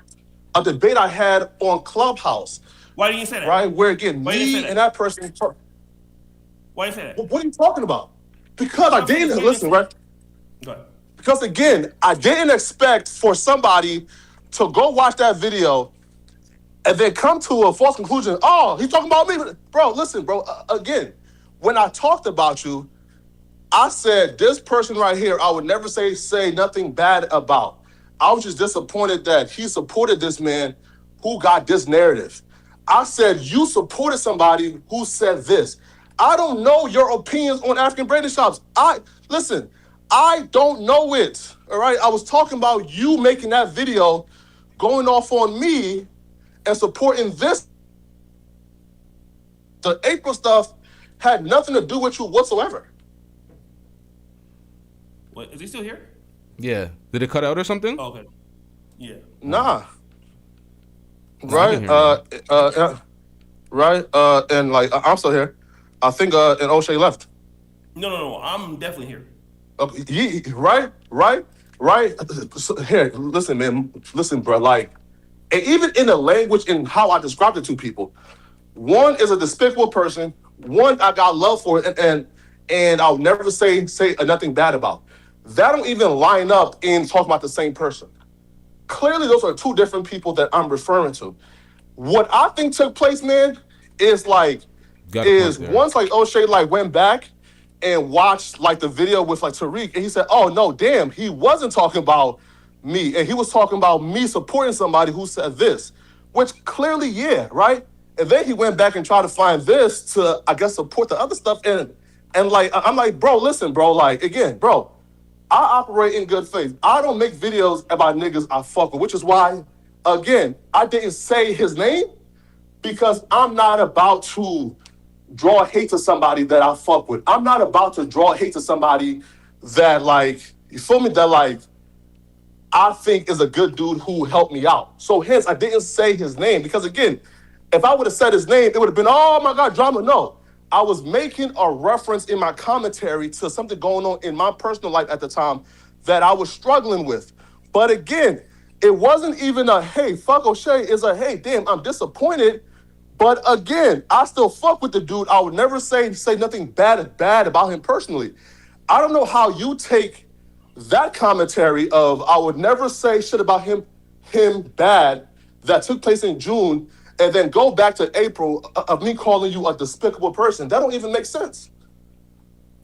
a debate I had on Clubhouse. Why didn't you say that? Right, where again, me and that person. Why didn't you say that? What are you talking about? Because I didn't listen, right? Go ahead. Because again, I didn't expect for somebody to go watch that video and then come to a false conclusion. Oh, he's talking about me. Bro, listen, bro. Again, when I talked about you, I said this person right here, I would never say nothing bad about. I was just disappointed that he supported this man who got this narrative. I said you supported somebody who said this. I don't know your opinions on African braided shops. I don't know it. All right. I was talking about you making that video, going off on me, and supporting this. The April stuff had nothing to do with you whatsoever. What, is he still here? Yeah. Did it cut out or something? Okay. Yeah. Nah. Right. And like I'm still here. I think and Oshay left. No. I'm definitely here. Right. So, here, listen, man. Listen, bro. Like, and even in the language and how I described it to people, one is a despicable person. One I got love for, and I'll never say nothing bad about. That don't even line up in talking about the same person. Clearly, those are two different people that I'm referring to. What I think took place, man, is like once like Oshay like went back and watched like the video with like Tariq, and he said, "Oh no, damn, he wasn't talking about me, and he was talking about me supporting somebody who said this," which clearly, yeah, right. And then he went back and tried to find this to, I guess, support the other stuff, and And like, I'm like, bro, listen, bro, like, again, bro, I operate in good faith. I don't make videos about niggas I fuck with, which is why, again, I didn't say his name because I'm not about to draw hate to somebody that I fuck with. I'm not about to draw hate to somebody that, like, you feel me, that, like, I think is a good dude who helped me out. So hence, I didn't say his name because, again, if I would have said his name, it would have been, oh my God, drama. No, I was making a reference in my commentary to something going on in my personal life at the time that I was struggling with. But again, it wasn't even a, hey, fuck Oshay. It's a, hey, damn, I'm disappointed. But again, I still fuck with the dude. I would never say nothing bad about him personally. I don't know how you take that commentary of I would never say shit about him bad that took place in June and then go back to April of me calling you a despicable person. That don't even make sense.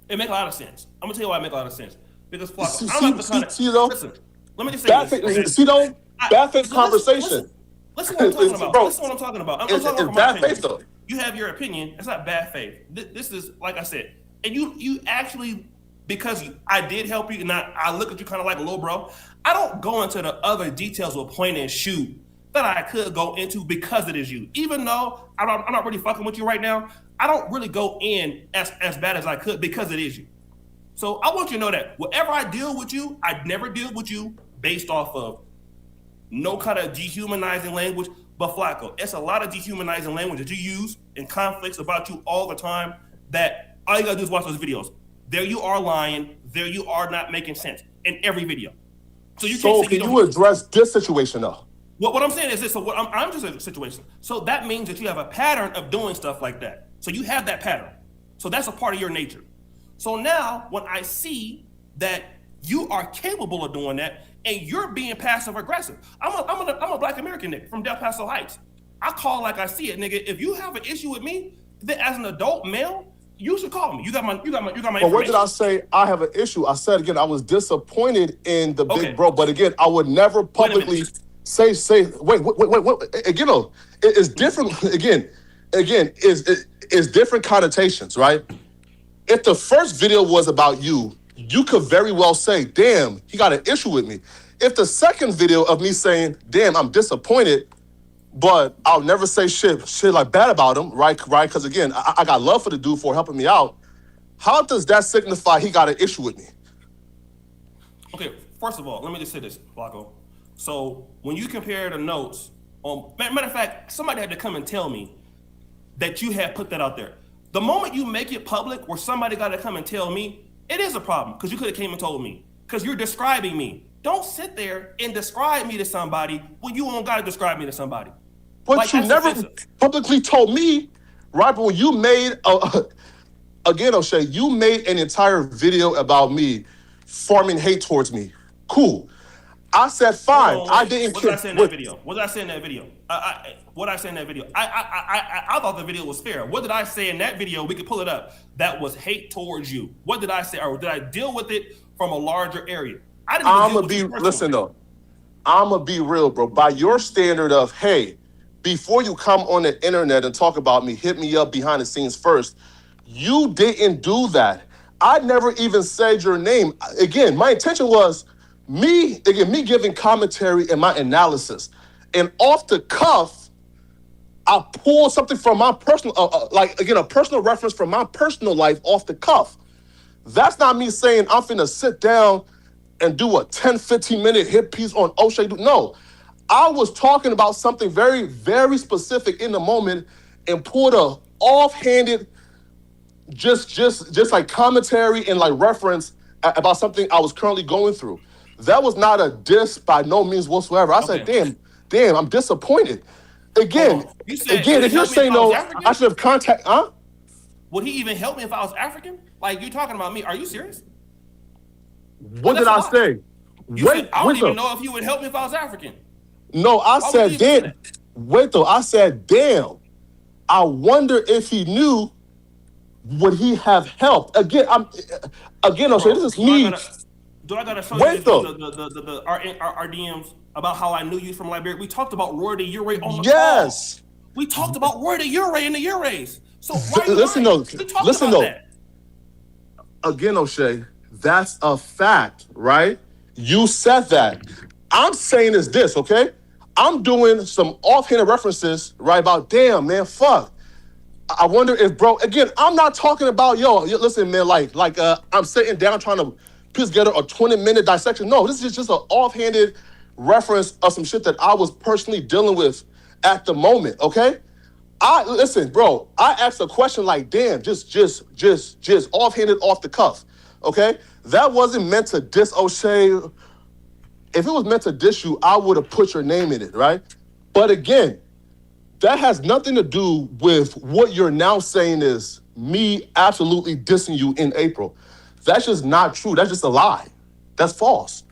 It makes a lot of sense. I'm gonna tell you why it makes a lot of sense. Because Flakko, I'm not the kind of listen. Let me just say this. See though, bad faith conversation. Listen what I'm talking about. Listen what I'm talking about. I'm talking about bad faith though. You have your opinion. It's not bad faith. This is like I said, and you actually, because I did help you, and I look at you kind of like a little bro. I don't go into the other details with point and shoot that I could go into because it is you. Even though I'm not really fucking with you right now, I don't really go in as bad as I could because it is you. So I want you to know that whenever I deal with you, I never deal with you based off of no kind of dehumanizing language. But Flakko, it's a lot of dehumanizing language that you use in conflicts about you all the time that all you gotta do is watch those videos. There you are lying. There you are not making sense in every video. So you can't say can you address this situation though? What I'm saying is this. So what I'm just in a situation. So that means that you have a pattern of doing stuff like that. So you have that pattern. So that's a part of your nature. So now when I see that you are capable of doing that and you're being passive aggressive, I'm a Black American nigga from Del Paso Heights. I call like I see it, nigga. If you have an issue with me, then as an adult male, you should call me. You got my information. But what did I say? I have an issue. I said again, I was disappointed in the big bro. But again, I would never publicly say. Wait. Again, no, it's different. Again, is different connotations, right? If the first video was about you, you could very well say, "Damn, he got an issue with me." If the second video of me saying, "Damn, I'm disappointed," but I'll never say shit like bad about him, right? Because again, I got love for the dude for helping me out. How does that signify he got an issue with me? Okay, first of all, let me just say this, Flakko. So when you compare the notes, matter of fact, somebody had to come and tell me that you had put that out there. The moment you make it public, where somebody got to come and tell me, it is a problem because you could have came and told me because you're describing me. Don't sit there and describe me to somebody when you don't got to describe me to somebody. But like, you never publicly told me, right? But when you made, again, Oshay, you made an entire video about me forming hate towards me. Cool. I said, fine. I didn't What did I say in that video? What did I say in that video? What did I say in that video? I thought the video was fair. What did I say in that video? We could pull it up. That was hate towards you. What did I say? Or did I deal with it from a larger area? I didn't even deal with it. Listen though, I'm gonna be real, bro. By your standard of, hey, before you come on the internet and talk about me, hit me up behind the scenes first. You didn't do that. I never even said your name. Again, my intention was me giving commentary and my analysis. And off the cuff, I pulled something from my personal, a personal reference from my personal life off the cuff. That's not me saying I'm finna sit down and do a 10, 15-minute hit piece on Oshay. No, I was talking about something very, very specific in the moment and pulled a offhanded, just like commentary and like reference about something I was currently going through. That was not a diss by no means whatsoever. I said, damn, I'm disappointed. Again, if you're saying no, I should have contacted, huh? Would he even help me if I was African? Like, you talking about me? Are you serious? What did I say? I don't even know if you would help me if I was African. No, I said, damn. Wait, though. I said, damn. I wonder if he knew, would he have helped? Again, Oshay, this is me. Do I gotta show you our DMs about how I knew you from Liberia? We talked about Roy the Ure on the call. We talked about Roy the Ure and the Ures. So why listen though. again, Oshay, that's a fact, right? You said that. I'm saying is this, okay? I'm doing some offhanded references, right, about, damn, man, fuck. I wonder if, bro, again, I'm not talking about, listen, man, I'm sitting down trying to put together a 20-minute dissection. No, this is just an offhanded reference of some shit that I was personally dealing with at the moment, okay? Listen, bro, I asked a question like, damn, just offhanded, off the cuff, okay? That wasn't meant to diss Oshay. If it was meant to diss you, I would have put your name in it, right? But again, that has nothing to do with what you're now saying is me absolutely dissing you in April. That's just not true. That's just a lie. That's false.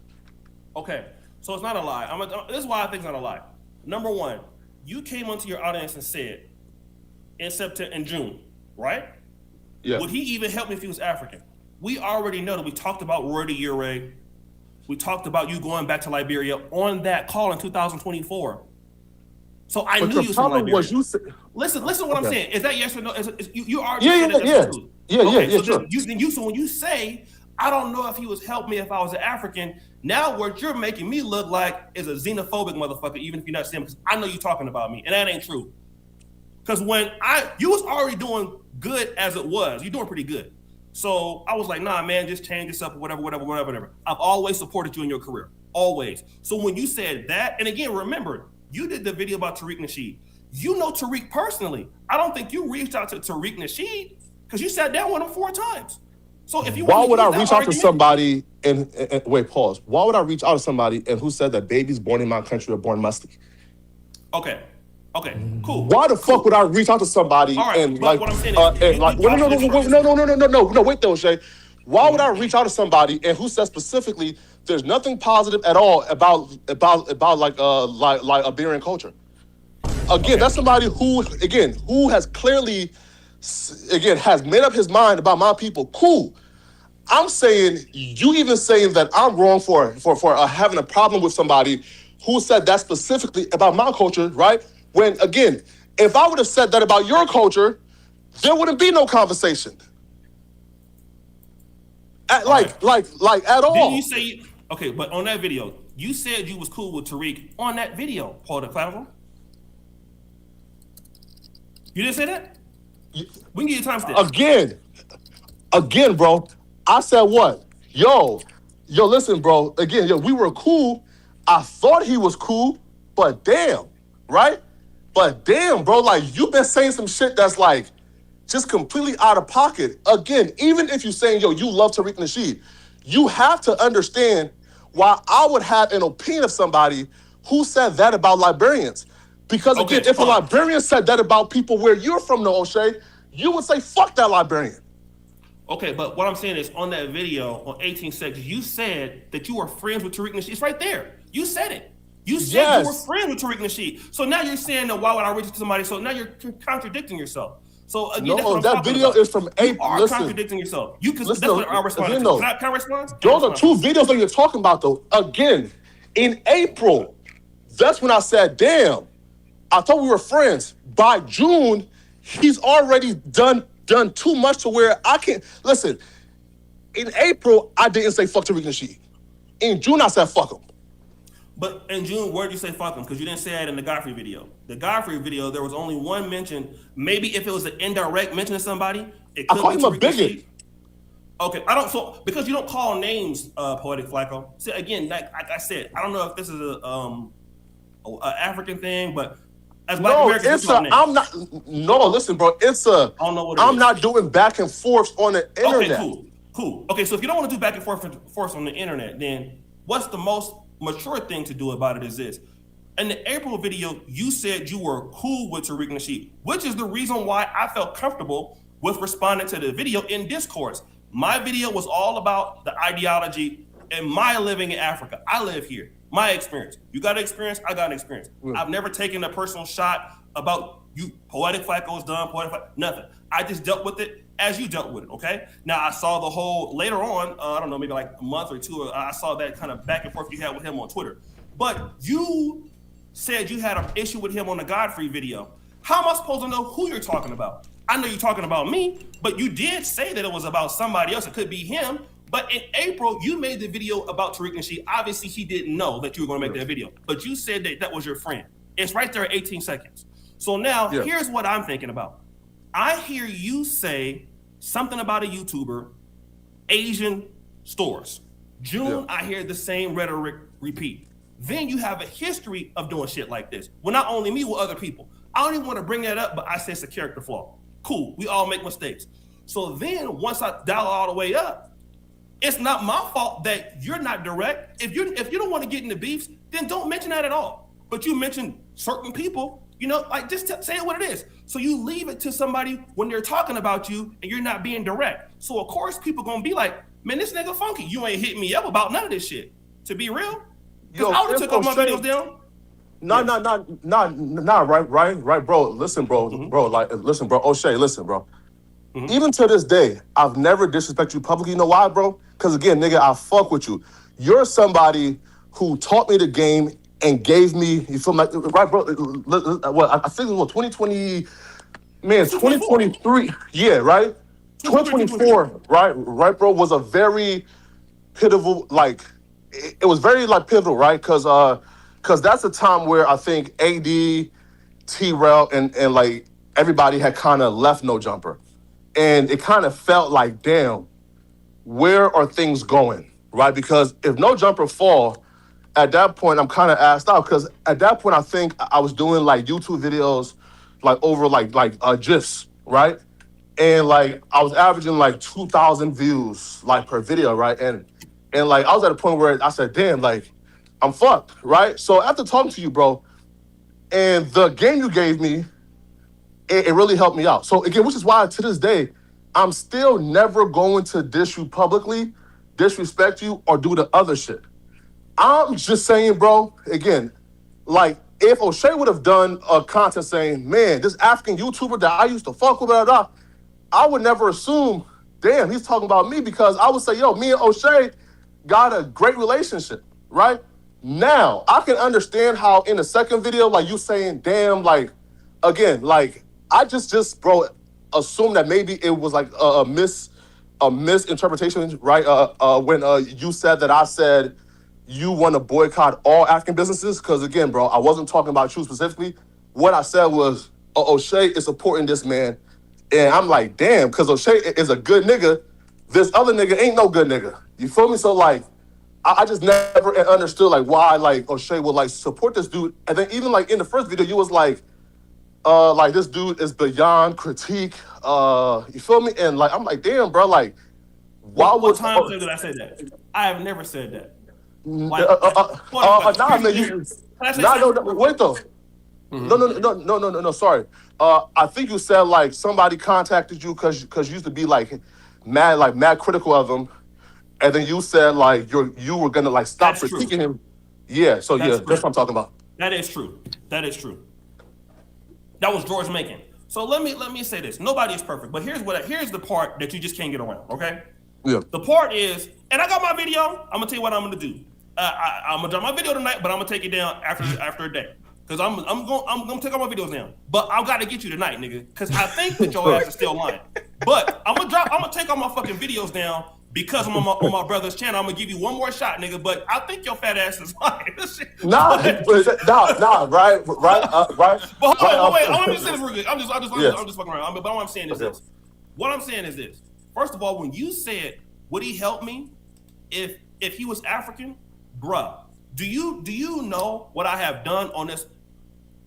Okay, so it's not a lie. This is why I think it's not a lie. Number one, you came onto your audience and said in June, right? Yeah. Would he even help me if he was African? We already know that we talked about Roy de Jure. We talked about you going back to Liberia on that call in 2024. So I knew you was from Liberia. Listen to what I'm saying. Is that yes or no? You already said that's true. So when you say, I don't know if he was help me if I was an African, now what you're making me look like is a xenophobic motherfucker, even if you're not saying, because I know you're talking about me, and that ain't true. Because you was already doing good as it was. You're doing pretty good. So I was like, nah, man, just change this up, whatever. I've always supported you in your career, always. So when you said that, and again, remember, you did the video about Tariq Nasheed. You know Tariq personally. I don't think you reached out to Tariq Nasheed because you sat down with him 4 times. So if you why would I reach out to somebody and wait, pause. Why would I reach out to somebody and who said that babies born in my country are born musty? Okay, cool. Why the fuck would I reach out to somebody and like, what I'm saying is, no, wait though, Shay. Why would I reach out to somebody and who said specifically there's nothing positive at all about Liberian culture? Again, that's somebody who has clearly, has made up his mind about my people. Cool. I'm saying, you even saying that I'm wrong for having a problem with somebody who said that specifically about my culture, right? When, again, if I would have said that about your culture, there wouldn't be no conversation. At all. Didn't you say, okay, but on that video, you said you was cool with Tariq on that video, Poetik Flakko. You didn't say that? We can get your timestamp. Again, bro, I said what? Yo, listen, bro. Again, we were cool. I thought he was cool, but damn, right? But damn, bro, like, you've been saying some shit that's like just completely out of pocket. Again, even if you're saying, you love Tariq Nasheed, you have to understand why I would have an opinion of somebody who said that about Liberians. Because again, if a Liberian said that about people where you're from, no, Oshay, you would say, fuck that Liberian. Okay, but what I'm saying is, on that video, on 18 seconds, you said that you were friends with Tariq Nasheed. It's right there. You said it. You said you were friends with Tariq Nasheed. So now you're saying that why would I reach out to somebody? So now you're contradicting yourself. So again, no, that video is from April. You are contradicting yourself. That's what I responded to. Can I respond? Those are 2 videos that you're talking about, though. Again, in April, that's when I said, damn, I thought we were friends. By June, he's already done too much to where I can't. Listen, in April, I didn't say fuck Tariq Nasheed. In June, I said fuck him. But in June, where did you say fuck him? Because you didn't say that in the Godfrey video. The Godfrey video, there was only one mention. Maybe if it was an indirect mention to somebody, it could be him a bigot. Okay, because you don't call names, Poetik Flakko. See, again, like I said, I don't know if this is a African thing, but as Black Americans, listen, bro, I'm not doing back and forth on the internet. Okay, cool. Okay, so if you don't want to do back and forth on the internet, then what's the most mature thing to do about it is this. In the April video, you said you were cool with Tariq Nasheed, which is the reason why I felt comfortable with responding to the video in discourse. My video was all about the ideology and my living in Africa. I live here. My experience. You got an experience, I got an experience. I've never taken a personal shot about you, Poetik Flakko is done, nothing. I just dealt with it as you dealt with it, okay? Now, I saw the whole, later on, I don't know, maybe like a month or 2, I saw that kind of back and forth you had with him on Twitter. But you said you had an issue with him on the Godfrey video. How am I supposed to know who you're talking about? I know you're talking about me, but you did say that it was about somebody else. It could be him. But in April, you made the video about Tariq Nasheed. Obviously, he didn't know that you were going to make that video, but you said that that was your friend. It's right there at 18 seconds. So now, here's what I'm thinking about. I hear you say something about a YouTuber, Asian stores. June, I hear the same rhetoric repeat. Then you have a history of doing shit like this. Well, not only me, with other people. I don't even want to bring that up, but I say it's a character flaw. Cool, we all make mistakes. So then once I dial all the way up, it's not my fault that you're not direct. If you don't want to get into beefs, then don't mention that at all. But you mention certain people, you know, like just say it what it is. So you leave it to somebody when they're talking about you and you're not being direct. So of course people gonna be like, man, this nigga funky. You ain't hit me up about none of this shit. To be real, because I would have took all my videos down. Right, bro. Listen, bro, listen, bro. Oshay, listen, bro. Even to this day, I've never disrespected you publicly. You know why, bro? Because again, nigga, I fuck with you. You're somebody who taught me the game and gave me, you feel like, right, bro? What I think it was 2020, man, 2023, yeah, right? 2024, right, bro, was a very pivotal, like, it was very, like, pivotal, right? Because that's a time where I think AD, T-Rel, and like, everybody had kind of left No Jumper. And it kind of felt like, damn, where are things going, right? Because if No Jumper fall, at that point, I'm kind of asked out. Because at that point, I think I was doing, like, YouTube videos, like, over, like GIFs, right? And, like, I was averaging, like, 2,000 views, like, per video, right? And like, I was at a point where I said, damn, like, I'm fucked, right? So after talking to you, bro, and the game you gave me, it really helped me out. So again, which is why to this day, I'm still never going to diss you publicly, disrespect you, or do the other shit. I'm just saying, bro, again, like, if Oshay would have done a content saying, man, this African YouTuber that I used to fuck with, blah, blah, blah, I would never assume, damn, he's talking about me, because I would say, yo, me and Oshay got a great relationship, right? Now, I can understand how in the second video, like, you saying, damn, like, again, like, I just, bro, assume that maybe it was like a misinterpretation, right? When you said that I said you want to boycott all African businesses, because again, bro, I wasn't talking about you specifically. What I said was, Oshay is supporting this man, and I'm like, damn, because Oshay is a good nigga. This other nigga ain't no good nigga. You feel me? So like, I just never understood like why like Oshay would like support this dude, and then even like in the first video, you was like this dude is beyond critique. You feel me? And like, I'm like, damn, bro, like, why what time did I say that? I have never said that. Like, wait though. No, sorry. I think you said like somebody contacted you because you used to be like mad critical of him, and then you said like you were gonna like stop critiquing him. Yeah, so that's what I'm talking about. That is true. That was George Macon. So let me say this. Nobody is perfect, but here's the part that you just can't get around, okay? Yeah. The part is, and I got my video. I'm gonna tell you what I'm gonna do. I'm gonna drop my video tonight, but I'm gonna take it down after a day. Cause I'm gonna take all my videos down. But I gotta get you tonight, nigga. Cause I think that your ass is still lying. But I'm gonna take all my fucking videos down because I'm on my brother's channel. I'm gonna give you one more shot, nigga. But I think your fat ass is lying. Nah, right. But hold on, wait. Let me say this real quick. I'm just fucking around. But what I'm saying is this. What I'm saying is this. First of all, when you said, would he help me if he was African, bruh? Do you know what I have done on this?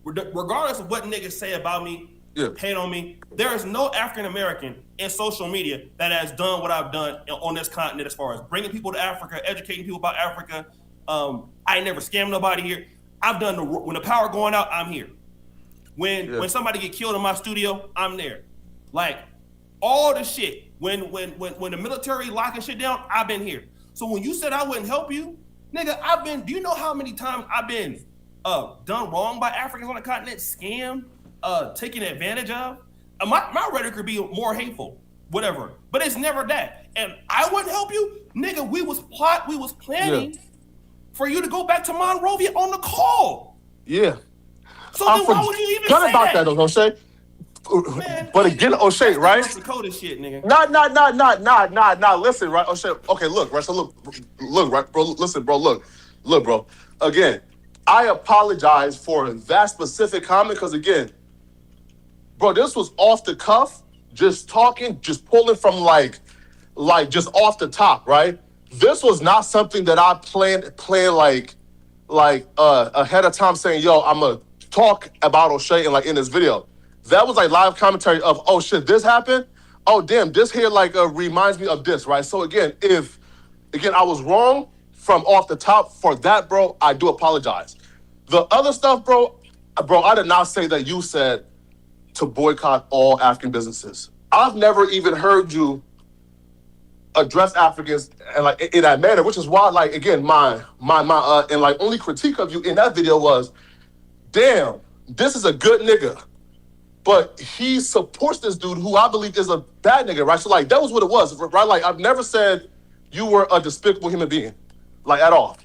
Regardless of what niggas say about me, hate on me, there is no African American in social media that has done what I've done on this continent as far as bringing people to Africa, educating people about Africa. I ain't never scammed nobody here. I've done when the power going out, I'm here. When somebody get killed in my studio, I'm there. Like all the shit. When the military locking shit down, I've been here. So when you said I wouldn't help you, nigga, do you know how many times I've been done wrong by Africans on the continent, scammed, taken advantage of? My rhetoric could be more hateful, whatever, but it's never that. And I wouldn't help you, nigga. We was planning for you to go back to Monrovia on the call. Yeah. So then why would you even say about that though, Oshay? But again, Oshay, right? North Dakota shit, nigga. Nah. Listen, right, Oshay. Okay, look, right. So look, right, bro. Listen, bro. Look, bro. Again, I apologize for that specific comment because again, bro, this was off the cuff, just talking, just pulling from like just off the top, right? This was not something that I planned like ahead of time saying, yo, I'm gonna talk about Oshay and like in this video. That was like live commentary of, oh shit, this happened? Oh damn, this here like reminds me of this, right? So again, if I was wrong from off the top for that, bro, I do apologize. The other stuff, bro, I did not say that you said to boycott all African businesses. I've never even heard you address Africans and like in that manner, which is why, like, again, my and like only critique of you in that video was, damn, this is a good nigga, but he supports this dude who I believe is a bad nigga, right? So like that was what it was, right? Like I've never said you were a despicable human being, like at all.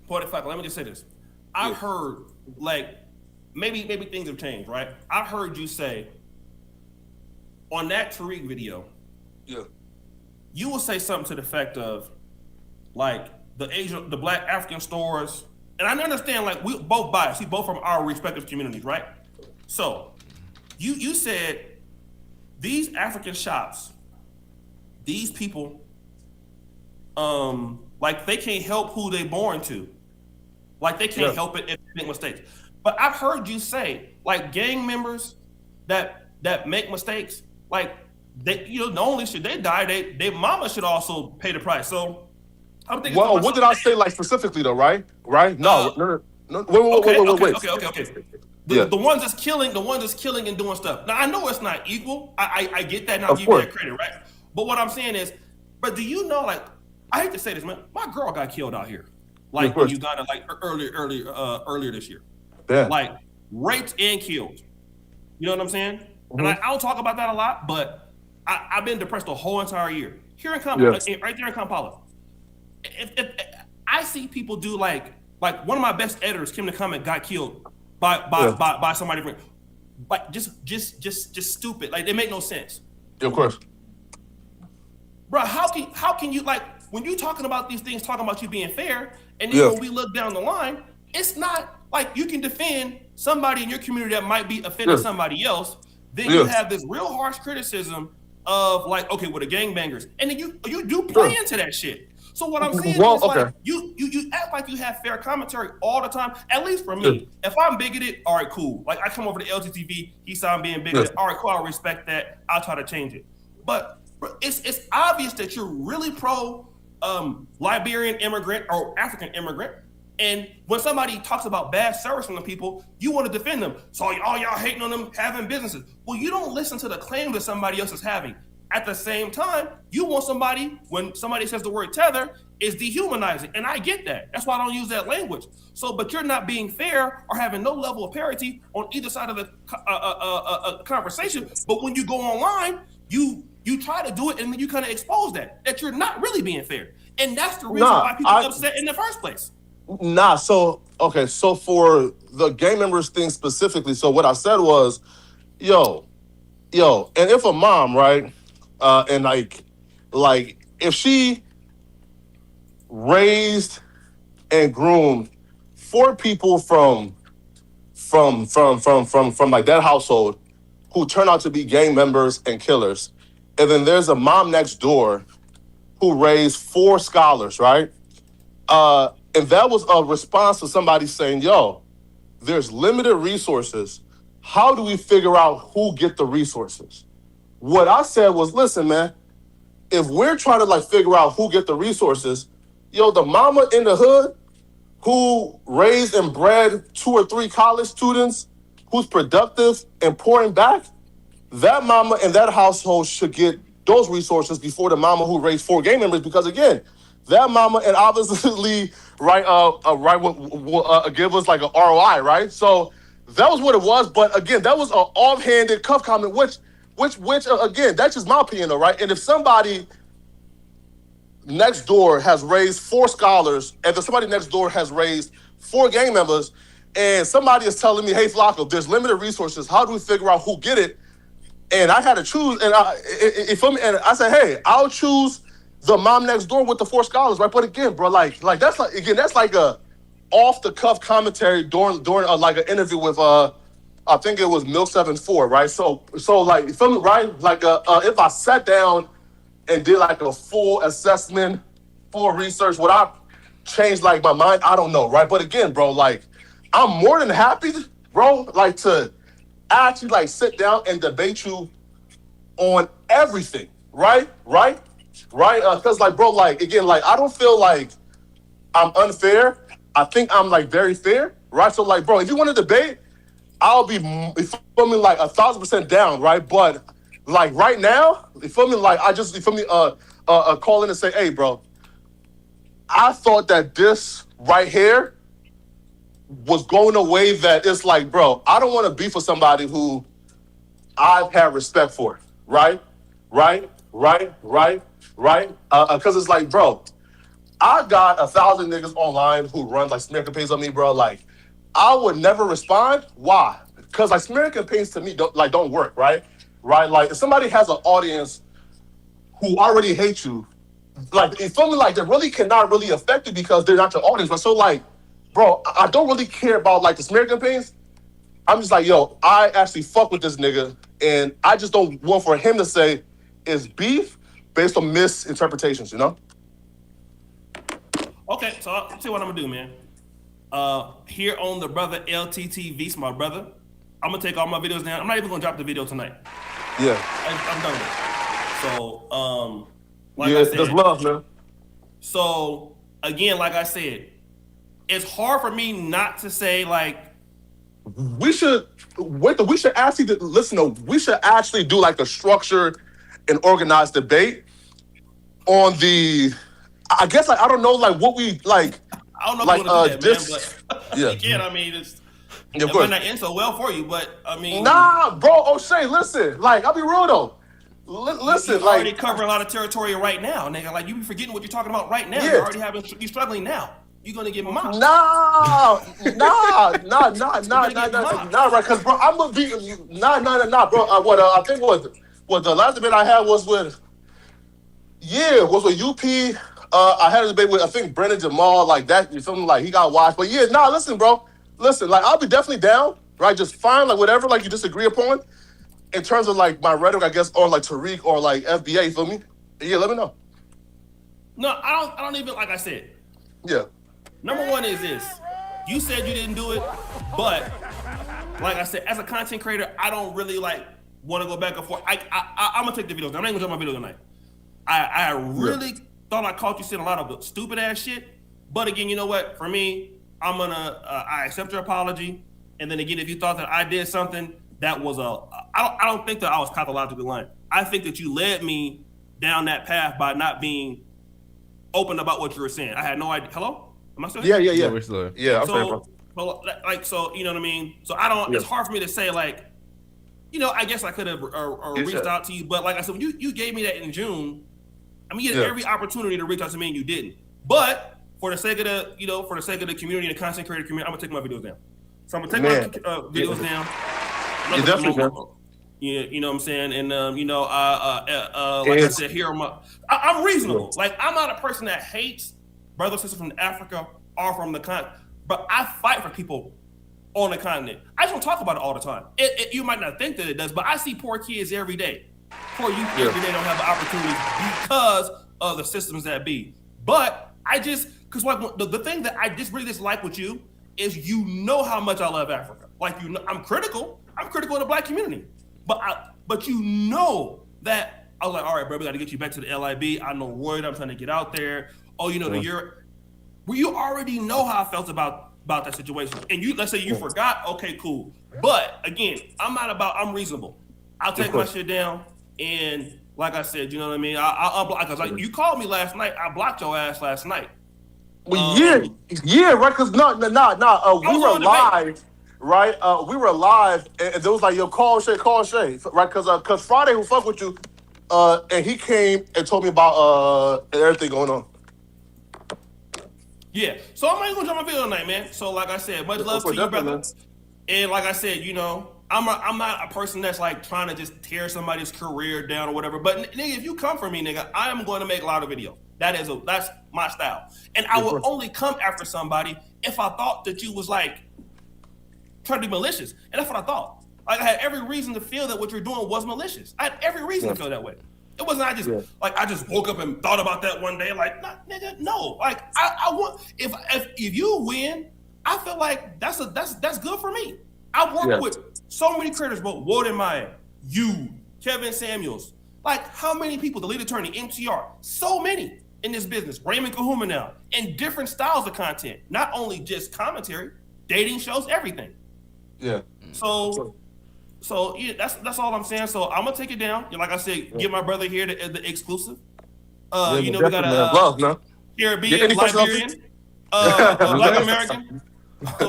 Poetik Flakko, let me just say this. I've heard, like, maybe things have changed, right? I heard you say on that Tariq video, you will say something to the effect of, like, the Black African stores, and I understand, like, we both biased, we both from our respective communities, right? So, you said these African shops, these people, like, they can't help who they born to. Like, they can't help it if they make mistakes. But I've heard you say, like, gang members that make mistakes, like, they, you know, not only should they die, they mama should also pay the price. So I'm thinking. Well, what did I say, like, specifically though? Right? No. Wait. Okay. The ones that's killing and doing stuff. Now I know it's not equal. I get that, and I'll give you that credit, right? But what I'm saying is, but do you know, like, I hate to say this, man, my girl got killed out here, like in Uganda, like earlier this year, like raped and killed. You know what I'm saying? And I don't talk about that a lot, but I've been depressed the whole entire year. Here in Kampala, right there in Kampala. If I see people do like one of my best editors, Kim the Comment, got killed by somebody, like just stupid. Like, they make no sense. Yeah, of course. Bro, how can you, like, when you talking about these things, talking about you being fair, and then when we look down the line, it's not like you can defend somebody in your community that might be offending somebody else. Then you have this real harsh criticism of, like, okay, with the gangbangers, and then you do play into that shit. So what I'm saying is, like, you act like you have fair commentary all the time. At least for me, if I'm bigoted, all right, cool. Like, I come over to LTTV, he saw I'm being bigoted. All right, cool, I respect that. I'll try to change it. But it's obvious that you're really pro Liberian immigrant or African immigrant. And when somebody talks about bad service from the people, you want to defend them. So all y'all hating on them having businesses. Well, you don't listen to the claim that somebody else is having. At the same time, you want somebody, when somebody says the word tether, is dehumanizing. And I get that. That's why I don't use that language. So, but you're not being fair or having no level of parity on either side of the conversation. But when you go online, you try to do it, and then you kind of expose that you're not really being fair. And that's the reason why people are upset in the first place. So for the gang members thing specifically, so what I said was, yo, and if a mom, right, and like if she raised and groomed 4 people from like that household who turn out to be gang members and killers, and then there's a mom next door who raised 4 scholars, right? And that was a response to somebody saying, yo, there's limited resources. How do we figure out who get the resources? What I said was, listen, man, if we're trying to like figure out who get the resources, yo, the mama in the hood who raised and bred 2 or 3 college students, who's productive and pouring back, that mama and that household should get those resources before the mama who raised 4 gang members, because again, that mama and obviously will give us like an ROI, right? So that was what it was. But again, that was an offhanded cuff comment, which again, that's just my opinion, though, right? And if somebody next door has raised 4 scholars, and then somebody next door has raised 4 gang members, and somebody is telling me, hey, Flakko, there's limited resources. How do we figure out who get it? And I had to choose, and I said, hey, I'll choose the mom next door with the 4 scholars, right? But again, bro, like that's like a off the cuff commentary during like an interview with I think it was Milk 74, right? So like you feel me, right? Like if I sat down and did like a full assessment, full research, would I change like my mind? I don't know, right? But again, bro, like I'm more than happy, bro, like to actually like sit down and debate you on everything, right? Because like, bro, like again, like I don't feel like I'm unfair. I think I'm like very fair, right? So like, bro, if you want to debate, I'll be, you feel me, like 1,000% down, right? But like right now, you feel me, like I just, you feel me, call in and say, hey, bro, I thought that this right here was going a way that it's like, bro, I don't want to be for somebody who I've had respect for, right? Because it's like, bro, I got 1,000 niggas online who run like smear campaigns on me, bro. Like, I would never respond. Why? Because like smear campaigns to me don't work, right? Like if somebody has an audience who already hate you, like you feel me, like they really cannot really affect you because they're not your audience. But so like, bro, I don't really care about like the smear campaigns. I'm just like, yo, I actually fuck with this nigga, and I just don't want for him to say it's beef based on misinterpretations, you know? Okay, so I'll see what I'm gonna do, man. Here on the brother LTTV, my brother, I'm gonna take all my videos down. I'm not even gonna drop the video tonight. Yeah. I'm done with it. So, like yeah, I said, that's love, man. So again, like I said, it's hard for me not to say like we should actually listen. We should actually do like a structured and organized debate on the. I guess like I don't know like what we like. I don't know like if you want to do that, this. Man, but Yeah. again, I mean, it of might not end so well for you, but I mean, nah, bro, Oshay, listen, like I'll be real though. Listen, you're like already covering a lot of territory right now, nigga. Like you be forgetting what you're talking about right now. Yeah. You're already you're struggling now. You're gonna get mocked. Nah, right? Because bro, I'm gonna be nah, bro. I think what the last debate I had was with UP. I had a debate with I think Brennan Jamal, like that. You feel me? Like he got watched, but yeah, nah. Listen, bro. Listen, like I'll be definitely down, right? Just fine, like whatever, like you disagree upon. In terms of like my rhetoric, I guess, or like Tariq or like FBA, you feel me? Yeah, let me know. No, I don't even like I said. Yeah. Number one is this. You said you didn't do it, but like I said, as a content creator, I don't really like want to go back and forth. I'm gonna take the video. I'm not gonna drop my video tonight. I really thought I caught you saying a lot of stupid ass shit, but again, you know what? For me, I'm gonna I accept your apology, and then again, if you thought that I did something that was I don't think that I was pathologically lying. I think that you led me down that path by not being open about what you were saying. I had no idea. Hello? Am I still here? Yeah. We're still here. Yeah, I'm sorry, bro. So you know what I mean? So I don't, it's hard for me to say like, you know, I guess I could have reached out to you, but like I said, when you gave me that in June, I mean, you had every opportunity to reach out to me and you didn't. But for the sake of the, you know, for the sake of the community and the content creator community, I'm gonna take my videos down. So I'm gonna take my videos down. You definitely can. Yeah, you know what I'm saying? And you know, like I said, here I'm reasonable. Like I'm not a person that hates brothers and sisters from Africa or from the continent, but I fight for people on the continent. I just don't talk about it all the time. You might not think that it does, but I see poor kids every day. Poor youth every day don't have the opportunities because of the systems that be. But I just, because like the thing that I just really dislike with you is you know how much I love Africa. Like you know, I'm critical of the black community. But you know that I was like, all right, bro, we got to get you back to the LIB. I know Roy, I'm trying to get out there. Oh, you know, you already know how I felt about that situation. And let's say you forgot, okay, cool. But again, I'm reasonable. I'll take my shit down. And like I said, you know what I mean? I'll block, because like you called me last night. I blocked your ass last night. Well, yeah, right? Because we were live. Right, we were live, and it was like, yo, call Shay, right? Because Friday, who fuck with you, and he came and told me about everything going on. Yeah. So I'm not even gonna drop my video tonight, man. So like I said, much love to you, brother. And like I said, you know, I'm not a person that's like trying to just tear somebody's career down or whatever. But nigga, if you come for me, nigga, I am going to make a lot of videos. That's my style. And I will only come after somebody if I thought that you was like trying to be malicious. And that's what I thought. Like I had every reason to feel that what you're doing was malicious. I had every reason to feel that way. It wasn't I just woke up and thought about that one day. Like, nah, nigga, no. Like I want if you win, I feel like that's good for me. I work with so many creators, but Warden Maya, you, Kevin Samuels, like how many people, the lead attorney, MTR, so many in this business, Raymond Kahuma now, and different styles of content, not only just commentary, dating shows, everything. Yeah. So yeah, that's all I'm saying. So I'm gonna take it down. Like I said, get my brother here the exclusive. You know, we got a Caribbean, Liberian, Black American.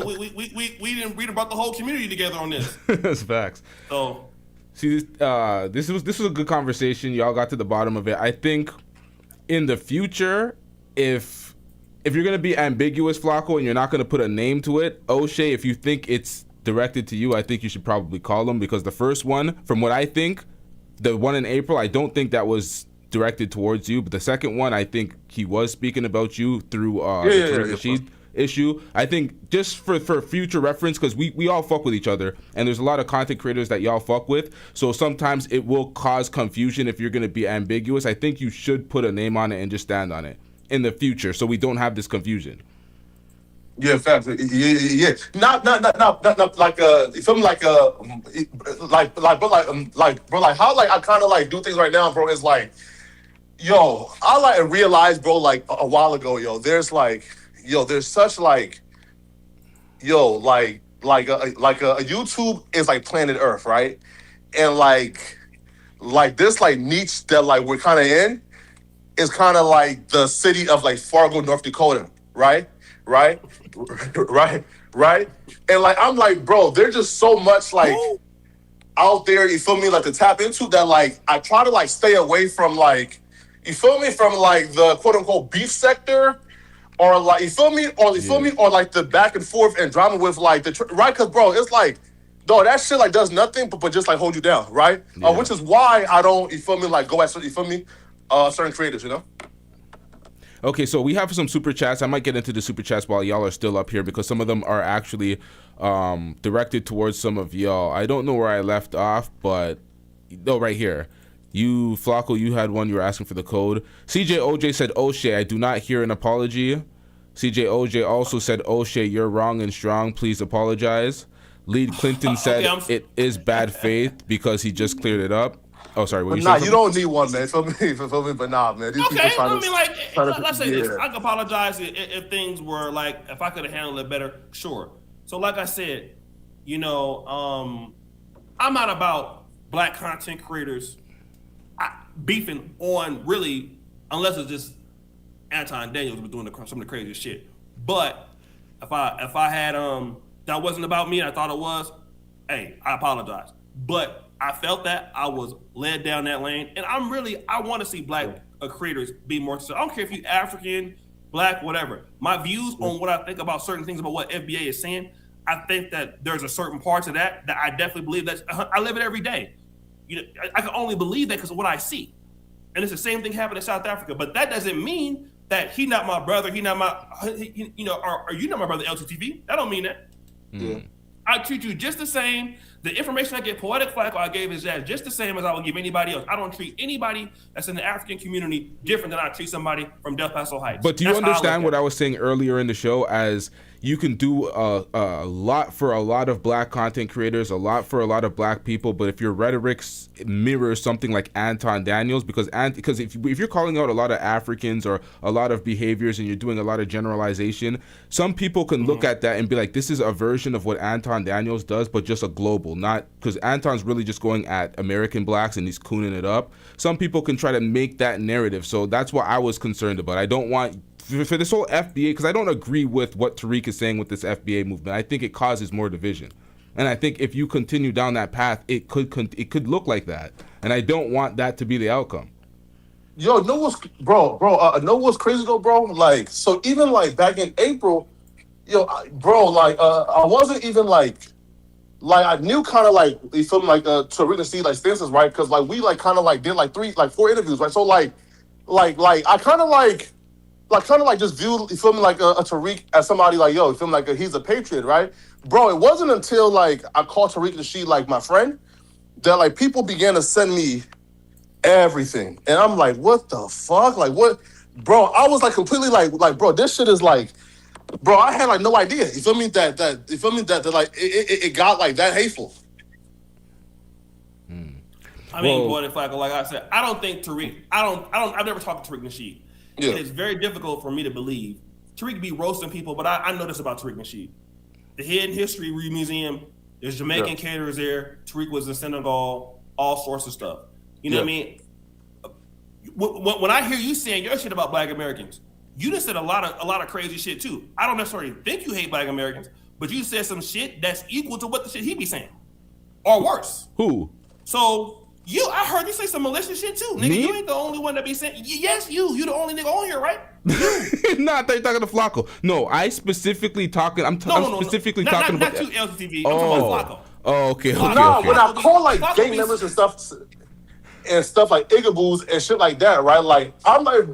we didn't read about the whole community together on this. That's facts. So see, this was a good conversation. Y'all got to the bottom of it. I think in the future, if you're gonna be ambiguous, Flakko, and you're not gonna put a name to it, Oshay, if you think it's directed to you, I think you should probably call him, because the first one, from what I think, the one in April, I don't think that was directed towards you, but the second one, I think he was speaking about you through the Tariq Nasheed issue. I think just for future reference, because we all fuck with each other, and there's a lot of content creators that y'all fuck with, so sometimes it will cause confusion if you're going to be ambiguous. I think you should put a name on it and just stand on it in the future, so we don't have this confusion. Yeah, facts. Yeah. Not like you feel me, like bro, like how like I kind of like do things right now, bro. Is like, yo, I like realized, bro, like a while ago, yo, there's such like, yo, like a YouTube is like planet Earth, right? And like this like niche that like we're kind of in is kind of like the city of like Fargo, North Dakota, right? Right. And like I'm like, bro, there's just so much like out there, you feel me, like to tap into that. Like I try to like stay away from like, you feel me, from like the quote unquote beef sector, or like you feel me, or like the back and forth and drama with like right, because bro, it's like, no, that shit like does nothing but just like hold you down, right? Which is why I don't, you feel me, like go at certain, you feel me, certain creators, you know. Okay, so we have some super chats. I might get into the super chats while y'all are still up here, because some of them are actually directed towards some of y'all. I don't know where I left off, but right here. You, Flakko, you had one. You were asking for the code. CJ OJ said, Oshay, I do not hear an apology. CJ OJ also said, Oshay, you're wrong and strong. Please apologize. Lead Clinton said it is bad faith because he just cleared it up. Oh, sorry. But nah, you don't need one, man. Feel me? But nah, man. These okay, people I mean, like, let's say this. I can apologize if things were like, if I could have handled it better, sure. So, like I said, you know, I'm not about black content creators beefing on really, unless it's just Anton Daniels was doing some of the craziest shit. But if I had that wasn't about me and I thought it was, hey, I apologize. But I felt that I was led down that lane, and I want to see black creators be more successful. I don't care if you're African, black, whatever. My views on what I think about certain things about what FBA is saying, I think that there's a certain parts of that I definitely believe that. I live it every day. You know, I can only believe that because of what I see. And it's the same thing happened in South Africa, but that doesn't mean that he not my brother, he not my, you know, or you not my brother, LTTV. That don't mean that. Yeah. I treat you just the same. The information I get Poetik Flakko, I gave his dad just the same as I would give anybody else. I don't treat anybody that's in the African community different than I treat somebody from Del Paso Heights. But do you understand what I was saying earlier in the show, as you can do a lot for a lot of black content creators, a lot for a lot of black people, but if your rhetoric mirrors something like Anton Daniels, because if you're calling out a lot of Africans or a lot of behaviors and you're doing a lot of generalization, some people can look at that and be like, this is a version of what Anton Daniels does, but just a global, not because Anton's really just going at American blacks and he's cooning it up. Some people can try to make that narrative. So that's what I was concerned about. I don't want for this whole FBA, because I don't agree with what Tariq is saying with this FBA movement. I think it causes more division, and I think if you continue down that path, it could look like that, and I don't want that to be the outcome. Yo, know what's know what's crazy though, bro? Like, so even like back in April, I wasn't even like I knew kind of like you feel me, like Tariq Nasheed like stances, right? Because like we like kind of like did like 4 interviews, right? So like I kind of like just viewed, you feel me, like a Tariq as somebody like, yo, you feel me, like he's a patriot, right? Bro, it wasn't until like I called Tariq Nasheed like my friend that like people began to send me everything, and I'm like, what the fuck, like what, bro? I was like completely like bro, this shit is like, bro, I had like no idea, you feel me, that like it got like that hateful. I mean, Poetik Flakko, like I said, I don't think Tariq. I've never talked to Tariq Nasheed. Yeah. It's very difficult for me to believe Tariq be roasting people, but I know this about Tariq Nasheed. The Hidden History Museum, there's Jamaican caterers there. Tariq was in Senegal, all sorts of stuff. You know what I mean? When I hear you saying your shit about Black Americans, you just said a lot of crazy shit too. I don't necessarily think you hate Black Americans, but you said some shit that's equal to what the shit he be saying, or worse. Who? So I heard you say some malicious shit too, nigga. Me? You ain't the only one that be saying. Yes, you the only nigga on here, right? No, I thought you're talking to Flakko. No, I specifically talking. I'm specifically talking about. Not you, LTTV. I'm talking about Flakko. Oh, okay. When I call like gang members and stuff like igaboos and shit like that, right? Like I'm like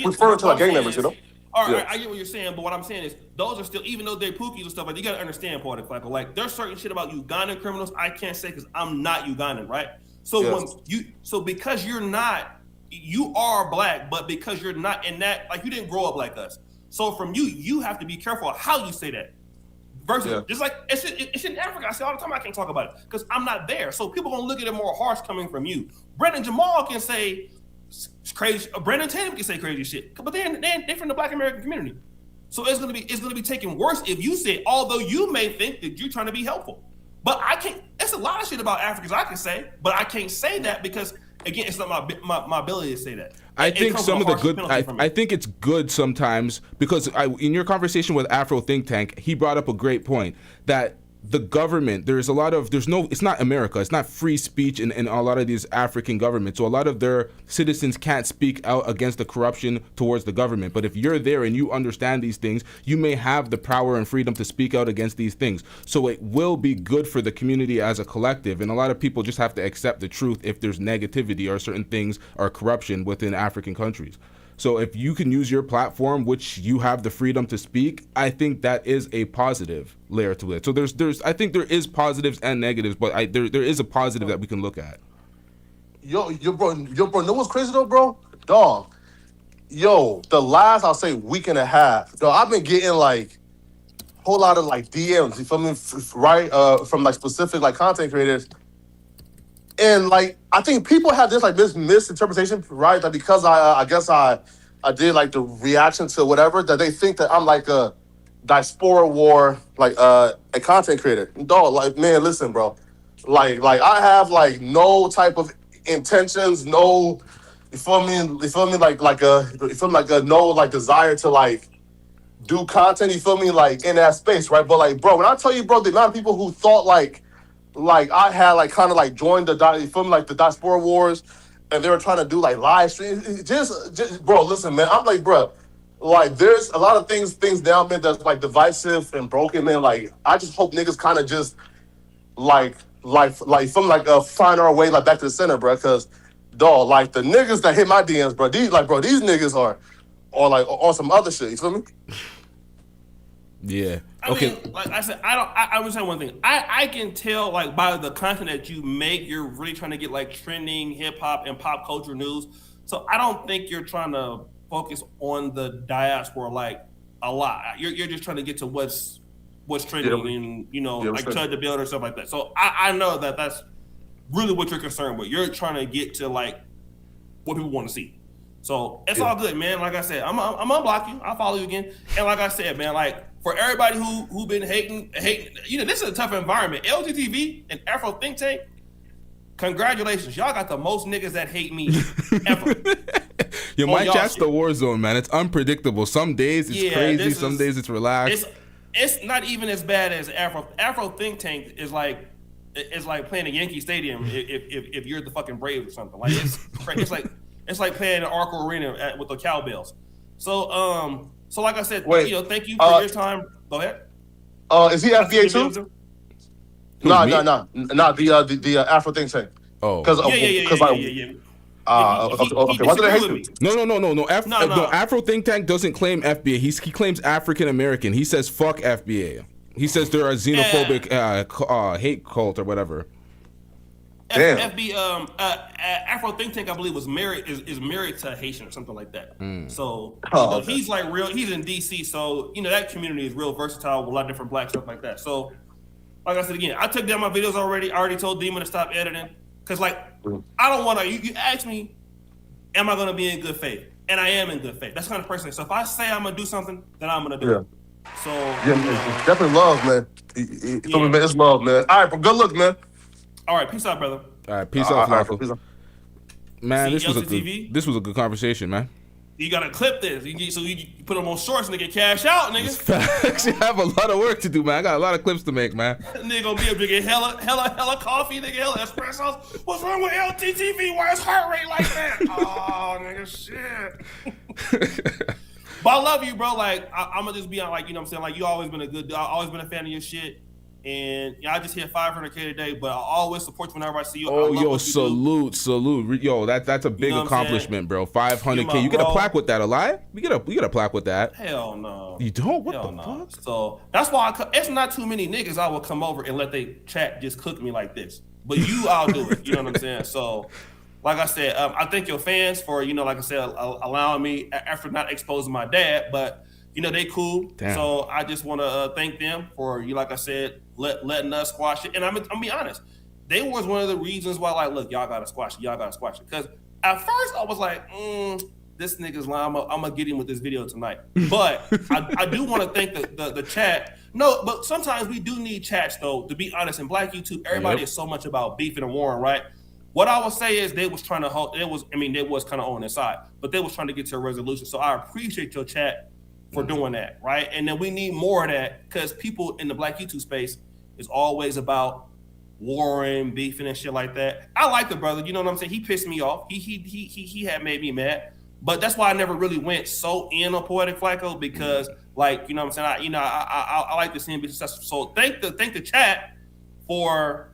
referring to like gang members, you know. All right, I get what you're saying, but what I'm saying is those are still, even though they're pookies and stuff, like you gotta understand, Poetik Flakko. Like there's certain shit about Ugandan criminals I can't say because I'm not Ugandan, right? So because you're not, you are Black, but because you're not in that, like you didn't grow up like us. So from you have to be careful how you say that. Versus just like it's in Africa, I say all the time I can't talk about it because I'm not there. So people gonna look at it more harsh coming from you. Brendan Jamal can say crazy. Brandon Tatum can say crazy shit, but they're from the Black American community, so it's gonna be taken worse if you say. Although you may think that you're trying to be helpful, but I can't. That's a lot of shit about Africans I can say, but I can't say that because again, it's not my ability to say that. I think some of the good. I think it's good sometimes because in your conversation with Afro Think Tank, he brought up a great point that the government, it's not America, it's not free speech in a lot of these African governments. So a lot of their citizens can't speak out against the corruption towards the government. But if you're there and you understand these things, you may have the power and freedom to speak out against these things. So it will be good for the community as a collective. And a lot of people just have to accept the truth if there's negativity or certain things or corruption within African countries. So if you can use your platform, which you have the freedom to speak, I think that is a positive layer to it. So I think there is positives and negatives, but there is a positive that we can look at. Yo, bro, know what's crazy though, bro? Dog. Yo, the last, I'll say, week and a half, dog, I've been getting like a whole lot of like DMs, you feel me, right? From like specific like content creators. And like, I think people have this like misinterpretation, right? That because I guess I did like the reaction to whatever, that they think that I'm like a diaspora war, like a content creator. Dog, like, man, listen, bro. Like I have like no type of intentions, no, you feel me, like no like desire to like do content, you feel me, like in that space, right? But like, bro, when I tell you, bro, the amount of people who thought like I had like kind of like joined the diaspora wars, and they were trying to do like live streams. Just bro, listen, man. I'm like, bro, like there's a lot of things down there that's like divisive and broken, man. Like I just hope niggas kind of just like find our way like back to the center, bro. Because dog, like the niggas that hit my DMs, bro. These niggas are like on some other shit. You feel me? Yeah. I mean, like I said, I would say one thing. I can tell like by the content that you make, you're really trying to get like trending hip hop and pop culture news. So I don't think you're trying to focus on the diaspora like a lot. You're just trying to get to what's trending and like try to build or stuff like that. So I know that that's really what you're concerned with. You're trying to get to like what people want to see. So it's all good, man. Like I said, I'm unblock you. I'll follow you again. And like I said, man, like for everybody who been hating, this is a tough environment. LTTV and Afro Think Tank, congratulations. Y'all got the most niggas that hate me ever. Yo, my chat's the war zone, man. It's unpredictable. Some days it's crazy, some days it's relaxed. It's not even as bad as Afro Think Tank is like playing a Yankee Stadium if you're the fucking Braves or something. Like it's like It's like playing an Arco Arena with the cowbells. So like I said, Wait, thank you for your time. Go ahead. Is he FBA too? No. The Afro think tank. Oh, Yeah. Okay. Why did I hate you? No. Afro think tank doesn't claim FBA. He claims African American. He says fuck FBA. He says they're a xenophobic hate cult or whatever. Damn. Afro think tank, I believe, is married to Haitian or something like that. So okay. he's like real. He's in DC, so that community is real versatile with a lot of different black stuff like that. So, like I said again, I took down my videos already. I already told Demon to stop editing because, like, I don't want to. You asked me, am I going to be in good faith? And I am in good faith. That's the kind of person. So if I say I'm gonna do something, then I'm gonna do it. So definitely love, man. It's love, man. All right, but good luck, man. All right, peace out, brother. All right, peace out, Flakko. Peace out. Man, See, this was a good conversation, man. You gotta clip this. So you put them on shorts and they get cash out, nigga. Facts. You have a lot of work to do, man. I got a lot of clips to make, man. Nigga gonna be able to get hella coffee, nigga, hella espressos. What's wrong with LTTV? Why is heart rate like that? Oh, nigga, shit. But I love you, bro. Like, I'm gonna just be on, like, you know what I'm saying? Like, you always been a good dude. I always been a fan of your shit. And I just hit 500K today, but I always support you whenever I see you. Salute. Yo, that's a big accomplishment, bro. 500K. You get a plaque with that, alive? We get a plaque with that. Hell no. You don't? What the fuck? So that's why it's not too many niggas I will come over and let they chat just cook me like this. But I'll do it. You know what I'm saying? So, like I said, I thank your fans for, like I said, allowing me after not exposing my dad, but they cool. Damn. So I just want to thank them for, like I said, letting us squash it. And I'm be honest, they was one of the reasons why, like, look, y'all gotta squash it. Because at first I was like, this nigga's lying. I'm gonna get him with this video tonight. But I do want to thank the chat. No, but sometimes we do need chats though. To be honest, in Black YouTube, everybody is so much about beefing and warring, right? What I will say is they was trying to hold. They was kind of on their side, but they was trying to get to a resolution. So I appreciate your chat for doing that, right? And then we need more of that because people in the Black YouTube space is always about warring, beefing, and shit like that. I like the brother, you know what I'm saying? He pissed me off. He had made me mad, but that's why I never really went so in on Poetik Flakko because, like, you know what I'm saying? I like to see him be successful. So thank the chat for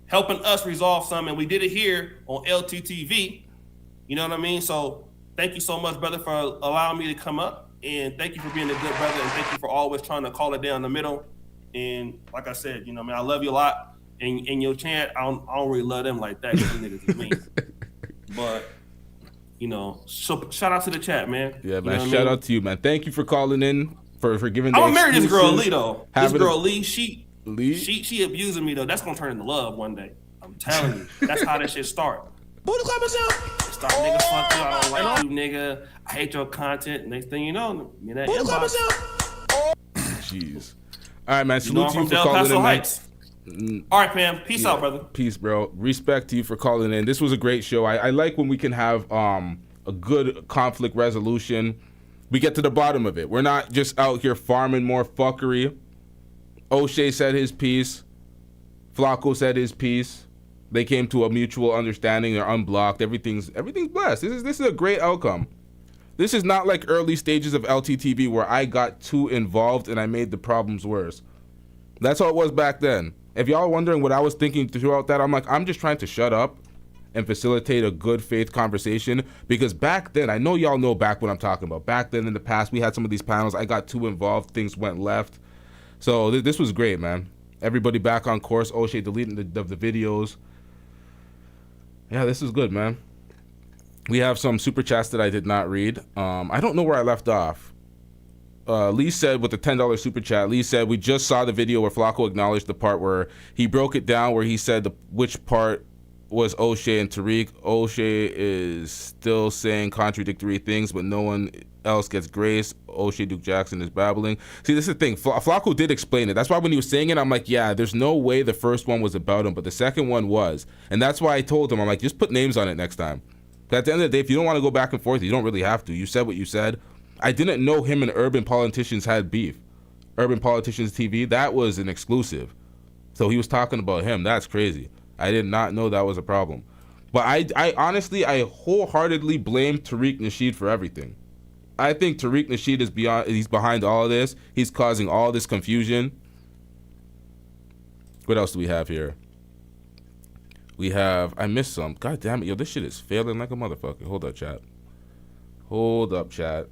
helping us resolve something. And we did it here on LTTV. You know what I mean? So thank you so much, brother, for allowing me to come up. And thank you for being a good brother, and thank you for always trying to call it down the middle. And like I said, I love you a lot. And your chant, I don't really love them like that because these niggas is mean. But, so shout out to the chat, man. Yeah, man. Shout out to you, man. Thank you for calling in, for giving the I'm gonna marry this girl, Lee, though. This girl, Lee, she abusing me, though. That's gonna turn into love one day. I'm telling you. That's how that shit start. Start, nigga, fuck you. I don't like you, nigga. I hate your content. Next thing you know, me that inbox. Jeez. All right, man. Salute to you for calling in, man. All right, fam. Peace out, brother. Peace, bro. Respect to you for calling in. This was a great show. I like when we can have a good conflict resolution. We get to the bottom of it. We're not just out here farming more fuckery. Oshay said his piece. Flakko said his piece. They came to a mutual understanding. They're unblocked. Everything's blessed. This is a great outcome. This is not like early stages of LTTV where I got too involved and I made the problems worse. That's how it was back then. If y'all are wondering what I was thinking throughout that, I'm like, I'm just trying to shut up and facilitate a good faith conversation, because back then, I know y'all know back what I'm talking about. Back then in the past, we had some of these panels. I got too involved. Things went left. So this was great, man. Everybody back on course. Oshay deleting the videos. Yeah, this is good, man. We have some super chats that I did not read. I don't know where I left off. Lee said with the $10 super chat, Lee said, we just saw the video where Flakko acknowledged the part where he broke it down, where he said which part was Oshay and Tariq. Oshay is still saying contradictory things, but no one else gets grace. Oshay Duke Jackson is babbling. See, this is the thing. Flakko did explain it. That's why when he was saying it, I'm like, yeah, there's no way the first one was about him, but the second one was. And that's why I told him, I'm like, just put names on it next time. But at the end of the day, if you don't want to go back and forth, you don't really have to. You said what you said. I didn't know him and Urban Politicians had beef. Urban Politicians TV, that was an exclusive. So he was talking about him. That's crazy. I did not know that was a problem. But I honestly, I wholeheartedly blame Tariq Nasheed for everything. I think Tariq Nasheed he's behind all of this. He's causing all this confusion. What else do we have here? We have, I missed some. God damn it, yo, this shit is failing like a motherfucker. Hold up, chat. Hold up, chat.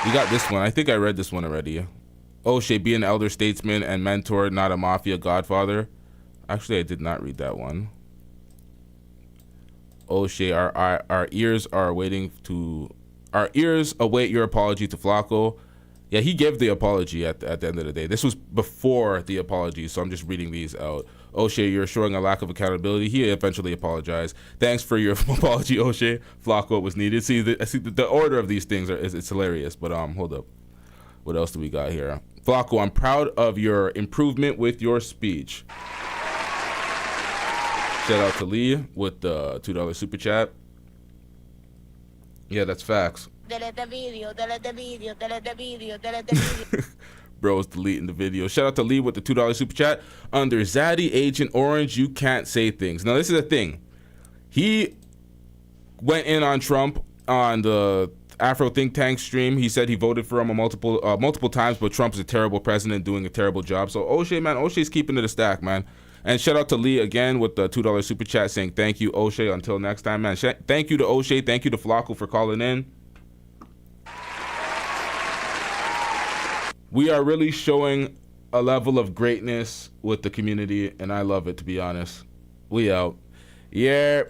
We got this one. I think I read this one already. Oshay, be an elder statesman and mentor, not a mafia godfather. Actually, I did not read that one. Oshay, our ears are waiting to, our ears await your apology to Flakko. Yeah, he gave the apology at the end of the day. This was before the apology, so I'm just reading these out. Oshay, you're showing a lack of accountability. He eventually apologized. Thanks for your apology, Oshay. Flakko was needed. See, the order of these things it's hilarious. But hold up. What else do we got here? Flakko, I'm proud of your improvement with your speech. Shout out to Lee with the $2 super chat. Yeah, that's facts. Delete the video, delete the video, delete the video, delete the video. Bro's deleting the video. Shout out to Lee with the $2 super chat. Under Zaddy Agent Orange, you can't say things. Now, this is the thing. He went in on Trump on the Afro Think Tank stream. He said he voted for him multiple times, but Trump is a terrible president doing a terrible job. So, Oshay, man, Oshay's keeping it a stack, man. And shout out to Lee again with the $2 super chat saying thank you, Oshay. Until next time, man. Thank you to Oshay. Thank you to Flakko for calling in. We are really showing a level of greatness with the community, and I love it, to be honest. We out. Yeah.